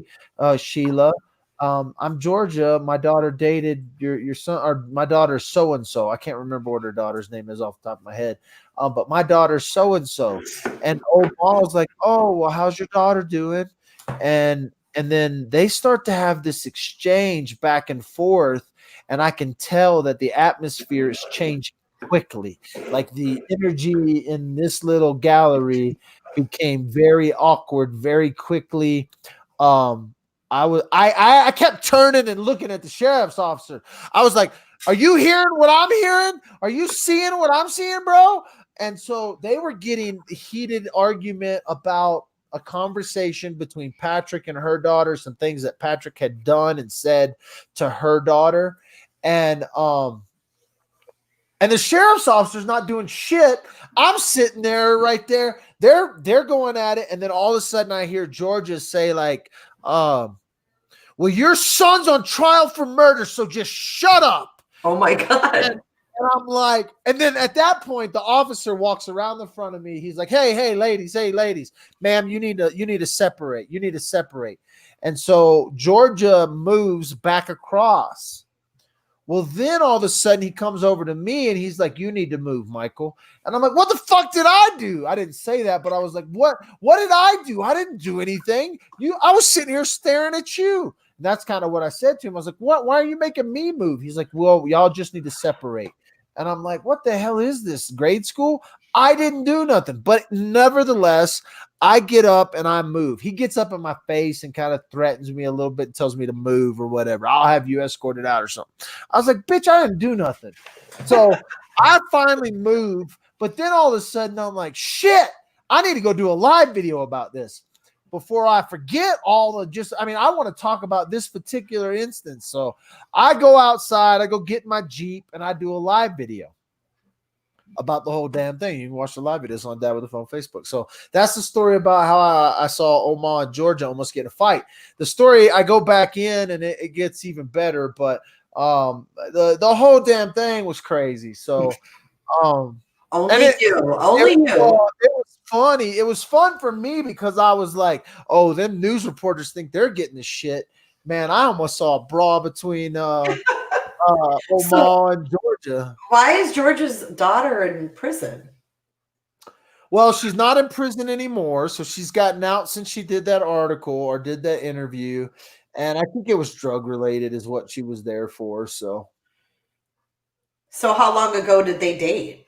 Sheila, I'm Georgia. My daughter dated your son, or my daughter's so-and-so. I can't remember what her daughter's name is off the top of my head. But my daughter's so-and-so. And old Ma was like, oh, well, how's your daughter doing? And then they start to have this exchange back and forth. And I can tell that the atmosphere is changing quickly. Like the energy in this little gallery became very awkward very quickly. I kept turning and looking at the sheriff's officer. I was like, Are you hearing what I'm hearing? Are you seeing what I'm seeing, bro? And so they were getting a heated argument about a conversation between Patrick and her daughter, some things that Patrick had done and said to her daughter. And the sheriff's officer's not doing shit. I'm sitting there right there. They're going at it. And then all of a sudden I hear Georgia say like, well, your son's on trial for murder, so just shut up. Oh my God. And I'm like, and then at that point, the officer walks around the front of me. He's like, hey, ladies, ma'am, you need to separate. You need to separate. And so Georgia moves back across. Well, then all of a sudden he comes over to me and he's like, you need to move, Michael. And I'm like, what the fuck did I do? I didn't say that, but I was like, what did I do? I didn't do anything. I was sitting here staring at you. And that's kind of what I said to him. I was like, what? Why are you making me move? He's like, well, y'all just need to separate. And I'm like, what the hell is this? Grade school? I didn't do nothing. But nevertheless, I get up and I move. He gets up in my face and kind of threatens me a little bit and tells me to move or whatever. I'll have you escorted out or something. I was like, bitch, I didn't do nothing. So I finally move. But then all of a sudden I'm like, shit, I need to go do a live video about this before I forget I want to talk about this particular instance. So I go outside, I go get in my Jeep and I do a live video about the whole damn thing. You can watch the live videos on Dad with the Phone Facebook. So that's the story about how I saw Omar and Georgia almost get in a fight. The story, I go back in and it gets even better, but the whole damn thing was crazy. So only you. It was funny. It was fun for me because I was like, oh, them news reporters think they're getting the shit. Man, I almost saw a brawl between Omar and Georgia. Why is Georgia's daughter in prison? Well, she's not in prison anymore. So she's gotten out since she did that article or did that interview. And I think it was drug related is what she was there for. So how long ago did they date?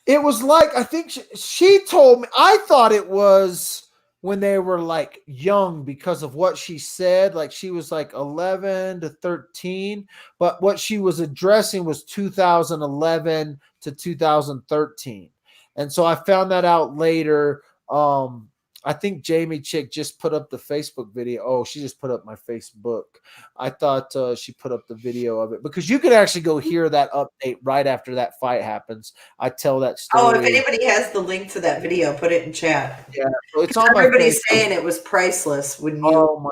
It was like, I think she told me, I thought it was when they were like young because of what she said. Like she was like 11 to 13, but what she was addressing was 2011 to 2013. And so I found that out later. I think Jamie Chick just put up the Facebook video. Oh, she just put up my Facebook. I thought she put up the video of it because you could actually go hear that update right after that fight happens. I tell that story. Oh, if anybody has the link to that video, put it in chat. Yeah, so it's on everybody's saying it was priceless. Oh my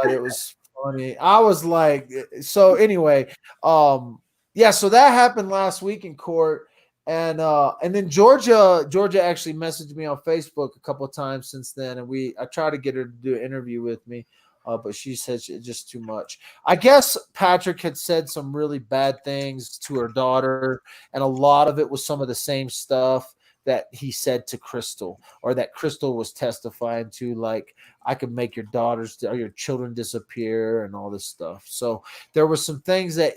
God, it was funny. I was like, so anyway, yeah, so that happened last week in court. And then Georgia actually messaged me on Facebook a couple of times since then, and I tried to get her to do an interview with me, but she said it's just too much. I guess Patrick had said some really bad things to her daughter, and a lot of it was some of the same stuff that he said to Krystal, or that Krystal was testifying to, like, I could make your daughters or your children disappear and all this stuff. So there were some things that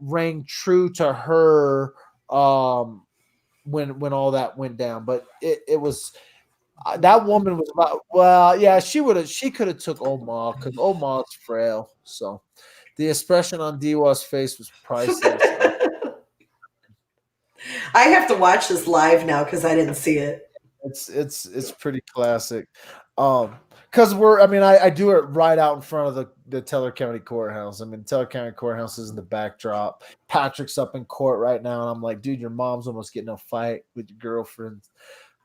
rang true to her when all that went down, but it was that woman was about, well, yeah, she could have took Omar because Omar's frail. So the expression on Diwa's face was priceless. I have to watch this live now because I didn't see it. It's pretty classic. Because I do it right out in front of the Teller County Courthouse. I mean, Teller County Courthouse is in the backdrop. Patrick's up in court right now, and I'm like, dude, your mom's almost getting a fight with your girlfriend's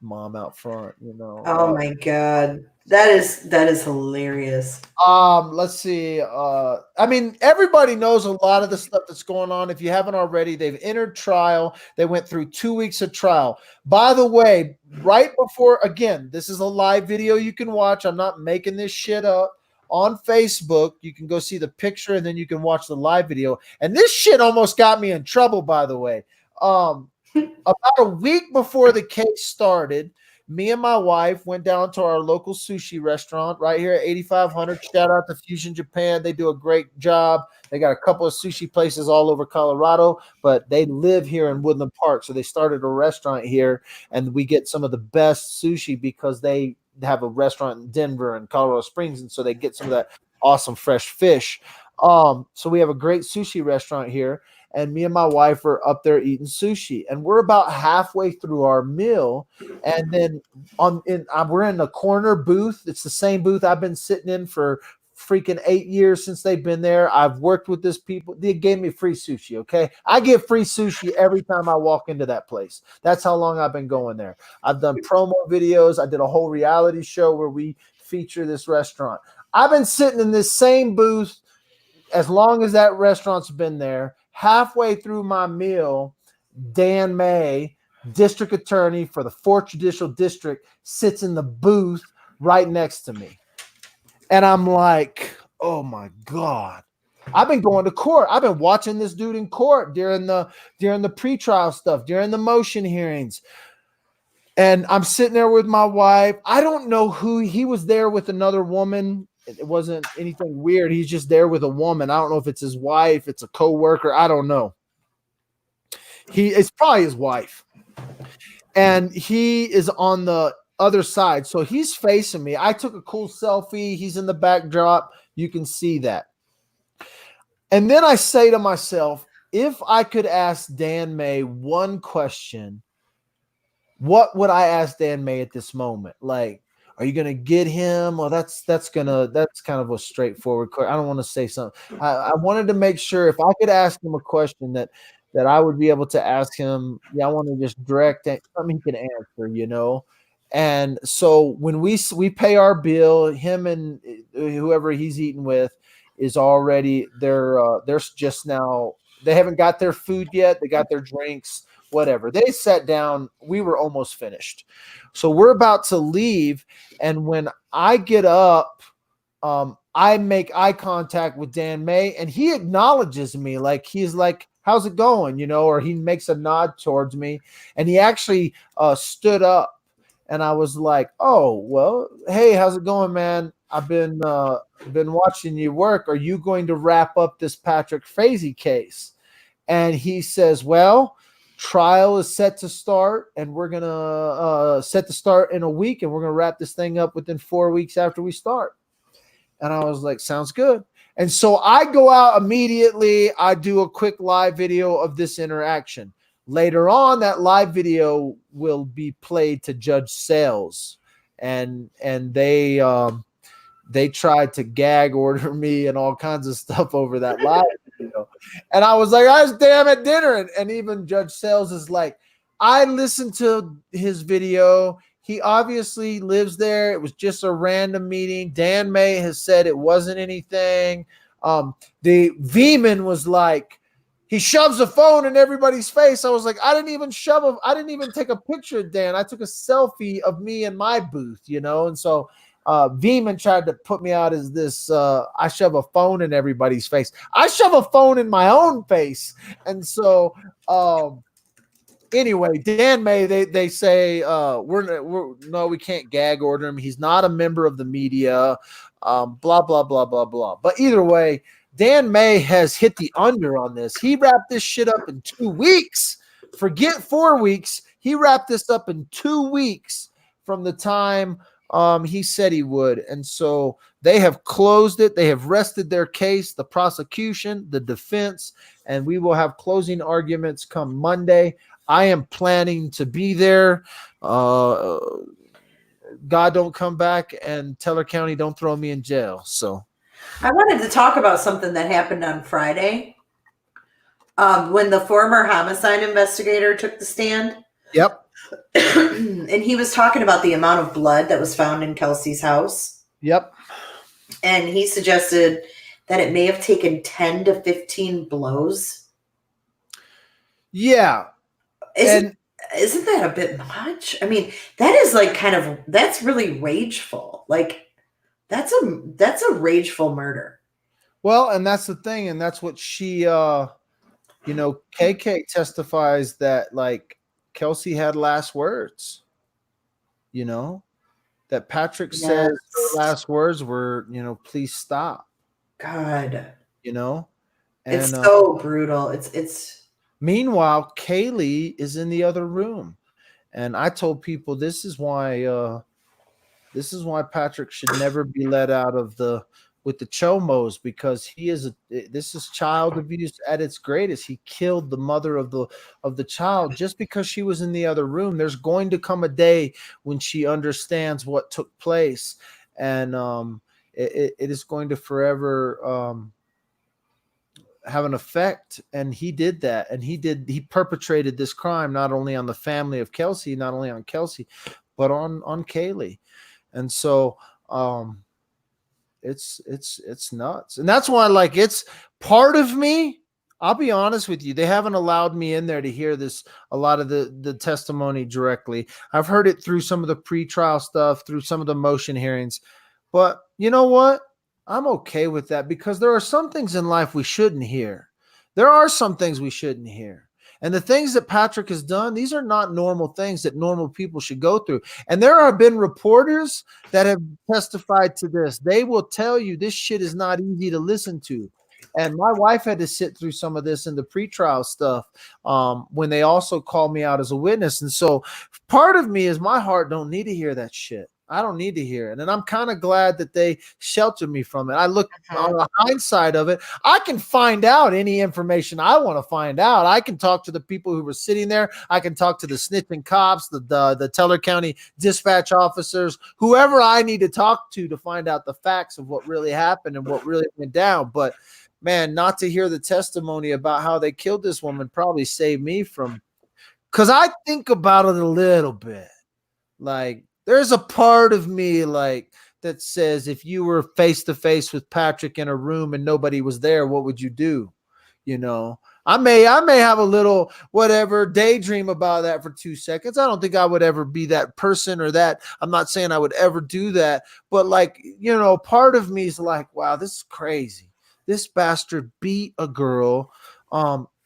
mom out front. Oh my God, that is hilarious. Let's see. Everybody knows a lot of the stuff that's going on. If you haven't already, they've entered trial. They went through 2 weeks of trial. By the way, right before, again, this is a live video you can watch. I'm not making this shit up. On Facebook, you can go see the picture and then you can watch the live video. And this shit almost got me in trouble, by the way. About a week before the case started, me and my wife went down to our local sushi restaurant right here at 8500. Shout out to Fusion Japan. They do a great job. They got a couple of sushi places all over Colorado, but they live here in Woodland Park. So they started a restaurant here, and we get some of the best sushi because they have a restaurant in Denver and Colorado Springs. And so they get some of that awesome fresh fish. So we have a great sushi restaurant here. and me and my wife are up there eating sushi, and we're about halfway through our meal, and then we're in a corner booth. It's the same booth I've been sitting in for freaking 8 years since they've been there. I've worked with this people. They gave me free sushi. Okay. I get free sushi every time I walk into that place. That's how long I've been going there. I've done promo videos. I did a whole reality show where we feature this restaurant. I've been sitting in this same booth as long as that restaurant's been there. Halfway through my meal, Dan May, district attorney for the 4th Judicial District, sits in the booth right next to me. And I'm like, oh my God. I've been going to court. I've been watching this dude in court during the pretrial stuff, during the motion hearings. And I'm sitting there with my wife. I don't know who he was there with, another woman. It wasn't anything weird. He's just there with a woman. I don't know if it's his wife, it's a coworker. I don't know. It's probably his wife. And he is on the other side. So he's facing me. I took a cool selfie. He's in the backdrop. You can see that. And then I say to myself, if I could ask Dan May one question, what would I ask Dan May at this moment? Like, are you going to get him? Well, that's kind of a straightforward question. I don't want to say something. I wanted to make sure if I could ask him a question that I would be able to ask him. Yeah, I want to just direct something he can answer, you know? And so when we pay our bill, him and whoever he's eating with is already they're just now, they haven't got their food yet. They got their drinks, whatever. They sat down. We were almost finished. So we're about to leave. And when I get up, I make eye contact with Dan May, and he acknowledges me. Like, he's like, how's it going? You know, or he makes a nod towards me, and he actually stood up. And I was like, oh, well, hey, how's it going, man? I've been watching you work. Are you going to wrap up this Patrick Frazee case? And he says, well, trial is set to start, and we're going to set to start in a week, and we're going to wrap this thing up within 4 weeks after we start. And I was like, sounds good. And so I go out immediately. I do a quick live video of this interaction. Later on, that live video will be played to Judge Sales, and they tried to gag order me and all kinds of stuff over that live video. And I was like, I was damn at dinner, and even Judge Sales is like, I listened to his video. He obviously lives there. It was just a random meeting. Dan May has said it wasn't anything. The Veman was like, he shoves a phone in everybody's face. I was like, I didn't even take a picture of Dan. I took a selfie of me in my booth, you know? And so Veman tried to put me out as this, I shove a phone in everybody's face. I shove a phone in my own face. And so anyway, Dan May, they say, no, we can't gag order him. He's not a member of the media, blah, blah, blah, blah, blah. But either way, Dan May has hit the under on this. He wrapped this shit up in 2 weeks. Forget 4 weeks. He wrapped this up in 2 weeks from the time he said he would. And so they have closed it. They have rested their case, the prosecution, the defense, and we will have closing arguments come Monday. I am planning to be there. God don't come back, and Teller County don't throw me in jail. So I wanted to talk about something that happened on Friday when the former homicide investigator took the stand. Yep. And he was talking about the amount of blood that was found in Kelsey's house. Yep. And he suggested that it may have taken 10 to 15 blows. Yeah. Isn't that a bit much? I mean, that is like that's really rageful. Like, that's a rageful murder. Well, and that's the thing, and that's what she KK testifies that, like, Kelsey had last words, that Patrick says her last words were, please stop. God. And it's so brutal. It's meanwhile, Kaylee is in the other room. And I told people this is why Patrick should never be let out of the with the chomos, because this is child abuse at its greatest. He killed the mother of the child just because she was in the other room. There's going to come a day when she understands what took place, and it is going to forever have an effect. And he did that, and he perpetrated this crime not only on the family of Kelsey, not only on Kelsey, but on Kaylee. And so it's nuts. And that's why, like, it's part of me. I'll be honest with you, they haven't allowed me in there to hear a lot of the testimony directly. I've heard it through some of the pretrial stuff, through some of the motion hearings. But you know what? I'm okay with that, because there are some things in life we shouldn't hear. There are some things we shouldn't hear. And the things that Patrick has done, these are not normal things that normal people should go through. And there have been reporters that have testified to this. They will tell you this shit is not easy to listen to. And my wife had to sit through some of this in the pretrial stuff when they also called me out as a witness. And so part of me is, my heart don't need to hear that shit. I don't need to hear it. And I'm kind of glad that they sheltered me from it. I look on the hindsight of it. I can find out any information I want to find out. I can talk to the people who were sitting there. I can talk to the snitching cops, the Teller County dispatch officers, whoever I need to talk to find out the facts of what really happened and what really went down. But man, not to hear the testimony about how they killed this woman probably saved me from, because I think about it a little bit. Like, there's a part of me like that says, if you were face to face with Patrick in a room and nobody was there, what would you do? You know, I may have a little whatever daydream about that for 2 seconds. I don't think I would ever be that person or that. I'm not saying I would ever do that, but like, you know, part of me is like, wow, this is crazy. This bastard beat a girl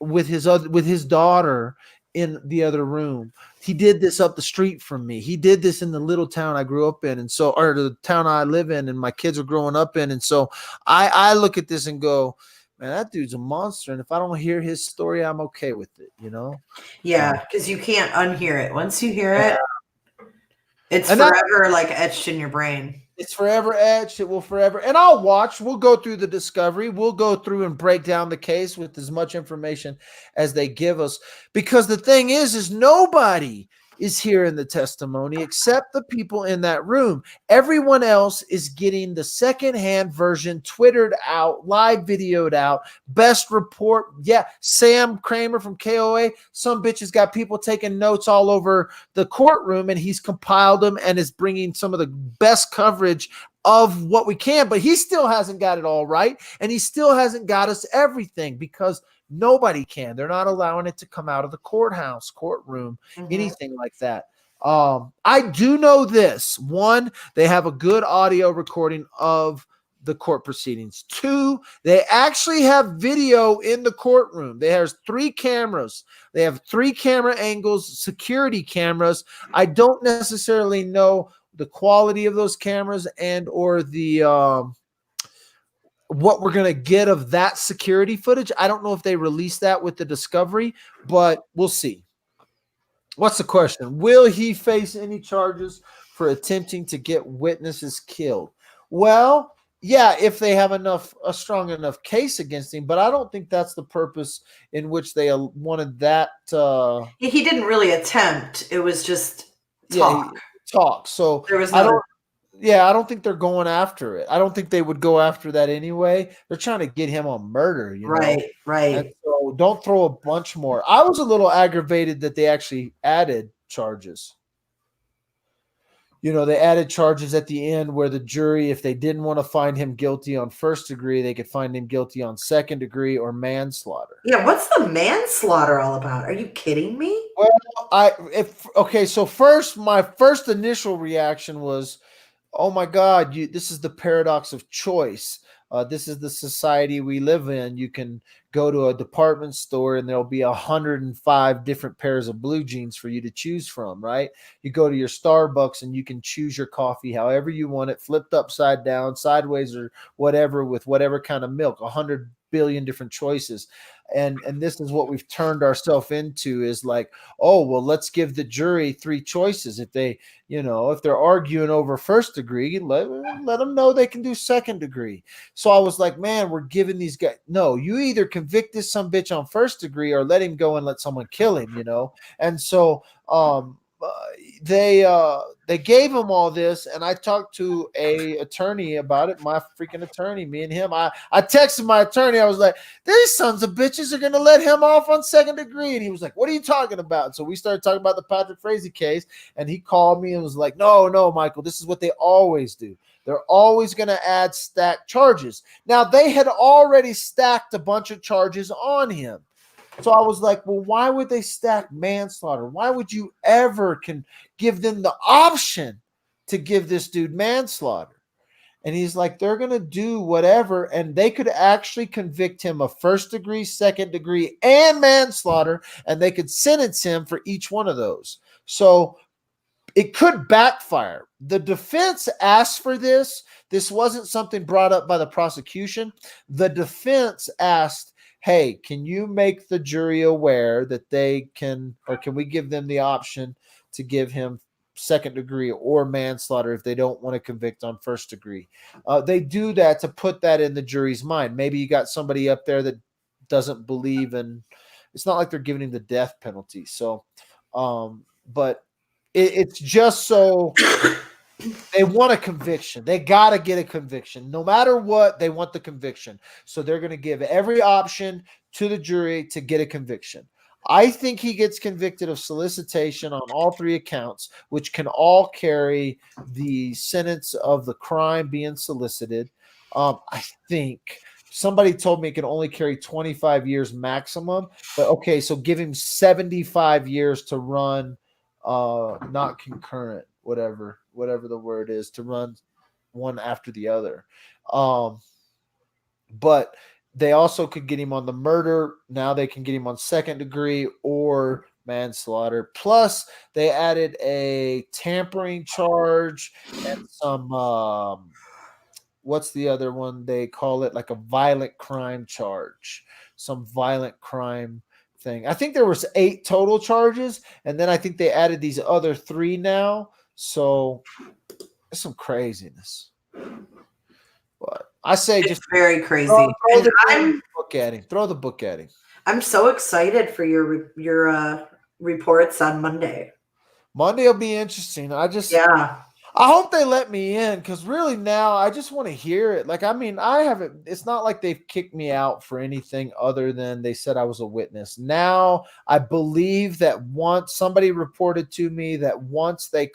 with his daughter in the other room. He did this up the street from me. He did this in the little town I grew up in, and so, or the town I live in and my kids are growing up in. And so I look at this and go, man, that dude's a monster. And if I don't hear his story, I'm okay with it, you know? Yeah, because you can't unhear it. Once you hear it, it's forever like etched in your brain. It's forever etched. It will forever. And I'll watch. We'll go through the discovery. We'll go through and break down the case with as much information as they give us. Because the thing is nobody is hearing the testimony except the people in that room. Everyone else is getting the secondhand version, Twittered out, live videoed out, best report. Yeah, Sam Kramer from KOA, some bitch has got people taking notes all over the courtroom, and he's compiled them and is bringing some of the best coverage of what we can, but he still hasn't got it all right, and he still hasn't got us everything, because nobody can. They're not allowing it to come out of the courtroom, anything like that. I do know this. One, they have a good audio recording of the court proceedings. Two, they actually have video in the courtroom. There's 3 cameras. They have 3 camera angles, security cameras. I don't necessarily know the quality of those cameras and or the what we're going to get of that security footage. I don't know if they release that with the discovery, but we'll see. What's the question? Will he face any charges for attempting to get witnesses killed? Well, yeah, if they have a strong enough case against him, but I don't think that's the purpose in which they wanted that. He didn't really attempt. It was just talk. Yeah, talk. So there was I don't think they're going after it. I don't think they would go after that anyway. They're trying to get him on murder, you know? Right. And so don't throw a bunch more. I was a little aggravated that they actually added charges. You know, they added charges at the end where the jury, if they didn't want to find him guilty on first degree, they could find him guilty on second degree or manslaughter. Yeah, what's the manslaughter all about? Are you kidding me? Well, so first, my first initial reaction was, oh my God, this is the paradox of choice. This is the society we live in. You can go to a department store and there'll be 105 different pairs of blue jeans for you to choose from, right? You go to your Starbucks and you can choose your coffee however you want it, flipped upside down, sideways, or whatever, with whatever kind of milk, 100 billion different choices. And this is what we've turned ourselves into, is like, oh, well, let's give the jury 3 choices. If they, if they're arguing over first degree, let them know they can do second degree. So I was like, man, we're giving these guys, no, you either convict this some bitch on first degree or let him go and let someone kill him, And so they gave him all this, and I talked to a attorney about it, my freaking attorney, me and him. I texted my attorney. I was like, these sons of bitches are gonna let him off on second degree, and he was like, what are you talking about? So we started talking about the Patrick Frazee case, and he called me and was like, no, Michael, this is what they always do. They're always going to add stacked charges. Now, they had already stacked a bunch of charges on him. So I was like, well, why would they stack manslaughter? Why would you ever give them the option to give this dude manslaughter? And he's like, they're going to do whatever, and they could actually convict him of first degree, second degree, and manslaughter, and they could sentence him for each one of those. So it could backfire. The defense asked for this. This wasn't something brought up by the prosecution. The defense asked, hey, can you make the jury aware that they can, or can we give them the option to give him second degree or manslaughter if they don't want to convict on first degree? They do that to put that in the jury's mind. Maybe you got somebody up there that doesn't believe in, it's not like they're giving him the death penalty. So, but it's just so they want a conviction. They got to get a conviction. No matter what, they want the conviction. So they're going to give every option to the jury to get a conviction. I think he gets convicted of solicitation on all 3 accounts, which can all carry the sentence of the crime being solicited. I think somebody told me it can only carry 25 years maximum. But okay, so give him 75 years to run not concurrent, whatever the word is, to run one after the other. But they also could get him on the murder. Now they can get him on second degree or manslaughter. Plus, they added a tampering charge and some what's the other one? They call it like a violent crime charge. Some violent crime thing. I think there was 8 total charges, and then I think they added these other 3 now. So it's some craziness. But I say it's just very crazy. Throw the book at him. Throw the book at him. I'm so excited for your reports on Monday. Monday will be interesting. I hope they let me in, because really now I just want to hear it. Like, I mean, I haven't, it's not like they've kicked me out for anything other than they said I was a witness. Now I believe that once somebody reported to me that once they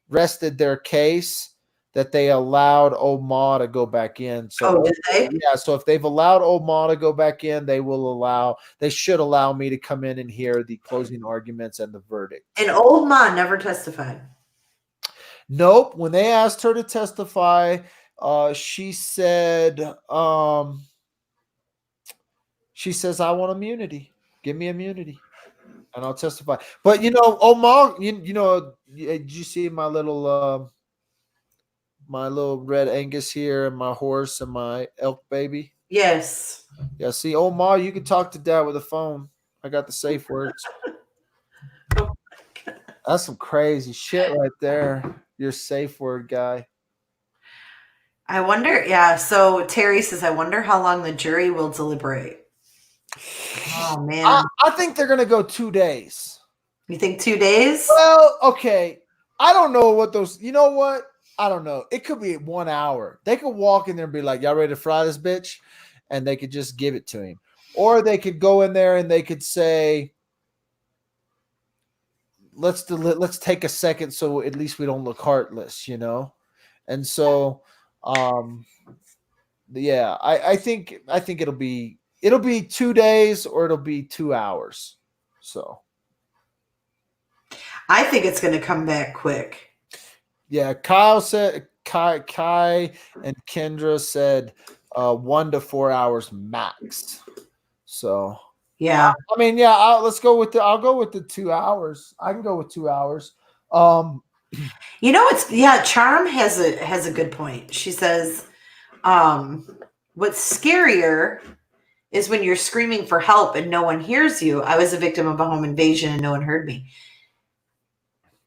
rested their case, that they allowed Omar to go back in. So, did they? Yeah. So if they've allowed Omar to go back in, they should allow me to come in and hear the closing arguments and the verdict. And old Ma never testified. Nope. When they asked her to testify, she said, she says, I want immunity. Give me immunity and I'll testify. But Omar, did you see my little red Angus here and my horse and my elk baby? Yes. Yeah. See, Omar, you can talk to Dad with a phone. I got the safe words. Oh, that's some crazy shit right there. Your safe word guy. I wonder. Yeah. So Terry says, I wonder how long the jury will deliberate. Oh, man. I think they're going to go 2 days. You think 2 days? Well, okay. I don't know what those, you know what? I don't know. It could be 1 hour. They could walk in there and be like, y'all ready to fry this bitch? And they could just give it to him. Or they could go in there and they could say, let's take a second so at least we don't look heartless, And so, yeah, I think it'll be 2 days or it'll be 2 hours. So I think it's going to come back quick. Yeah, Kyle said Kai and Kendra said 1 to 4 hours max. So yeah, I mean, yeah, I'll go with the 2 hours. I can go with 2 hours. Charm has a good point. She says, what's scarier is when you're screaming for help and no one hears you. I was a victim of a home invasion and no one heard me.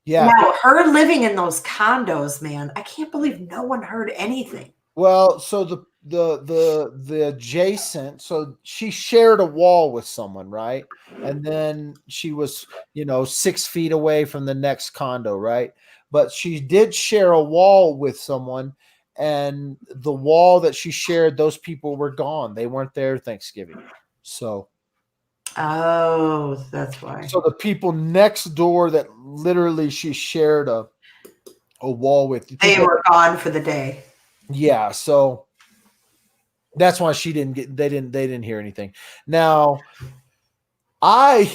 Yeah. Now, her living in those condos, man, I can't believe no one heard anything. Well, so the adjacent, so she shared a wall with someone, right? And then she was, 6 feet away from the next condo, right? But she did share a wall with someone, and the wall that she shared, those people were gone. They weren't there Thanksgiving. So Oh, that's why. so the people next door that literally she shared a wall with, They were gone for the day. yeah, so that's why she didn't get. They didn't hear anything. Now, I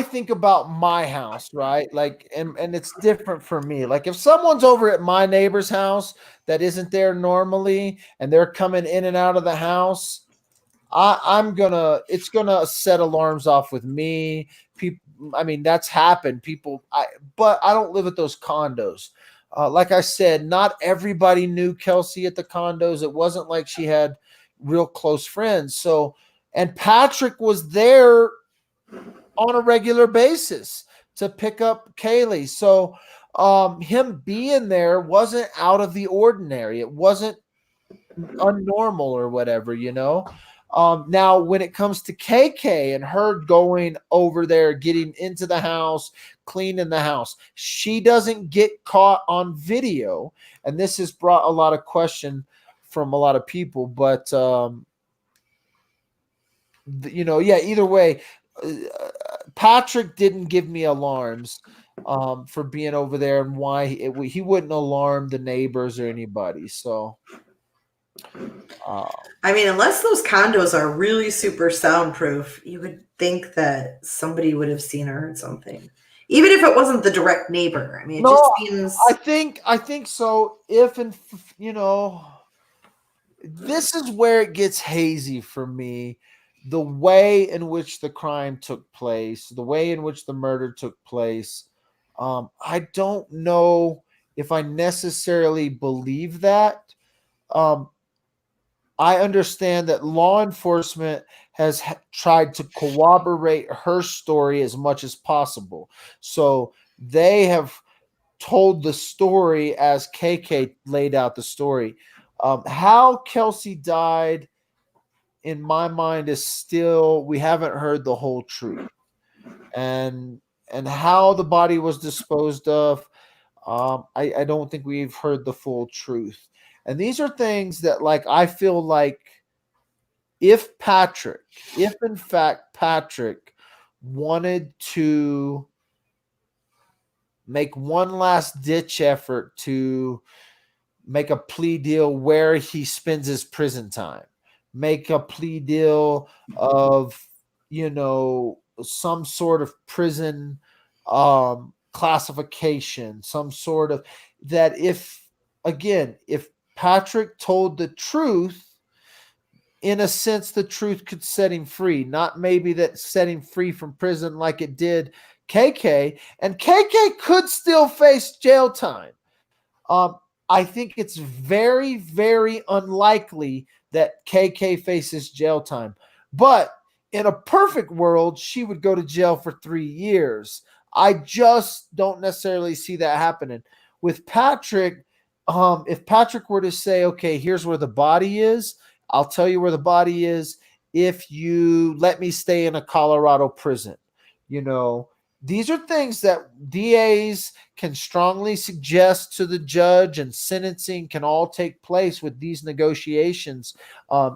think about my house, right? Like, and it's different for me. Like, if someone's over at my neighbor's house that isn't there normally, and they're coming in and out of the house, it's gonna set alarms off with me. People, I mean, that's happened. But I don't live at those condos. Like I said, not everybody knew Kelsey at the condos. It wasn't like she had real close friends. So, and Patrick was there on a regular basis to pick up Kaylee. So, him being there wasn't out of the ordinary. It wasn't unnormal or whatever, Now, when it comes to KK and her going over there, getting into the house, cleaning the house, she doesn't get caught on video. And this has brought a lot of question from a lot of people. But, either way, Patrick didn't give me alarms for being over there and why he wouldn't alarm the neighbors or anybody. So, I mean, unless those condos are really super soundproof, you would think that somebody would have seen or heard something, even if it wasn't the direct neighbor. I mean, it just seems. I think so. This is where it gets hazy for me. The way in which the crime took place, the way in which the murder took place. I don't know if I necessarily believe that. I understand that law enforcement has tried to corroborate her story as much as possible. So they have told the story as KK laid out the story. How Kelsey died, in my mind, is still, we haven't heard the whole truth. And how the body was disposed of, I don't think we've heard the full truth. And these are things that, like, I feel like if in fact Patrick wanted to make one last ditch effort to make a plea deal where he spends his prison time, make a plea deal of, some sort of prison classification, some sort of that, if Patrick told the truth, in a sense, the truth could set him free. Not maybe that set him free from prison like it did KK. And KK could still face jail time. I think it's very, very unlikely that KK faces jail time. But in a perfect world, she would go to jail for 3 years. I just don't necessarily see that happening. With Patrick, if Patrick were to say, okay, here's where the body is, I'll tell you where the body is if you let me stay in a Colorado prison. These are things that DAs can strongly suggest to the judge, and sentencing can all take place with these negotiations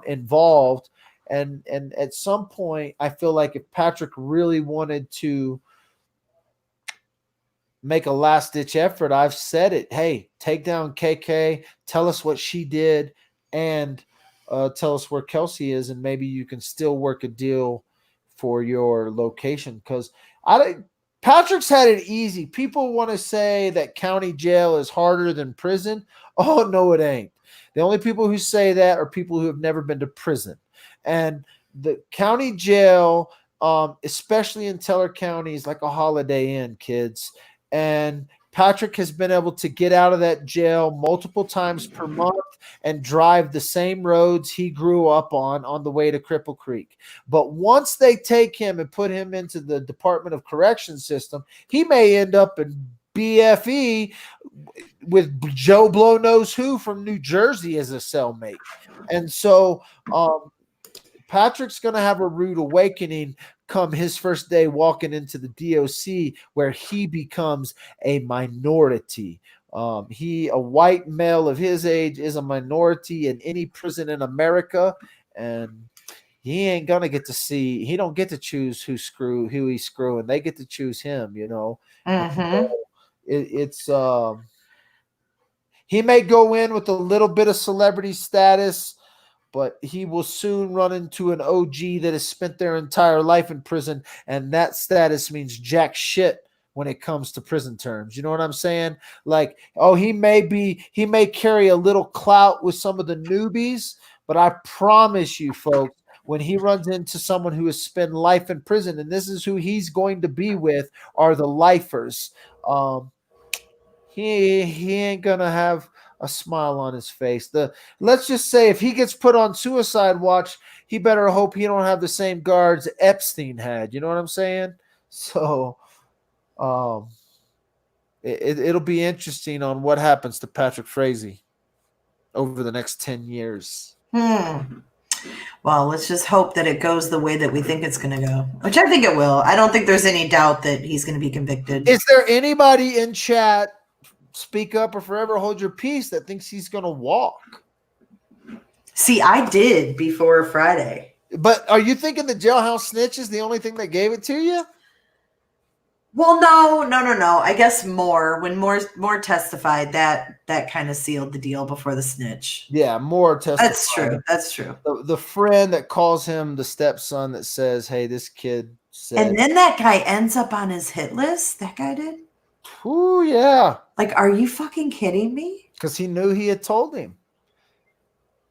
involved. And at some point, I feel like if Patrick really wanted to make a last ditch effort, I've said it. Hey, take down KK, tell us what she did, and tell us where Kelsey is, and maybe you can still work a deal for your location. Because Patrick's had it easy. People want to say that county jail is harder than prison. Oh, no, it ain't. The only people who say that are people who have never been to prison. And the county jail, especially in Teller County, is like a Holiday Inn, kids. And Patrick has been able to get out of that jail multiple times per month and drive the same roads he grew up on the way to Cripple Creek. But once they take him and put him into the Department of Correction system, he may end up in BFE with Joe Blow knows who from New Jersey as a cellmate. And so Patrick's going to have a rude awakening come his first day walking into the DOC, where he becomes a minority. A white male of his age is a minority in any prison in America, and he ain't gonna get to see. He don't get to choose who he's screwing. They get to choose him. Mm-hmm. It's he may go in with a little bit of celebrity status, but he will soon run into an OG that has spent their entire life in prison, and that status means jack shit when it comes to prison terms. You know what I'm saying? Like, he may carry a little clout with some of the newbies, but I promise you, folks, when he runs into someone who has spent life in prison, and this is who he's going to be with, are the lifers. He ain't gonna have a smile on his face. Let's just say if he gets put on suicide watch, he better hope he don't have the same guards Epstein had. You know what I'm saying? So it'll be interesting on what happens to Patrick Frazee over the next 10 years. Well, let's just hope that it goes the way that we think it's going to go, which I think it will. I don't think there's any doubt that he's going to be convicted. Is there anybody in chat, speak up or forever hold your peace, that thinks he's going to walk? See, I did before Friday. But are you thinking the Jailhouse Snitch is the only thing that gave it to you? Well, no. I guess when Moore testified, that kind of sealed the deal before the snitch. Yeah, Moore testified. That's true. The friend that calls him the stepson that says, hey, this kid said. And then that guy ends up on his hit list? That guy did? Ooh, yeah. Like, are you fucking kidding me? Because he knew he had told him.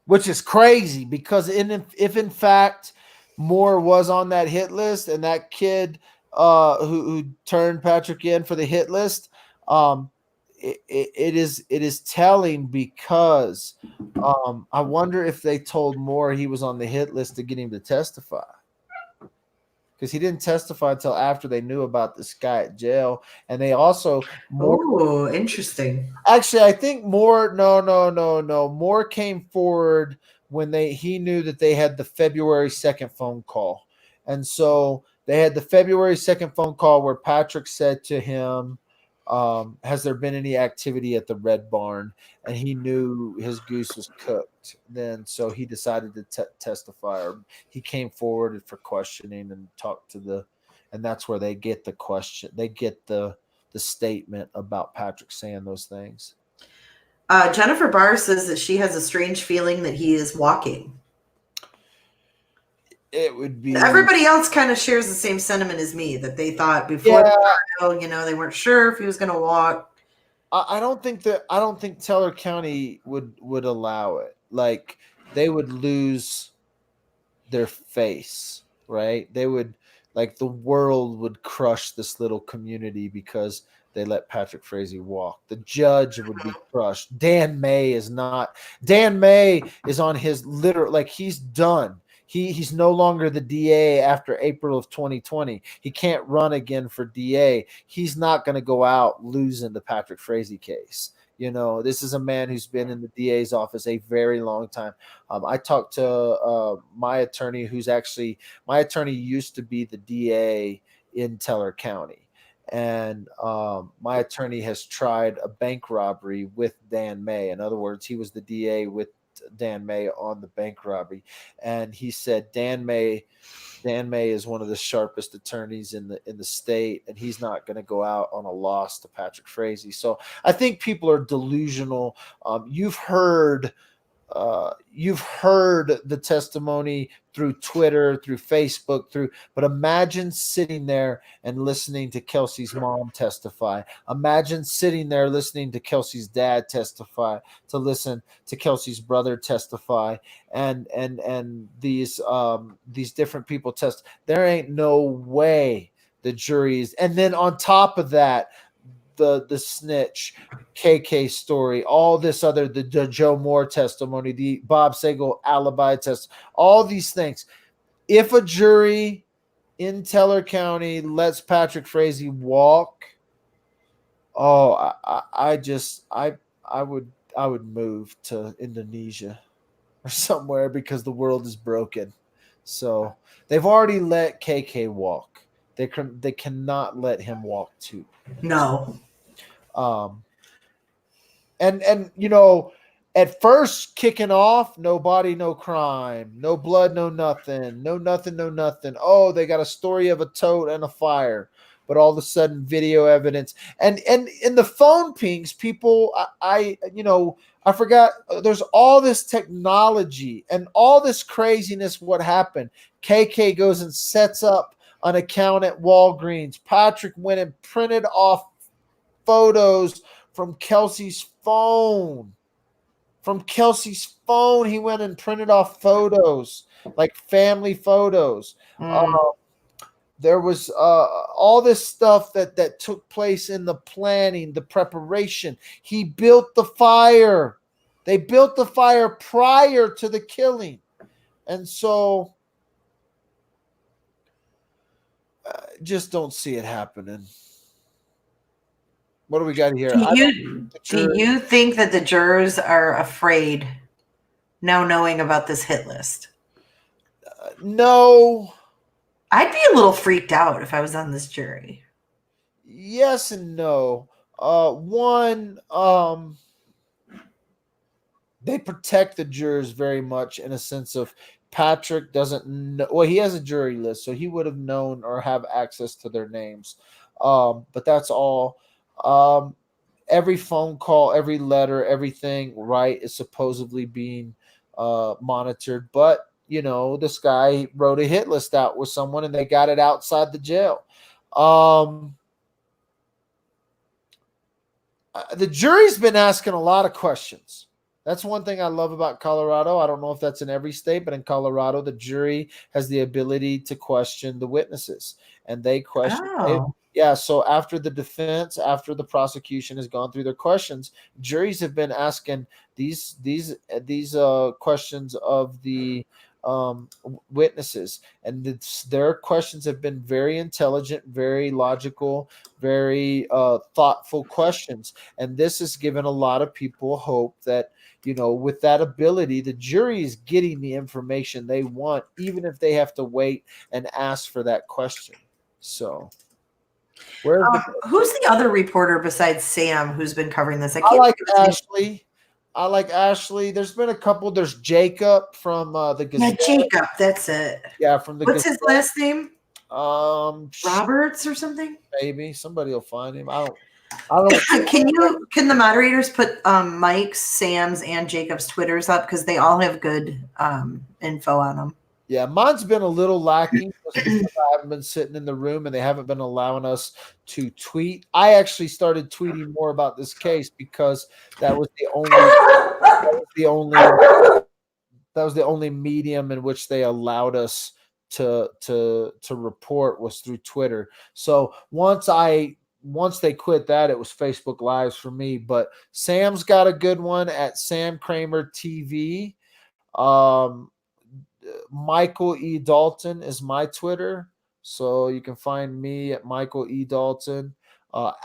Which is crazy, because if in fact Moore was on that hit list and that kid who turned Patrick in for the hit list, it is telling, because I wonder if they told Moore he was on the hit list to get him to testify, because he didn't testify until after they knew about this guy at jail. And they also Oh, interesting. Actually, I think Moore Moore came forward when he knew that they had the February 2nd phone call. And so they had the February 2nd phone call where Patrick said to him, has there been any activity at the Red Barn? And he knew his goose was cooked then, so he decided to testify, or he came forward for questioning and talked to and that's where they get the question. They get the statement about Patrick saying those things. Jennifer Barr says that she has a strange feeling that he is walking. It would be. Everybody else kind of shares the same sentiment as me, that they thought before the trial, they weren't sure if he was going to walk. I don't think Teller County would allow it. Like, they would lose their face, right? They would, like, the world would crush this little community because they let Patrick Frazee walk. The judge would be crushed. Dan May is not. Dan May is on his he's done. He's no longer the DA after April of 2020. He can't run again for DA. He's not going to go out losing the Patrick Frazee case. This is a man who's been in the DA's office a very long time. I talked to my attorney, my attorney used to be the DA in Teller County. And my attorney has tried a bank robbery with Dan May. In other words, he was the DA with Dan May on the bank robbery, and he said Dan May is one of the sharpest attorneys in the state, and he's not going to go out on a loss to Patrick Frazee. So I think people are delusional. You've heard the testimony through Twitter, through Facebook, but imagine sitting there and listening to Kelsey's mom testify. Imagine sitting there listening to Kelsey's dad testify, to listen to Kelsey's brother testify, and these different people There ain't no way the juries, and then on top of that, the Snitch, KK story, all this other the Joe Moore testimony, the Bob Saget alibi test, all these things. If a jury in Teller County lets Patrick Frazee walk, oh, I would move to Indonesia or somewhere because the world is broken. So they've already let KK walk. They cannot let him walk too. No. Um, and you know, at first kicking off, no body, no crime, no blood, no nothing, no nothing, no nothing. Oh, they got a story of a toad and a fire, but all of a sudden video evidence and in the phone pings, people, I you know, I forgot. There's all this technology and all this craziness. What happened? KK goes and sets up an account at Walgreens. Patrick went and printed off photos from Kelsey's phone. From Kelsey's phone, he went and printed off photos, like family photos. There was all this stuff that took place in the planning, the preparation. He built the fire. They built the fire prior to the killing. And so just don't see it happening. What do we got here? Do you think that the jurors are afraid now knowing about this hit list? No. I'd be a little freaked out if I was on this jury. Yes and no. One, they protect the jurors very much in a sense of Patrick doesn't know. Well, he has a jury list, so he would have known or have access to their names. But that's all. Every phone call, every letter, everything, right, is supposedly being monitored. But, you know, this guy wrote a hit list out with someone and they got it outside the jail. The jury's been asking a lot of questions. That's one thing I love about Colorado. I don't know if that's in every state, but in Colorado, the jury has the ability to question the witnesses, and they question. Yeah, so after the defense, after the prosecution has gone through their questions, juries have been asking these questions of the witnesses, and their questions have been very intelligent, very logical, very thoughtful questions, and this has given a lot of people hope that, you know, with that ability, the jury is getting the information they want, even if they have to wait and ask for that question. So. Who's the other reporter besides Sam who's been covering this? I like Ashley. There's been a couple. There's Jacob from the Gazette. Yeah, Jacob. That's it. Yeah, from the. What's his last name? Roberts or something. Maybe somebody will find him. I don't. Can the moderators put Mike's, Sam's, and Jacob's Twitters up because they all have good info on them? Yeah, mine's been a little lacking because I haven't been sitting in the room and they haven't been allowing us to tweet. I actually started tweeting more about this case because that was the only medium in which they allowed us to report was through Twitter. So once they quit that, it was Facebook Lives for me. But Sam's got a good one at Sam Kramer TV. Michael E. Dalton is my Twitter, so you can find me at Michael E. Dalton.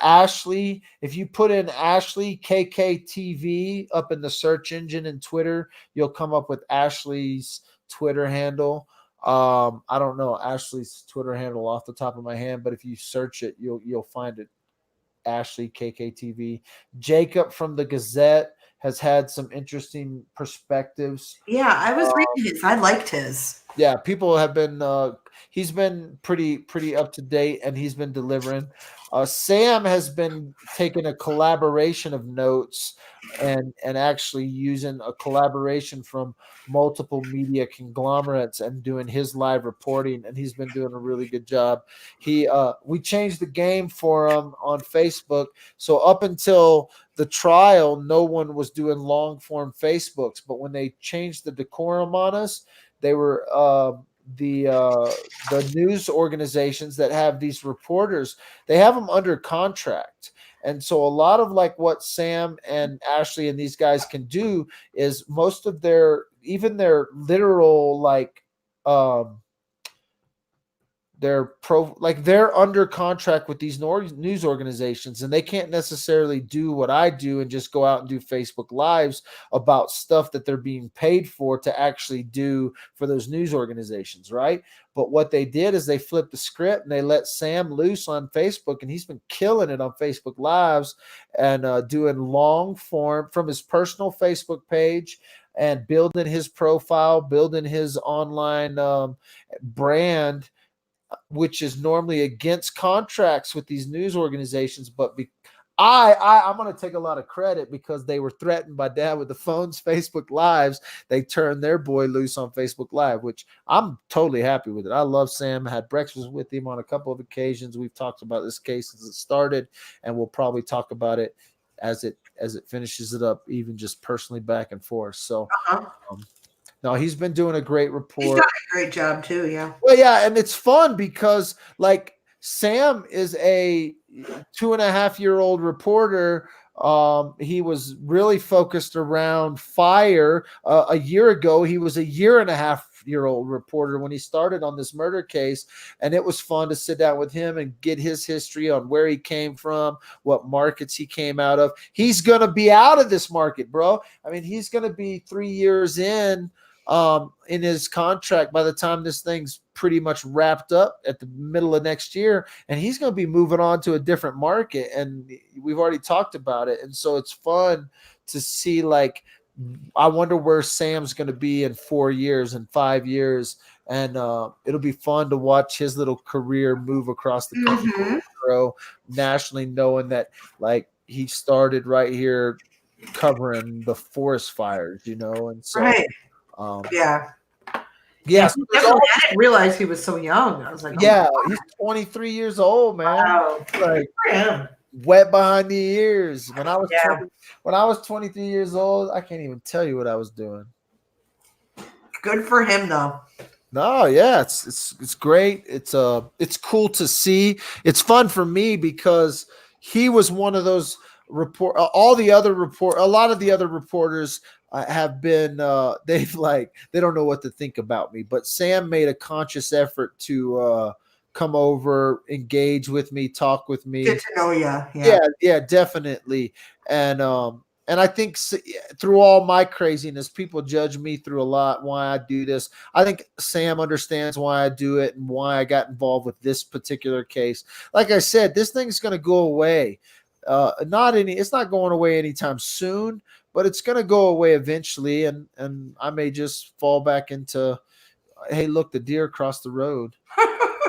Ashley, if you put in Ashley KKTV up in the search engine in Twitter, you'll come up with Ashley's Twitter handle. I don't know Ashley's Twitter handle off the top of my head, but if you search it, you'll find it. Ashley KKTV. Jacob from the Gazette has had some interesting perspectives. Yeah, I was reading his. I liked his. Yeah, people have been he's been pretty up to date and he's been delivering. Sam has been taking a collaboration of notes and actually using a collaboration from multiple media conglomerates and doing his live reporting, and he's been doing a really good job. We changed the game for him on Facebook, so up until the trial, no one was doing long form Facebooks, but when they changed the decorum on us, they were the news organizations that have these reporters, they have them under contract, And so a lot of like what Sam and Ashley and these guys can do is most of their, even their literal like, they're under contract with these news organizations, and they can't necessarily do what I do and just go out and do Facebook lives about stuff that they're being paid for to actually do for those news organizations, right? But what they did is they flipped the script and they let Sam loose on Facebook, and he's been killing it on Facebook lives and doing long form from his personal Facebook page and building his profile, building his online brand, which is normally against contracts with these news organizations. But I'm going to take a lot of credit because they were threatened by Dad with the phones, Facebook lives. They turned their boy loose on Facebook Live, which I'm totally happy with it. I love Sam. I had breakfast with him on a couple of occasions. We've talked about this case since it started, and we'll probably talk about it as it finishes it up, even just personally back and forth. So, no, he's been doing a great report. He's done a great job too, yeah. Well, yeah, and it's fun because like Sam is a 2.5-year-old reporter. He was really focused around fire. A year ago, he was a 1.5-year-old reporter when he started on this murder case, and it was fun to sit down with him and get his history on where he came from, what markets he came out of. He's going to be out of this market, bro. I mean, he's going to be 3 years in his contract by the time this thing's pretty much wrapped up at the middle of next year, and he's going to be moving on to a different market, and we've already talked about it. And so it's fun to see, like, I wonder where Sam's going to be in 4 years and 5 years, and it'll be fun to watch his little career move across the country, grow nationally, knowing that like he started right here covering the forest fires, and so right. Yeah. I didn't realize he was so young. I was like, yeah, he's 23 years old, man. Wow. Like, for him. wet behind the ears. When I was 23 years old, I can't even tell you what I was doing. Good for him, though. No, yeah, it's great. It's cool to see. It's fun for me because he was one of those a lot of the other reporters have been they don't know what to think about me, but Sam made a conscious effort to come over, engage with me, talk with me, get to know you. Yeah, definitely. And I think through all my craziness, people judge me through a lot why I do this. I think Sam understands why I do it and why I got involved with this particular case. Like I said, this thing's going to go away. It's not going away anytime soon, but it's going to go away eventually. And I may just fall back into, hey, look, the deer crossed the road.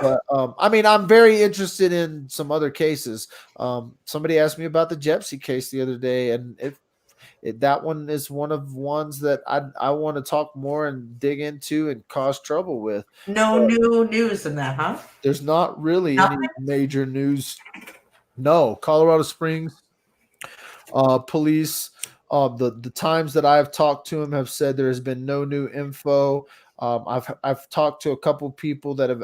But I mean, I'm very interested in some other cases. Somebody asked me about the Jepsy case the other day, and that one is one of ones that I want to talk more and dig into and cause trouble with. No new news in that, huh? There's not really any major news. No, Colorado Springs police. The times that I've talked to him have said there has been no new info. I've talked to a couple people that have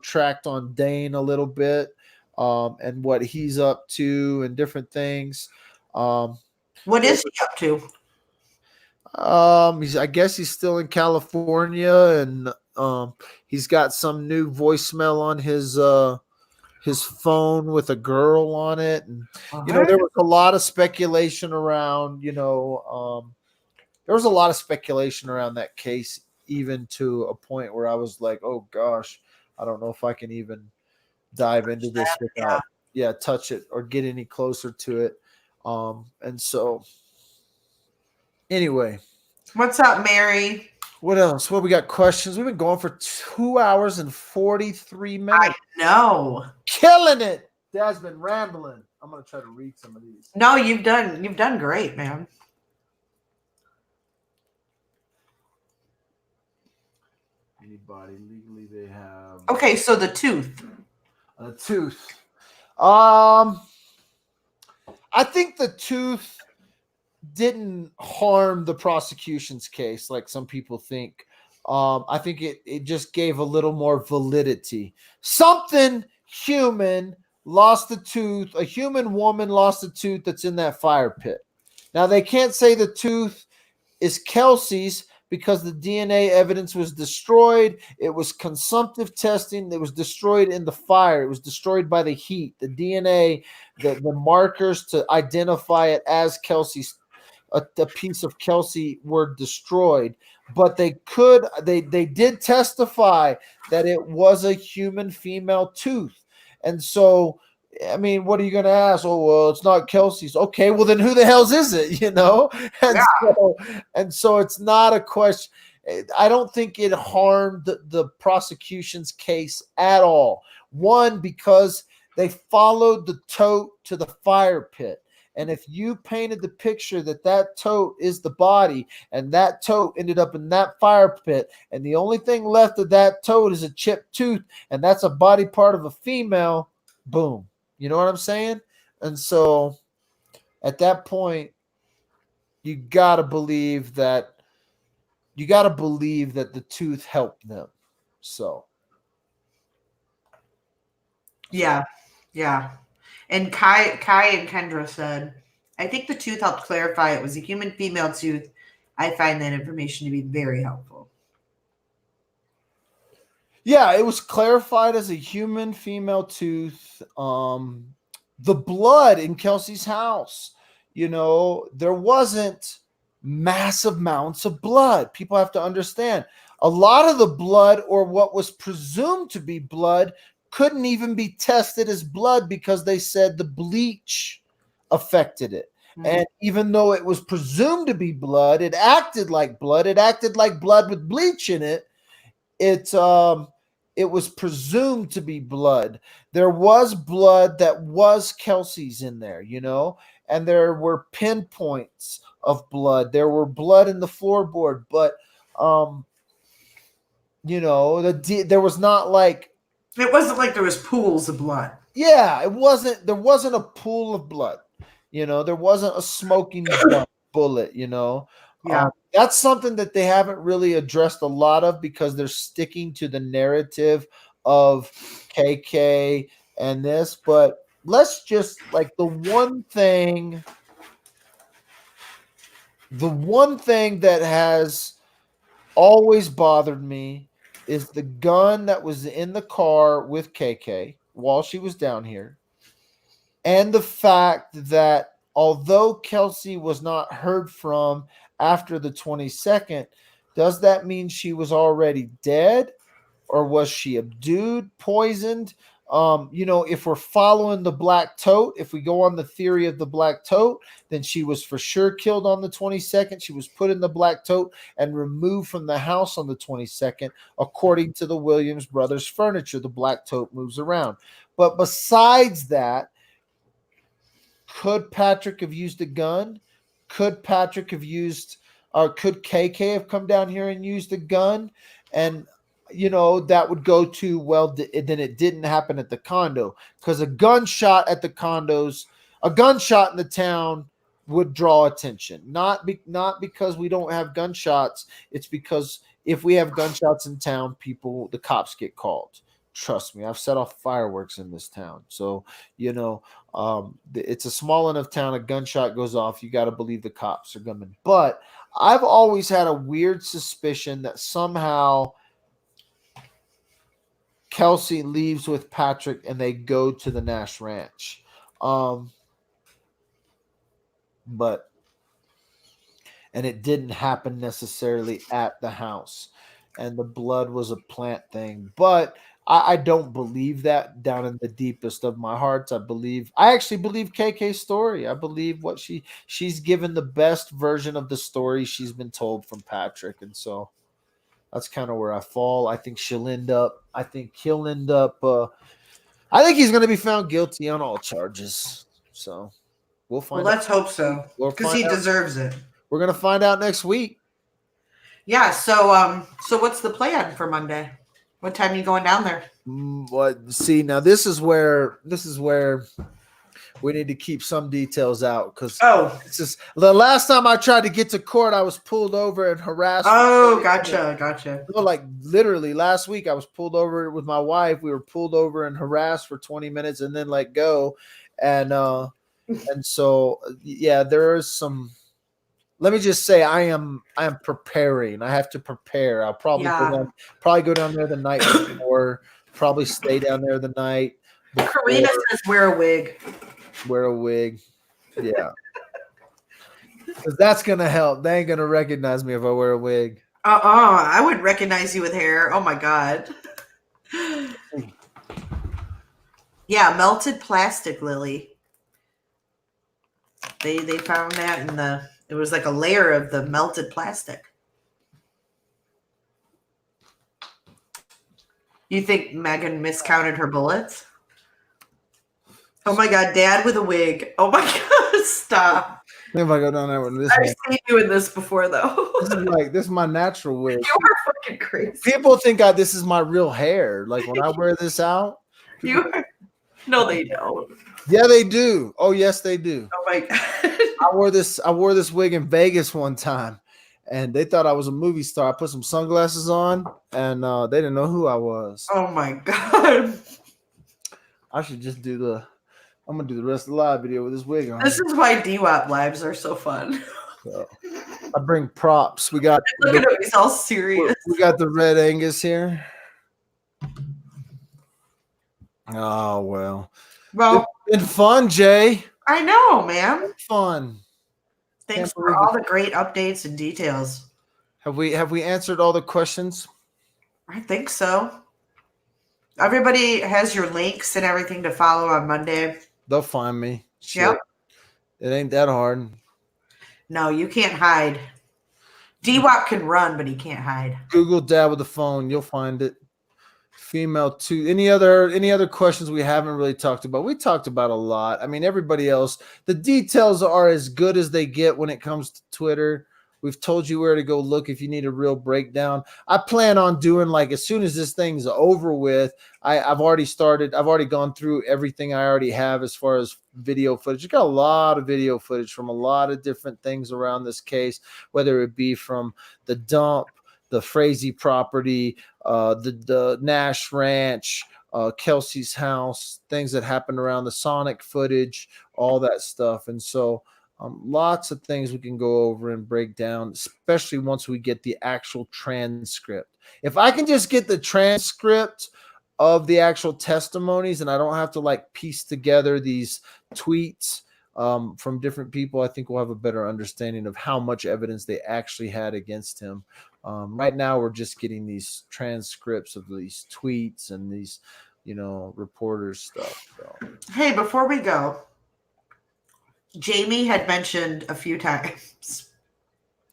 tracked on Dane a little bit and what he's up to and different things. What is he up to? I guess he's still in California, and he's got some new voicemail on his phone with a girl on it. And there was a lot of speculation around, there was a lot of speculation around that case, even to a point where I was like, oh gosh, I don't know if I can even dive into this without touch it or get any closer to it. And so anyway, what's up, Mary? What else? What we got? Questions? We've been going for 2 hours and 43 minutes. I know. Killing it. Dad's been rambling. I'm gonna try to read some of these. No, you've done great, man. Anybody legally they have. Okay, so the tooth. A tooth. I think the tooth didn't harm the prosecution's case like some people think. I think it just gave a little more validity. Something human lost a tooth. A human woman lost a tooth that's in that fire pit. Now, they can't say the tooth is Kelsey's because the DNA evidence was destroyed. It was consumptive testing. It was destroyed in the fire. It was destroyed by the heat. The DNA, the markers to identify it as Kelsey's, a piece of Kelsey, were destroyed. But they did testify that it was a human female tooth. And so, I mean, what are you going to ask? Oh, well, it's not Kelsey's. Okay, well, then who the hell's is it? And so it's not a question. I don't think it harmed the prosecution's case at all. One, because they followed the tote to the fire pit. And if you painted the picture that tote is the body and that tote ended up in that fire pit and the only thing left of that tote is a chipped tooth and that's a body part of a female, boom. You know what I'm saying? And so at that point, you got to believe that the tooth helped them. So. Yeah. And Kai and Kendra said, I think the tooth helped clarify it was a human female tooth. I find that information to be very helpful. Yeah, it was clarified as a human female tooth. The blood in Kelsey's house, there wasn't massive amounts of blood. People have to understand. A lot of the blood, or what was presumed to be blood, couldn't even be tested as blood because they said the bleach affected it. Mm-hmm. And even though it was presumed to be blood, it acted like blood. It acted like blood with bleach in it. It was presumed to be blood. There was blood that was Kelsey's in there, and there were pinpoints of blood. There were blood in the floorboard, but there was not like, it wasn't like there was pools of blood. Yeah, there wasn't a pool of blood. There wasn't a smoking bullet, Yeah. That's something that they haven't really addressed a lot of because they're sticking to the narrative of KK and this. But let's just, like, the one thing that has always bothered me is the gun that was in the car with KK while she was down here. And the fact that although Kelsey was not heard from after the 22nd, does that mean she was already dead? Or was she abducted, poisoned? If we're following the black tote, if we go on the theory of the black tote, then she was for sure killed on the 22nd. She was put in the black tote and removed from the house on the 22nd, according to the Williams brothers furniture. The black tote moves around. But besides that, could Patrick have used a gun? Could Patrick have used, or could KK have come down here and used a gun? And that would go to, well, then it didn't happen at the condo, because a gunshot at the condos, a gunshot in the town would draw attention. Not because we don't have gunshots. It's because if we have gunshots in town, the cops get called. Trust me, I've set off fireworks in this town. So, it's a small enough town. A gunshot goes off, you got to believe the cops are coming. But I've always had a weird suspicion that somehow Kelsey leaves with Patrick and they go to the Nash Ranch. And it didn't happen necessarily at the house. And the blood was a plant thing. But I don't believe that down in the deepest of my hearts. I actually believe KK's story. I believe what she's given the best version of the story she's been told from Patrick. And so that's kind of where I fall. I think he'll end up, I think he's going to be found guilty on all charges. So we'll find out. Let's hope so. Because he deserves it. We're going to find out next week. Yeah. So what's the plan for Monday? What time are you going down there? See, now this is where we need to keep some details out because Oh, it's just the last time I tried to get to court, I was pulled over and harassed. oh, gotcha. No, like literally last week, I was pulled over with my wife. We were pulled over and harassed for 20 minutes and then let go. And so yeah, there is some. Let me just say, I am preparing. I have to prepare. I'll probably go down there the night before. Probably stay down there the night. Karina says wear a wig. Wear a wig. Yeah. Because that's gonna help. They ain't gonna recognize me if I wear a wig. I would recognize you with hair. Oh my god. Yeah, melted plastic, Lily. They found that in it was like a layer of the melted plastic. You think Megan miscounted her bullets? Oh my god, Dad with a wig. Oh my god, stop. If I go down there with this, I've seen you in this before though. This is my natural wig. You are fucking crazy. People think this is my real hair. Like when I wear this out. No, they don't. Yeah, they do. Oh, yes, they do. Oh my god. I wore this wig in Vegas one time, and they thought I was a movie star. I put some sunglasses on, and they didn't know who I was. Oh my god. I should just I'm gonna do the rest of the live video with this wig on. This is why Dwap lives are so fun. So, I bring props. We got look at him, he's all serious. We got the red Angus here. Oh well. Well, it's been fun, Jay. I know, man. Fun. Thanks for all the great updates and details. Have we answered all the questions? I think so. Everybody has your links and everything to follow on Monday. They'll find me. Yep. It ain't that hard. No, you can't hide. Dwap can run, but he can't hide. Google Dad with the phone. You'll find it. Female 2. Any other questions we haven't really talked about? We talked about a lot. I mean, everybody else, the details are as good as they get when it comes to Twitter. We've told you where to go look if you need a real breakdown. I plan on doing, like, as soon as this thing's over with, I've already gone through everything I already have as far as video footage. You got a lot of video footage from a lot of different things around this case, whether it be from the dump, the Frazee property, the Nash Ranch, Kelsey's house, things that happened around the Sonic footage, all that stuff. And so lots of things we can go over and break down, especially once we get the actual transcript. If I can just get the transcript of the actual testimonies and I don't have to like piece together these tweets from different people, I think we'll have a better understanding of how much evidence they actually had against him. Right now, we're just getting these transcripts of these tweets and these, reporters stuff. So. Hey, before we go, Jamie had mentioned a few times.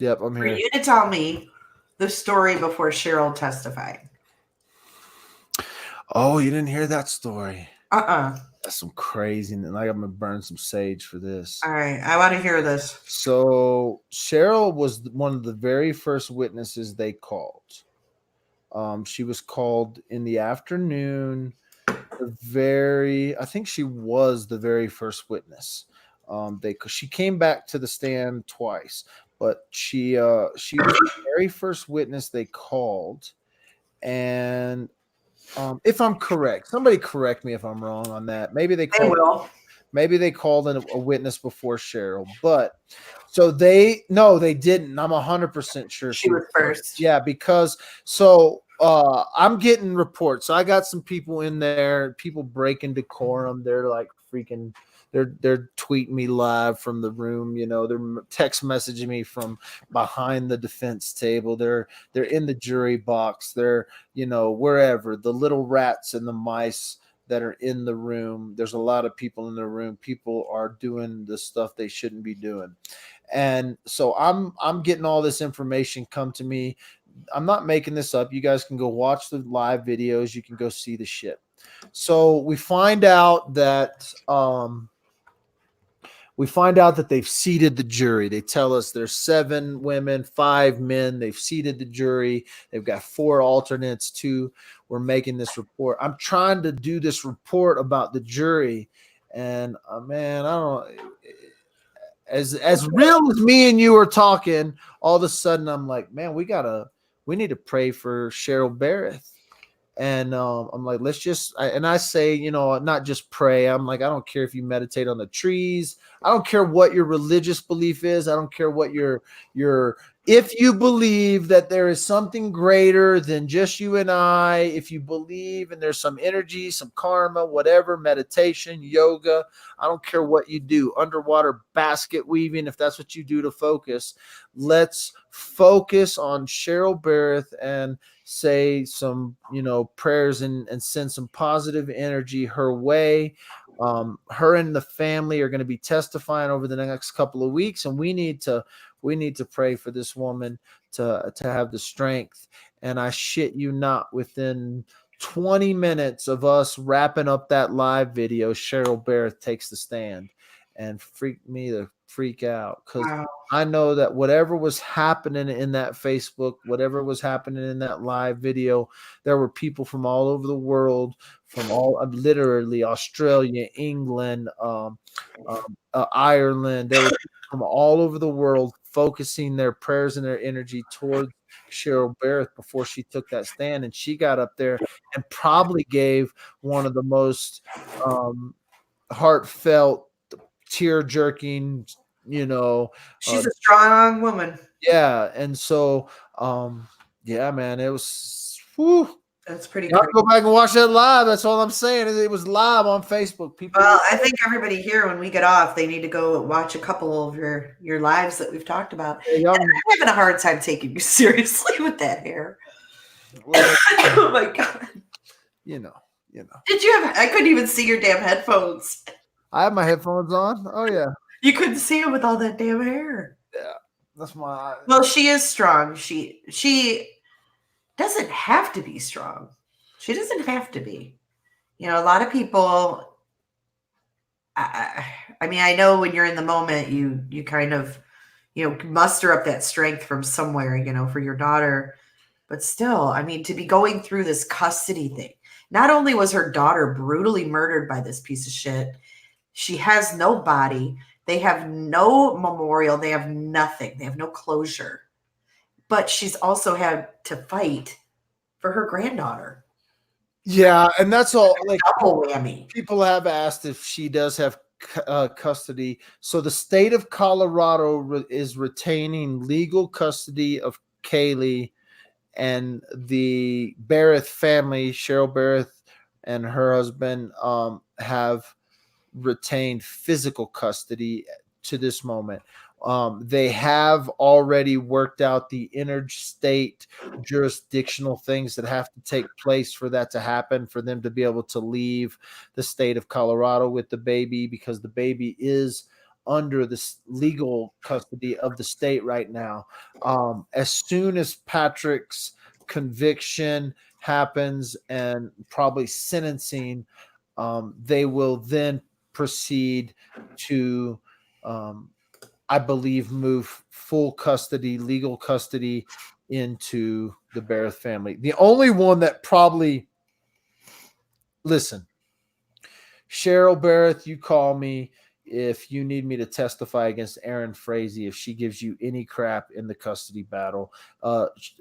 Yep, I'm here. For you to tell me the story before Cheryl testified. Oh, you didn't hear that story? That's some crazy. Like I'm gonna burn some sage for this. All right, I want to hear this. So Cheryl was one of the very first witnesses they called. She was called in the afternoon. I think she was the very first witness. She came back to the stand twice, but she was the very first witness they called. And if I'm correct, somebody correct me if I'm wrong on that. Maybe they called in a witness before Cheryl, but they didn't. I'm 100% sure she was first. Yeah, because I'm getting reports. So I got some people in there, people breaking decorum. They're like freaking. They're tweeting me live from the room, they're text messaging me from behind the defense table. They're in the jury box. They're, wherever, the little rats and the mice that are in the room. There's a lot of people in the room. People are doing the stuff they shouldn't be doing. And so I'm getting all this information come to me. I'm not making this up. You guys can go watch the live videos. You can go see the shit. So we find out that they've seated the jury. They tell us there's 7 women, 5 men. They've seated the jury. They've got 4 alternates too. We're making this report. I'm trying to do this report about the jury, And man, I don't. As real as me and you are talking, all of a sudden I'm like, man, we need to pray for Cheryl Berreth. And I'm like, and I say, not just pray. I'm like, I don't care if you meditate on the trees. I don't care what your religious belief is. I don't care what if you believe that there is something greater than just you and I, if you believe and there's some energy, some karma, whatever, meditation, yoga, I don't care what you do, underwater basket weaving, if that's what you do to focus, let's focus on Cheryl Berreth and say some, prayers and send some positive energy her way. Her and the family are going to be testifying over the next couple of weeks, and we need to pray for this woman to have the strength. And I shit you not, within 20 minutes of us wrapping up that live video, Cheryl Berreth takes the stand and freaked me the freak out, because I know that whatever was happening in that Facebook, whatever was happening in that live video, there were people from all over the world, from literally Australia, England, Ireland. There were people from all over the world focusing their prayers and their energy towards Cheryl Berreth before she took that stand. And she got up there and probably gave one of the most heartfelt, tear-jerking, she's a strong woman. Yeah. And so yeah, man, it was that's pretty cool. Go back and watch that live. That's all I'm saying. It was live on Facebook. Well, I think everybody here, when we get off, they need to go watch a couple of your lives that we've talked about. I'm having a hard time taking you seriously with that hair. Well, oh my God. You know. Did you have? I couldn't even see your damn headphones. I have my headphones on. Oh yeah. You couldn't see him with all that damn hair. Yeah, that's my. Well, she is strong. She doesn't have to be strong. She doesn't have to be. A lot of people. I mean, I know when you're in the moment, you kind of, muster up that strength from somewhere, for your daughter. But still, I mean, to be going through this custody thing. Not only was her daughter brutally murdered by this piece of shit, she has no body. They have no memorial. They have nothing. They have no closure. But she's also had to fight for her granddaughter. Yeah, and that's all. Like, double whammy. People have asked if she does have custody. So the state of Colorado is retaining legal custody of Kaylee, and the Berreth family, Cheryl Berreth and her husband, have retained physical custody to this moment. They have already worked out the interstate jurisdictional things that have to take place for that to happen, for them to be able to leave the state of Colorado with the baby, because the baby is under the legal custody of the state right now. As soon as Patrick's conviction happens and probably sentencing, they will then proceed to, I believe, move full custody, legal custody into the Berreth family. The only one that probably, listen, Cheryl Berreth, you call me if you need me to testify against Erin Frazee if she gives you any crap in the custody battle.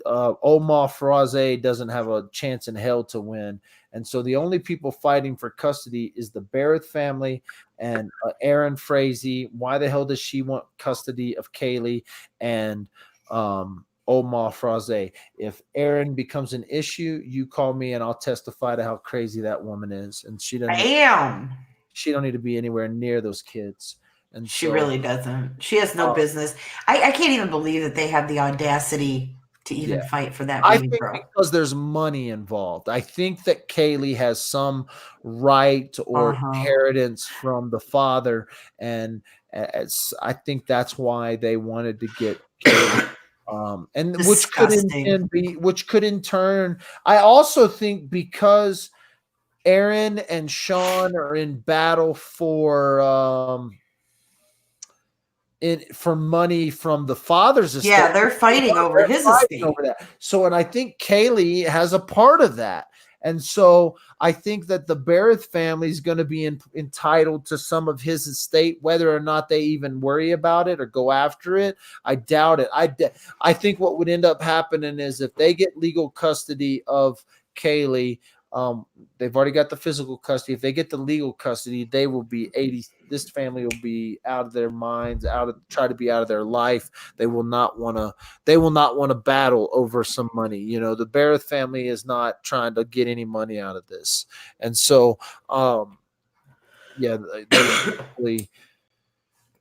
Omar Frazee doesn't have a chance in hell to win. And so the only people fighting for custody is the Berreth family and Erin Frazee. Why the hell does she want custody of Kaylee and Omar Frazee? If Erin becomes an issue, you call me and I'll testify to how crazy that woman is. And she doesn't. She don't need to be anywhere near those kids. And she really doesn't. She has no business. I can't even believe that they have the audacity to even fight for that baby girl. Because there's money involved. I think that Kaylee has some right or inheritance from the father, and I think that's why they wanted to get Kaylee. And disgusting. which could in turn, I also think, because Aaron and Sean are in battle for money from the father's estate. Yeah, they're fighting over his estate. Over that. So, and I think Kaylee has a part of that. And so I think that the Berreth family is going to be entitled to some of his estate, whether or not they even worry about it or go after it. I doubt it. I think what would end up happening is if they get legal custody of Kaylee, they've already got the physical custody. If they get the legal custody, they will be 80. This family will be out of their minds, try to be out of their life. They will not want to battle over some money. You know, the Berreth family is not trying to get any money out of this. And so, yeah, they will probably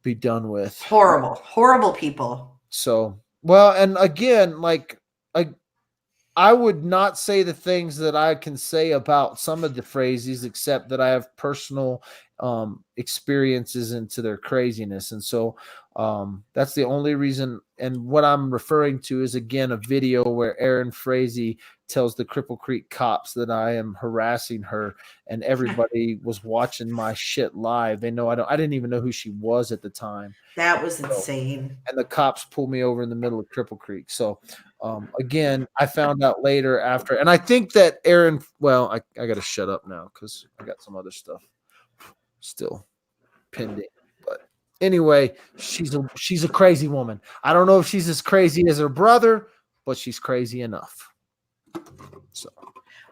be done with. Horrible people. So, well, and again, I would not say the things that I can say about some of the Frazees, except that I have personal experiences into their craziness. And so that's the only reason. And what I'm referring to is, again, a video where Erin Frazee tells the Cripple Creek cops that I am harassing her, and everybody was watching my shit live. They know I didn't even know who she was at the time. That was insane. And the cops pulled me over in the middle of Cripple Creek. So again, I found out later after, and I think that Erin, well, I got to shut up now because I got some other stuff still pending. But anyway, she's a crazy woman. I don't know if she's as crazy as her brother, but she's crazy enough. So,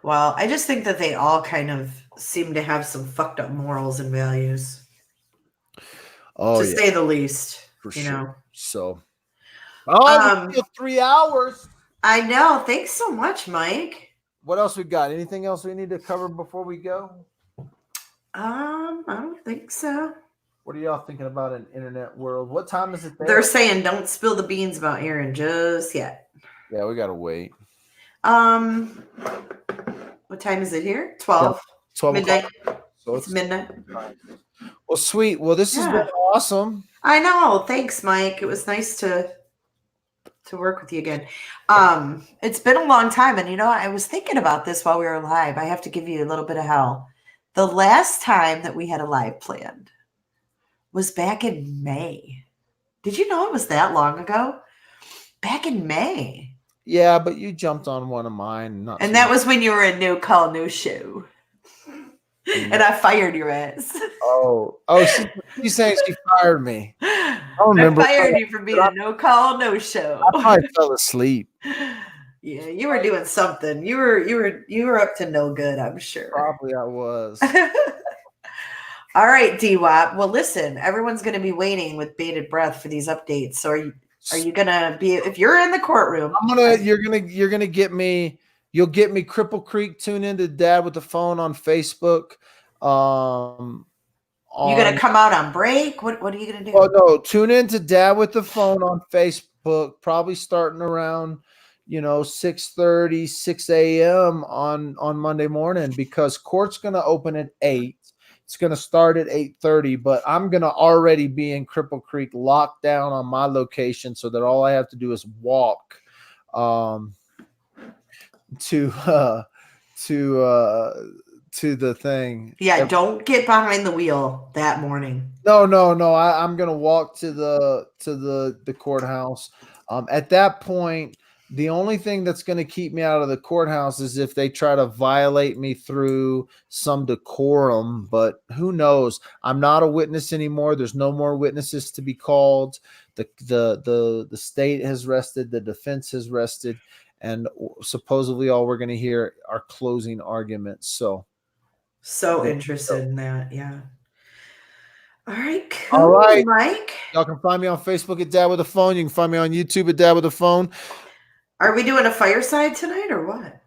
well, I just think that they all kind of seem to have some fucked up morals and values. To say the least, for you sure. know. So, we're still 3 hours. I know. Thanks so much, Mike. What else we got? Anything else we need to cover before we go? I don't think so. What are y'all thinking about in internet world? What time is it there? They're saying don't spill the beans about Aaron just yet. Yeah, we gotta wait. What time is it here? 12. 12 midnight. So it's midnight. Well, sweet. Well, this has been awesome. I know. Thanks, Mike. It was nice to work with you again. It's been a long time, and I was thinking about this while we were live. I have to give you a little bit of hell. The last time that we had a live planned was back in May. Did you know it was that long ago? Back in May. Yeah, but you jumped on one of mine. And that was when you were in No Call, No Show. And I fired your ass. Oh, she's saying she fired me. I don't remember. I fired you for being a No Call, No Show. I probably fell asleep. Yeah, you were doing something. You were up to no good, I'm sure. Probably I was. All right, Dwap. Well, listen, everyone's going to be waiting with bated breath for these updates. So are you gonna be, if you're in the courtroom? You're gonna get me. You'll get me. Cripple Creek. Tune into Dad with the Phone on Facebook. You gonna come out on break? What are you gonna do? Oh no, tune in to Dad with the Phone on Facebook. Probably starting around 6:30, 6 a.m. on Monday morning, because court's gonna open at 8. It's gonna start at 8:30, but I'm gonna already be in Cripple Creek, locked down on my location, so that all I have to do is walk to the thing. Yeah, don't get behind the wheel that morning. No. I'm gonna walk to the courthouse. At that point, the only thing that's going to keep me out of the courthouse is if they try to violate me through some decorum, but who knows? I'm not a witness anymore. There's no more witnesses to be called. The state has rested. The defense has rested. And supposedly all we're going to hear are closing arguments. So interested in that. Yeah. All right. Cool, all right, Mike. Y'all can find me on Facebook at Dad with a Phone. You can find me on YouTube at Dad with a Phone. Are we doing a fireside tonight or what?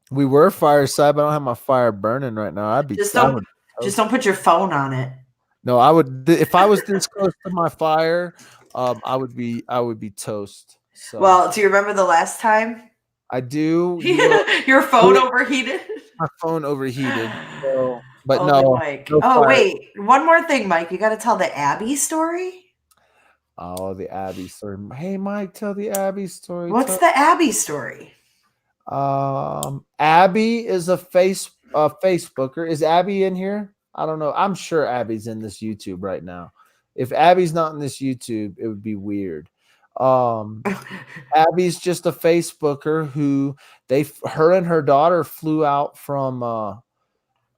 We were fireside, but I don't have my fire burning right now. I'd be just don't put your phone on it. No, I would. If I was this close to my fire, I would be toast. So. Well, do you remember the last time? I do. Your phone overheated. My phone overheated. So, but Mike. Wait, one more thing, Mike. You got to tell the Abby story. Oh, the Abby story. Hey, Mike, tell the Abby story. What's the Abby story? Abby is a Facebooker. Is Abby in here? I don't know. I'm sure Abby's in this YouTube right now. If Abby's not in this YouTube, it would be weird. Abby's just a Facebooker who her and her daughter flew out from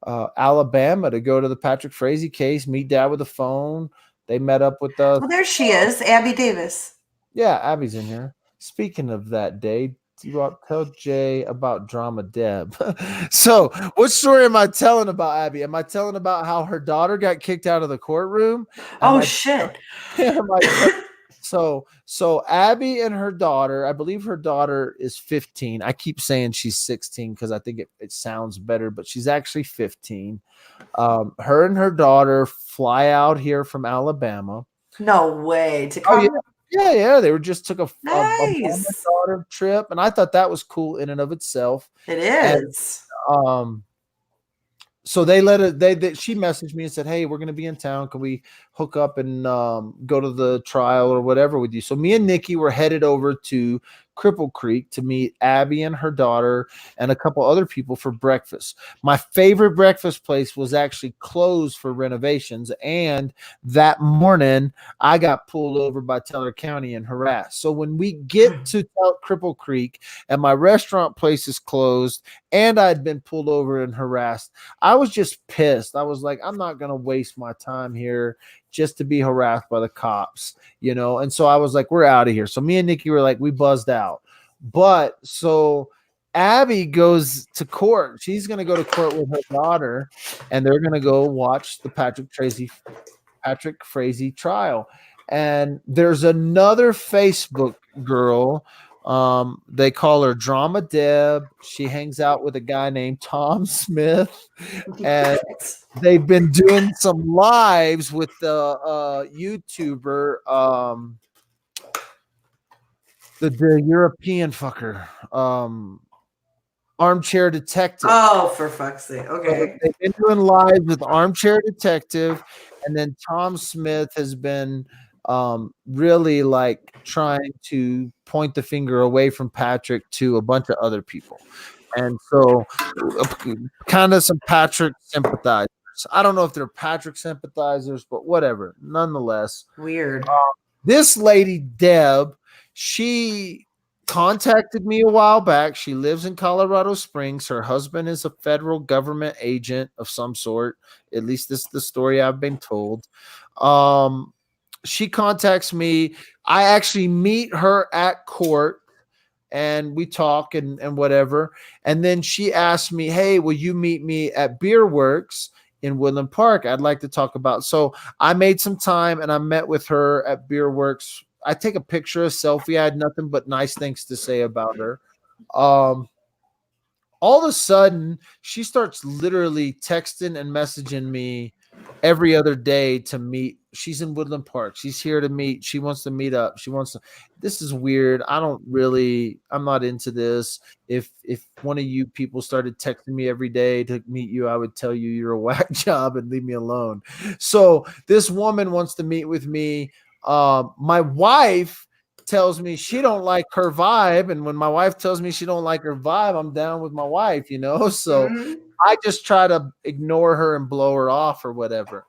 Alabama to go to the Patrick Frazee case, meet Dad with the phone. They met up with the. Well, there she is, Abby Davis. Yeah, Abby's in here. Speaking of that day, tell Jay about Drama Deb. So, what story am I telling about Abby? Am I telling about how her daughter got kicked out of the courtroom? Shit. So Abby and her daughter, I believe her daughter is 15. I keep saying she's 16 because I think it sounds better, but she's actually 15. Her and her daughter fly out here from Alabama. No way to come. Yeah. They took a nice daughter trip, and I thought that was cool in and of itself. It is. And, so she messaged me and said, "Hey, we're going to be in town. Can we hook up and go to the trial or whatever with you?" So me and Nikki were headed over to Cripple Creek to meet Abby and her daughter and a couple other people for breakfast. My favorite breakfast place was actually closed for renovations, and that morning I got pulled over by Teller County and harassed. So when we get to Cripple Creek and my restaurant place is closed and I'd been pulled over and harassed, I was just pissed. I was like, I'm not going to waste my time here just to be harassed by the cops, And so I was like, we're out of here. So me and Nikki were like, we buzzed out. But so Abby goes to court. She's going to go to court with her daughter, and they're going to go watch the Patrick Frazee trial. And there's another Facebook girl. They call her Drama Deb. She hangs out with a guy named Tom Smith, and they've been doing some lives with the YouTuber, the European fucker, Armchair Detective. Oh, for fuck's sake. Okay. So they've been doing lives with Armchair Detective, and then Tom Smith has been really like trying to point the finger away from Patrick to a bunch of other people. And so kind of some Patrick sympathizers. I don't know if they're Patrick sympathizers, but whatever. Nonetheless. Weird. This lady, Deb, she contacted me a while back. She lives in Colorado Springs. Her husband is a federal government agent of some sort. At least this is the story I've been told. She contacts me. I actually meet her at court and we talk and whatever. And then she asked me, hey, will you meet me at Beer Works in Woodland Park? I'd like to talk about. So I made some time and I met with her at Beer Works. I take a picture, a selfie. I had nothing but nice things to say about her. All of a sudden, she starts literally texting and messaging me every other day to meet. She's in Woodland Park. She's here to meet. She wants to meet up. This is weird. I'm not into this. If one of you people started texting me every day to meet you, I would tell you you're a whack job and leave me alone. So this woman wants to meet with me. My wife tells me she don't like her vibe, and when my wife tells me she don't like her vibe, I'm down with my wife, so I just try to ignore her and blow her off or whatever.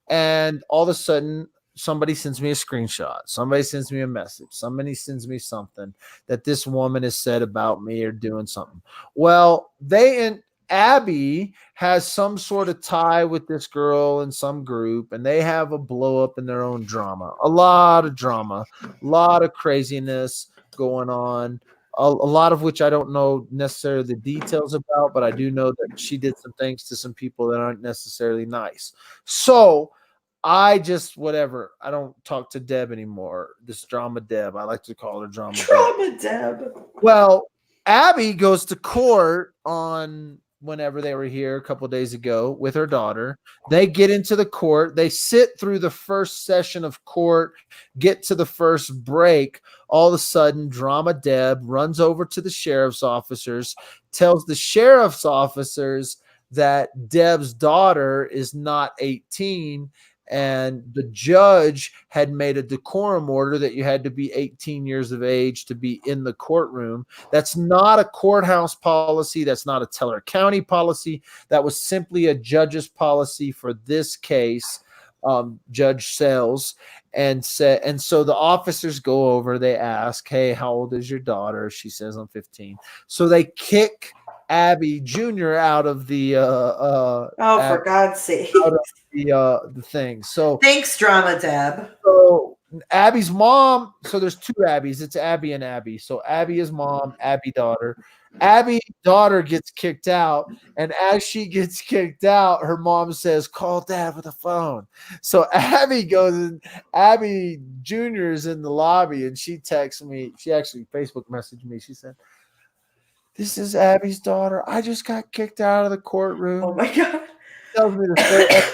And all of a sudden somebody sends me a screenshot, somebody sends me a message, somebody sends me something that this woman has said about me or doing something. Well, Abby has some sort of tie with this girl in some group, and they have a blow up in their own drama. A lot of drama, a lot of craziness going on, a lot of which I don't know necessarily the details about, but I do know that she did some things to some people that aren't necessarily nice. So I just, whatever. I don't talk to Deb anymore. This Drama Deb. I like to call her Drama Deb. Well, Abby goes to court on whenever they were here a couple of days ago with her daughter. They get into the court. They sit through the first session of court, get to the first break. All of a sudden, Drama Deb runs over to the sheriff's officers, tells the sheriff's officers that Deb's daughter is not 18, and the judge had made a decorum order that you had to be 18 years of age to be in the courtroom. That's not a courthouse policy. That's not a Teller County policy. That was simply a judge's policy for this case. Judge Sales, and so the officers go over, they ask, hey, how old is your daughter? She says, I'm 15. So they kick Abby Jr. out of the for God's sake. out of the thing. So Thanks, Drama Deb. so Abby's mom, so there's two Abby's. It's Abby and Abby. So Abby is mom, Abby daughter. Abby daughter gets kicked out, and as she gets kicked out, her mom says, call dad with a phone. So Abby goes in, Abby Jr. is in the lobby, and she texts me. She actually Facebook messaged me. She said, this is Abby's daughter. I just got kicked out of the courtroom. Oh my God. Tells me the story. Abby's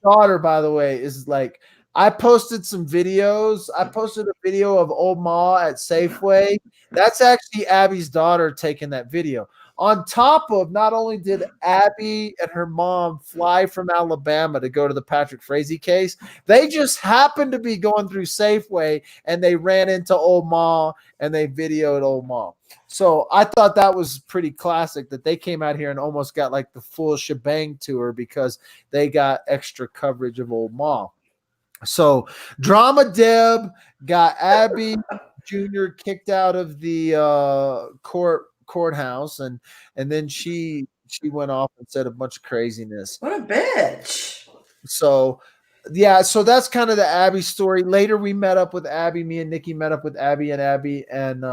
daughter, by the way, is like, I posted some videos. I posted a video of old Ma at Safeway. That's actually Abby's daughter taking that video. On top of, not only did Abby and her mom fly from Alabama to go to the Patrick Frazee case, they just happened to be going through Safeway and they ran into old Ma and they videoed old Ma. So I thought that was pretty classic that they came out here and almost got like the full shebang tour because they got extra coverage of old Ma. So Drama Deb got Abby Jr. kicked out of the courthouse, and then she went off and said a bunch of craziness. What a bitch. So yeah, so that's kind of the Abby story. Later we met up with Abby. Me and Nikki met up with Abby, and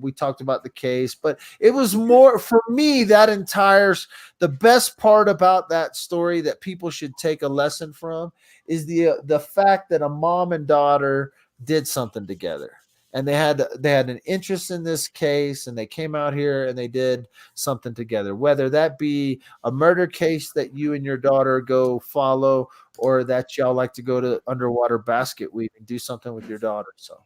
we talked about the case, but it was more for me the best part about that story that people should take a lesson from is the fact that a mom and daughter did something together, and they had an interest in this case, and they came out here and they did something together, whether that be a murder case that you and your daughter go follow, or that y'all like to go to underwater basket weave and do something with your daughter. So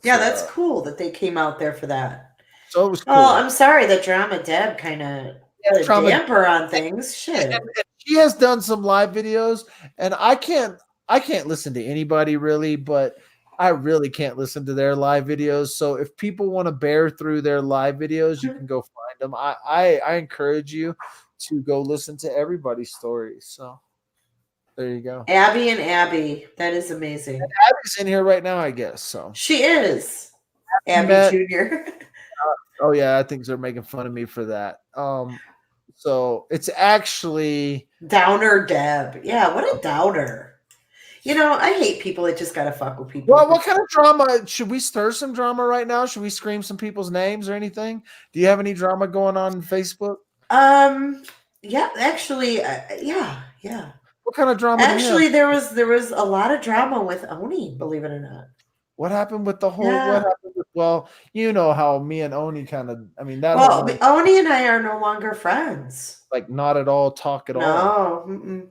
that's cool that they came out there for that. So it was cool. Oh, I'm sorry that Drama Deb kind of put a damper on things. Shit. And she has done some live videos, and I can't listen to anybody really, but I really can't listen to their live videos. So if people want to bear through their live videos, you can go find them. I encourage you to go listen to everybody's stories. So there you go. Abby. That is amazing. And Abby's in here right now, I guess. So she is. Abby Jr. Oh yeah, I think they're making fun of me for that. So it's actually Downer Deb. Yeah, what a downer. You know, I hate people that just gotta fuck with people. Well, what kind of drama? Should we stir some drama right now? Should we scream some people's names or anything? Do you have any drama going on in Facebook? Yeah, actually, yeah. What kind of drama? Actually, there was a lot of drama with Oni, believe it or not. What happened with the whole? Yeah. What happened with? Well, you know how me and Oni kind of. I mean that. Well, Oni and I are no longer friends. Like not at all. Talk at all. No.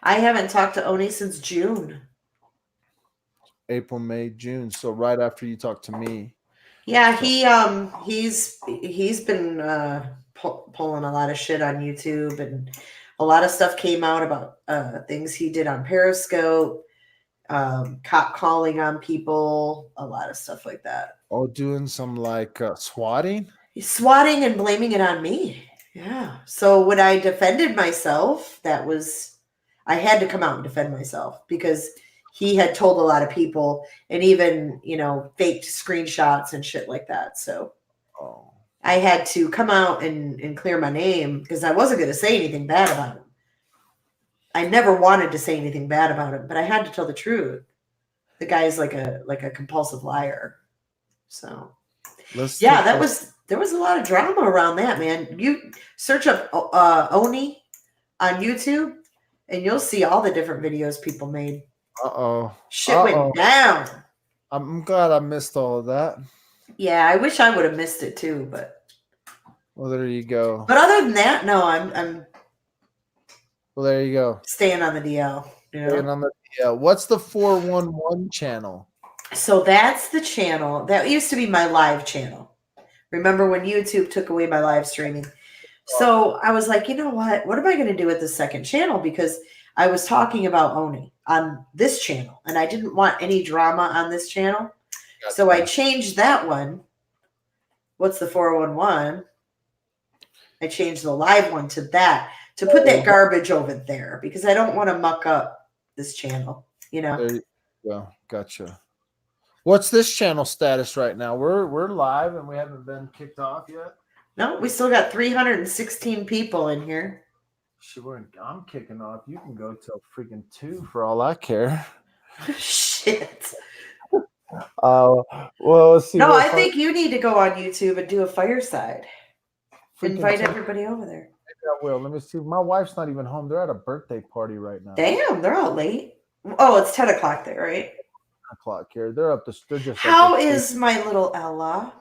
I haven't talked to Oni since June. April, May, June. So right after you talked to me. Yeah, he's been pulling a lot of shit on YouTube, and a lot of stuff came out about things he did on Periscope, cop calling on people, a lot of stuff like that. Oh, doing some like swatting? He's swatting and blaming it on me. Yeah. So when I defended myself, I had to come out and defend myself because he had told a lot of people and even, faked screenshots and shit like that. So I had to come out and clear my name because I wasn't going to say anything bad about him. I never wanted to say anything bad about him, but I had to tell the truth. The guy's like a compulsive liar. So there was a lot of drama around that, man. You search up Oni on YouTube and you'll see all the different videos people made. Shit went down. I'm glad I missed all of that. Yeah, I wish I would have missed it too, but. Well, there you go. But other than that, no, I'm. Well, there you go. Staying on the DL. Staying on the DL. What's the 411 channel? So that's the channel that used to be my live channel. Remember when YouTube took away my live streaming? So I was like, you know what? What am I going to do with the second channel? Because I was talking about Oni on this channel, and I didn't want any drama on this channel. Gotcha. So I changed that one. What's the 411? I changed the live one to that, to put that garbage over there, because I don't want to muck up this channel, you know. There you go. Gotcha. What's this channel status right now? We're live and we haven't been kicked off yet. No, we still got 316 people in here. I'm kicking off. You can go till freaking 2 for all I care. Shit. Well, let's see. No, I think you need to go on YouTube and do a fireside. Invite everybody over there. I will. Let me see. My wife's not even home. They're at a birthday party right now. Damn, they're all late. Oh, it's 10 o'clock there, right? 10 o'clock here. They're up the. They're just. How is my little Ella?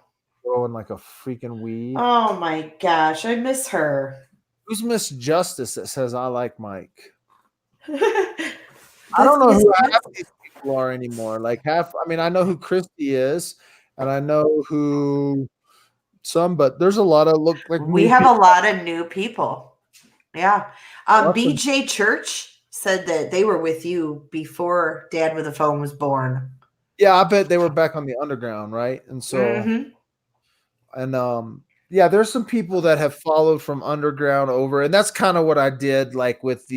Throwing like a freaking weed. Oh my gosh, I miss her. Who's Miss Justice that says I like Mike? I don't know who half these people are anymore. Like half. I mean, I know who Christy is, and I know who some, but there's a lot of look like we have a lot of new people. Yeah. BJ Church said that they were with you before Dad with a Phone was born. Yeah, I bet they were back on the underground, right? And so, and yeah, there's some people that have followed from underground over, and that's kind of what I did. Like with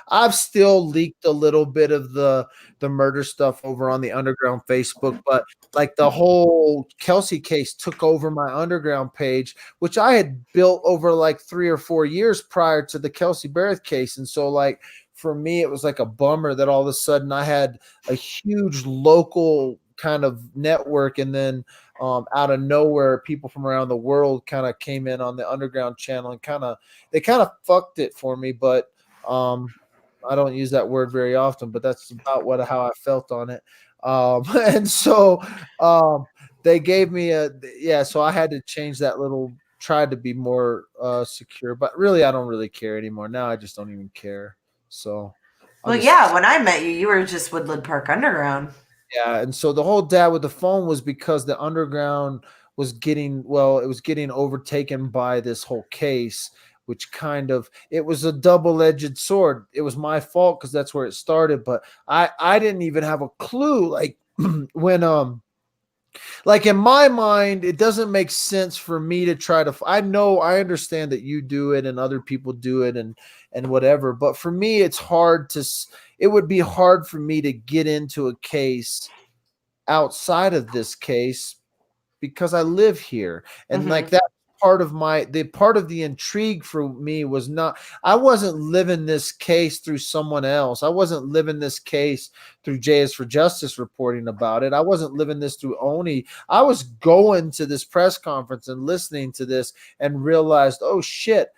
I've still leaked a little bit of the murder stuff over on the underground Facebook, but like the whole Kelsey case took over my underground page, which I had built over like 3 or 4 years prior to the Kelsey Berreth case, and so like for me, it was like a bummer that all of a sudden I had a huge local kind of network, and then out of nowhere, people from around the world kind of came in on the underground channel and they kind of fucked it for me. But I don't use that word very often, but that's about how I felt on it. And so they gave me so I had to change that tried to be more secure, but really I don't really care anymore. Now I just don't even care. So when I met you, you were just Woodland Park Underground. Yeah, and so the whole Dad with the Phone was because the underground was getting overtaken by this whole case, which it was a double-edged sword. It was my fault because that's where it started, but I didn't even have a clue. Like when like in my mind, it doesn't make sense for me to try to. I understand that you do it and other people do it and whatever, but for me, it would be hard for me to get into a case outside of this case because I live here. And like that part of the intrigue for me was I wasn't living this case through someone else. I wasn't living this case through Jay is for Justice reporting about it. I wasn't living this through Oni. I was going to this press conference and listening to this and realized, oh shit,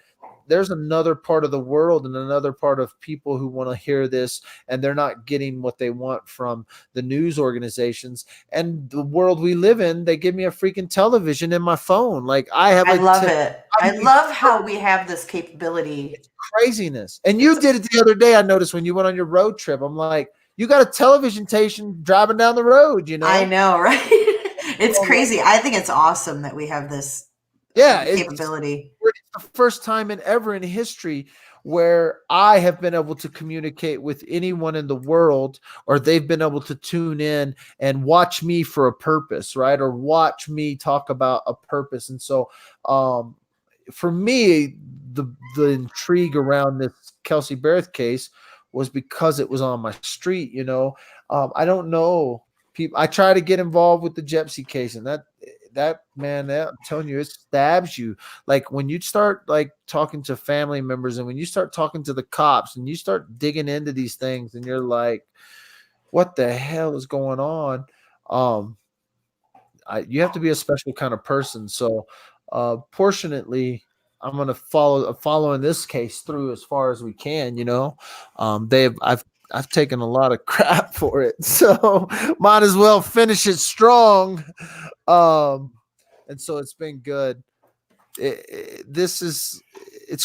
there's another part of the world and another part of people who want to hear this, and they're not getting what they want from the news organizations and the world we live in. They give me a freaking television in my phone. Like I love it. I love how we have this capability. It's craziness. And you did it the other day. I noticed when you went on your road trip, I'm like, you got a television station driving down the road, you know? I know, right? It's crazy. I think it's awesome that we have this capability. It's the first time ever in history where I have been able to communicate with anyone in the world, or they've been able to tune in and watch me for a purpose, right? Or watch me talk about a purpose. And so for me, the intrigue around this Kelsey Berreth case was because it was on my street, you know. I don't know people. I try to get involved with the Gypsy case, and that man, I'm telling you, it stabs you. Like when you start like talking to family members and when you start talking to the cops and you start digging into these things and you're like, what the hell is going on? You have to be a special kind of person. So fortunately, I'm going to following this case through as far as we can, you know. I've taken a lot of crap for it, so might as well finish it strong. And so it's been good. It's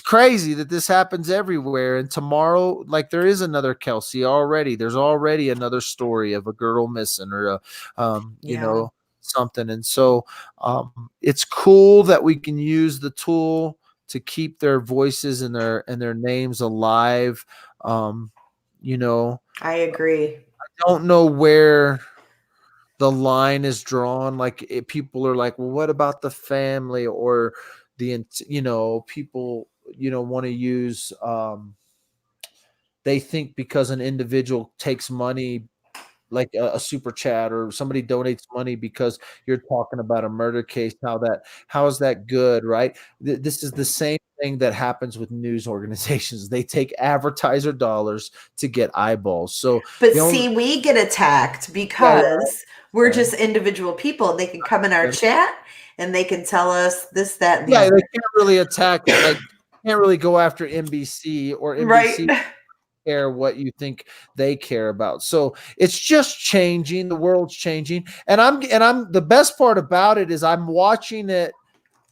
crazy that this happens everywhere. And tomorrow, like there is another Kelsey already. There's already another story of a girl missing or you know, something. And so it's cool that we can use the tool to keep their voices and their names alive. You know, I agree. I don't know where the line is drawn. Like people are like, well, what about the family or the, you know, people, you know, want to use, they think because an individual takes money, like a super chat, or somebody donates money because you're talking about a murder case, how is that good, right? This is the same thing that happens with news organizations. They take advertiser dollars to get eyeballs. So But the only see, we get attacked yeah, because we're yeah. just individual people, and they can come in our chat and they can tell us this, that, and the Yeah, other. they can't really attack, like, can't really go after NBC, or Right. NBC care what you think they care about. So it's just changing. The world's changing, and I'm the best part about it is I'm watching it.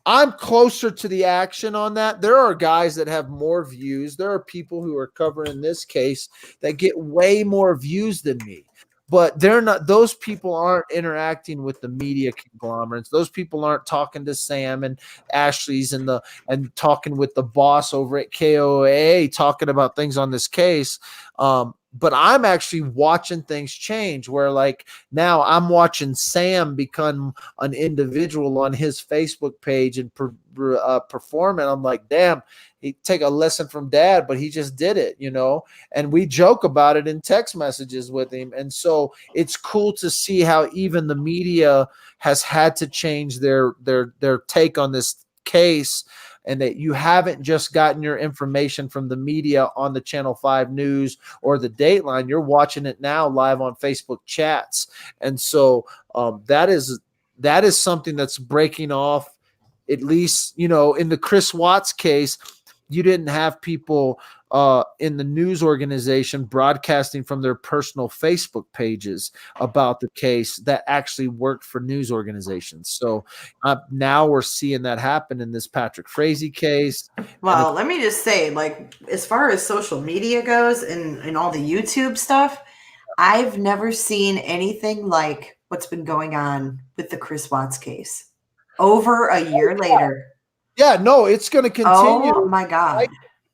I'm closer to the action on that. There are guys that have more views. There are people who are covering this case that get way more views than me. But they're not, those people aren't interacting with the media conglomerates. Those people aren't talking to Sam and Ashley's and talking with the boss over at KOA, talking about things on this case. But I'm actually watching things change, where like now I'm watching Sam become an individual on his Facebook page and perform it. I'm like, damn, he take a lesson from dad, but he just did it, and we joke about it in text messages with him. And so it's cool to see how even the media has had to change their take on this case, and that you haven't just gotten your information from the media on the Channel 5 News or the Dateline. You're watching it now live on Facebook chats. And so that is something that's breaking off, at least, in the Chris Watts case. You didn't have people in the news organization broadcasting from their personal Facebook pages about the case that actually worked for news organizations. So now we're seeing that happen in this Patrick Frazee case. Well, let me just say, like, as far as social media goes and all the YouTube stuff, I've never seen anything like what's been going on with the Chris Watts case over a year later. Yeah, no, it's going to continue. Oh my God.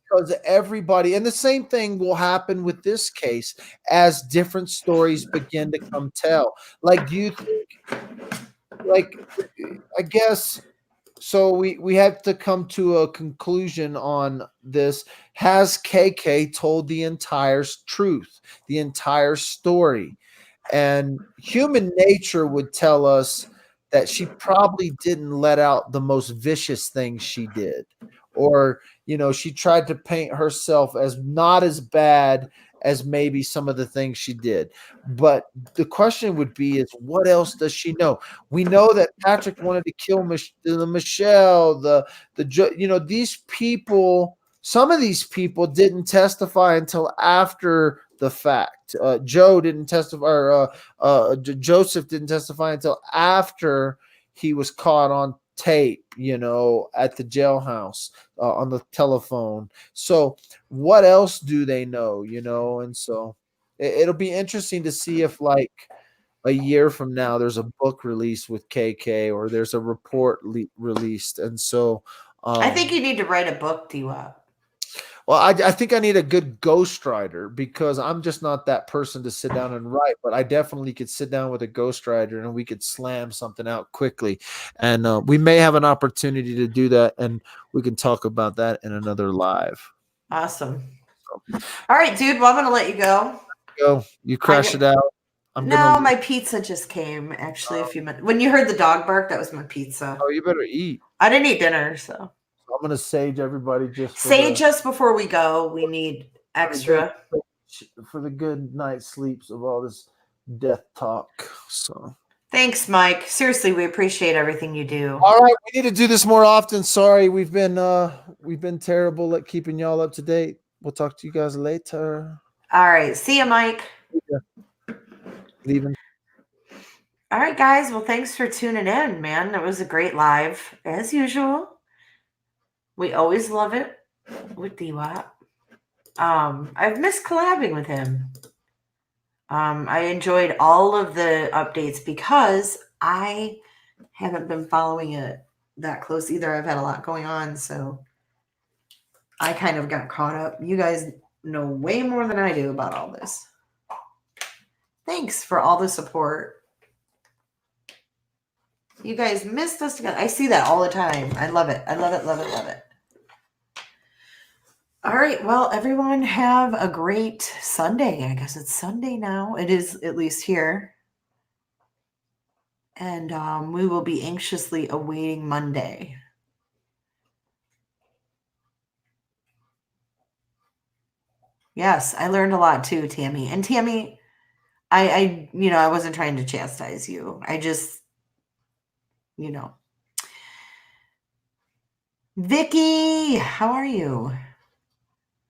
Because everybody, and the same thing will happen with this case as different stories begin to come tell. Like, do you think, like, I guess, so we have to come to a conclusion on this. Has KK told the entire truth, the entire story? And human nature would tell us that she probably didn't let out the most vicious things she did. Or, she tried to paint herself as not as bad as maybe some of the things she did. But the question would be is, what else does she know? We know that Patrick wanted to kill Michelle, these people, some of these people didn't testify until after the fact. Joe didn't testify, or Joseph didn't testify until after he was caught on tape, at the jailhouse, on the telephone. So what else do they know, And so it'll be interesting to see if, like, a year from now there's a book released with KK, or there's a report released. And so I think you need to write a book, Dwap. well, I think I need a good ghostwriter, because I'm just not that person to sit down and write. But I definitely could sit down with a ghostwriter and we could slam something out quickly. And we may have an opportunity to do that, and we can talk about that in another live. Awesome. All right, dude. Well, I'm going to let you go. Go. You crash it out. My pizza just came, actually, a few minutes. When you heard the dog bark, that was my pizza. Oh, you better eat. I didn't eat dinner, so. I'm going to sage everybody just before we go. We need extra. For the good night sleeps of all this death talk. So. Thanks, Mike. Seriously, we appreciate everything you do. All right, we need to do this more often. Sorry, we've been terrible at keeping y'all up to date. We'll talk to you guys later. All right, see you, Mike. Leaving. All right, guys. Well, thanks for tuning in, man. It was a great live, as usual. We always love it with Dwap. I've missed collabing with him. I enjoyed all of the updates because I haven't been following it that close either. I've had a lot going on, so I kind of got caught up. You guys know way more than I do about all this. Thanks for all the support. You guys missed us together. I see that all the time. I love it. I love it, love it, love it. All right. Well, everyone have a great Sunday. I guess it's Sunday now. It is, at least here. And we will be anxiously awaiting Monday. Yes, I learned a lot too, Tammy. And Tammy, I wasn't trying to chastise you. I just, you know. Vicky, how are you?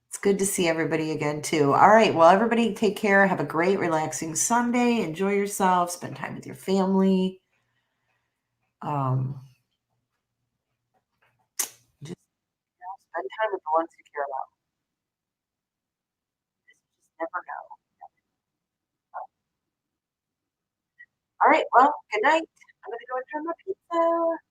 It's good to see everybody again too. All right. Well, everybody take care. Have a great, relaxing Sunday. Enjoy yourself. Spend time with your family. Um, just spend time with the ones you care about. You just never know. All right. Well, good night. I'm gonna go and turn my pizza.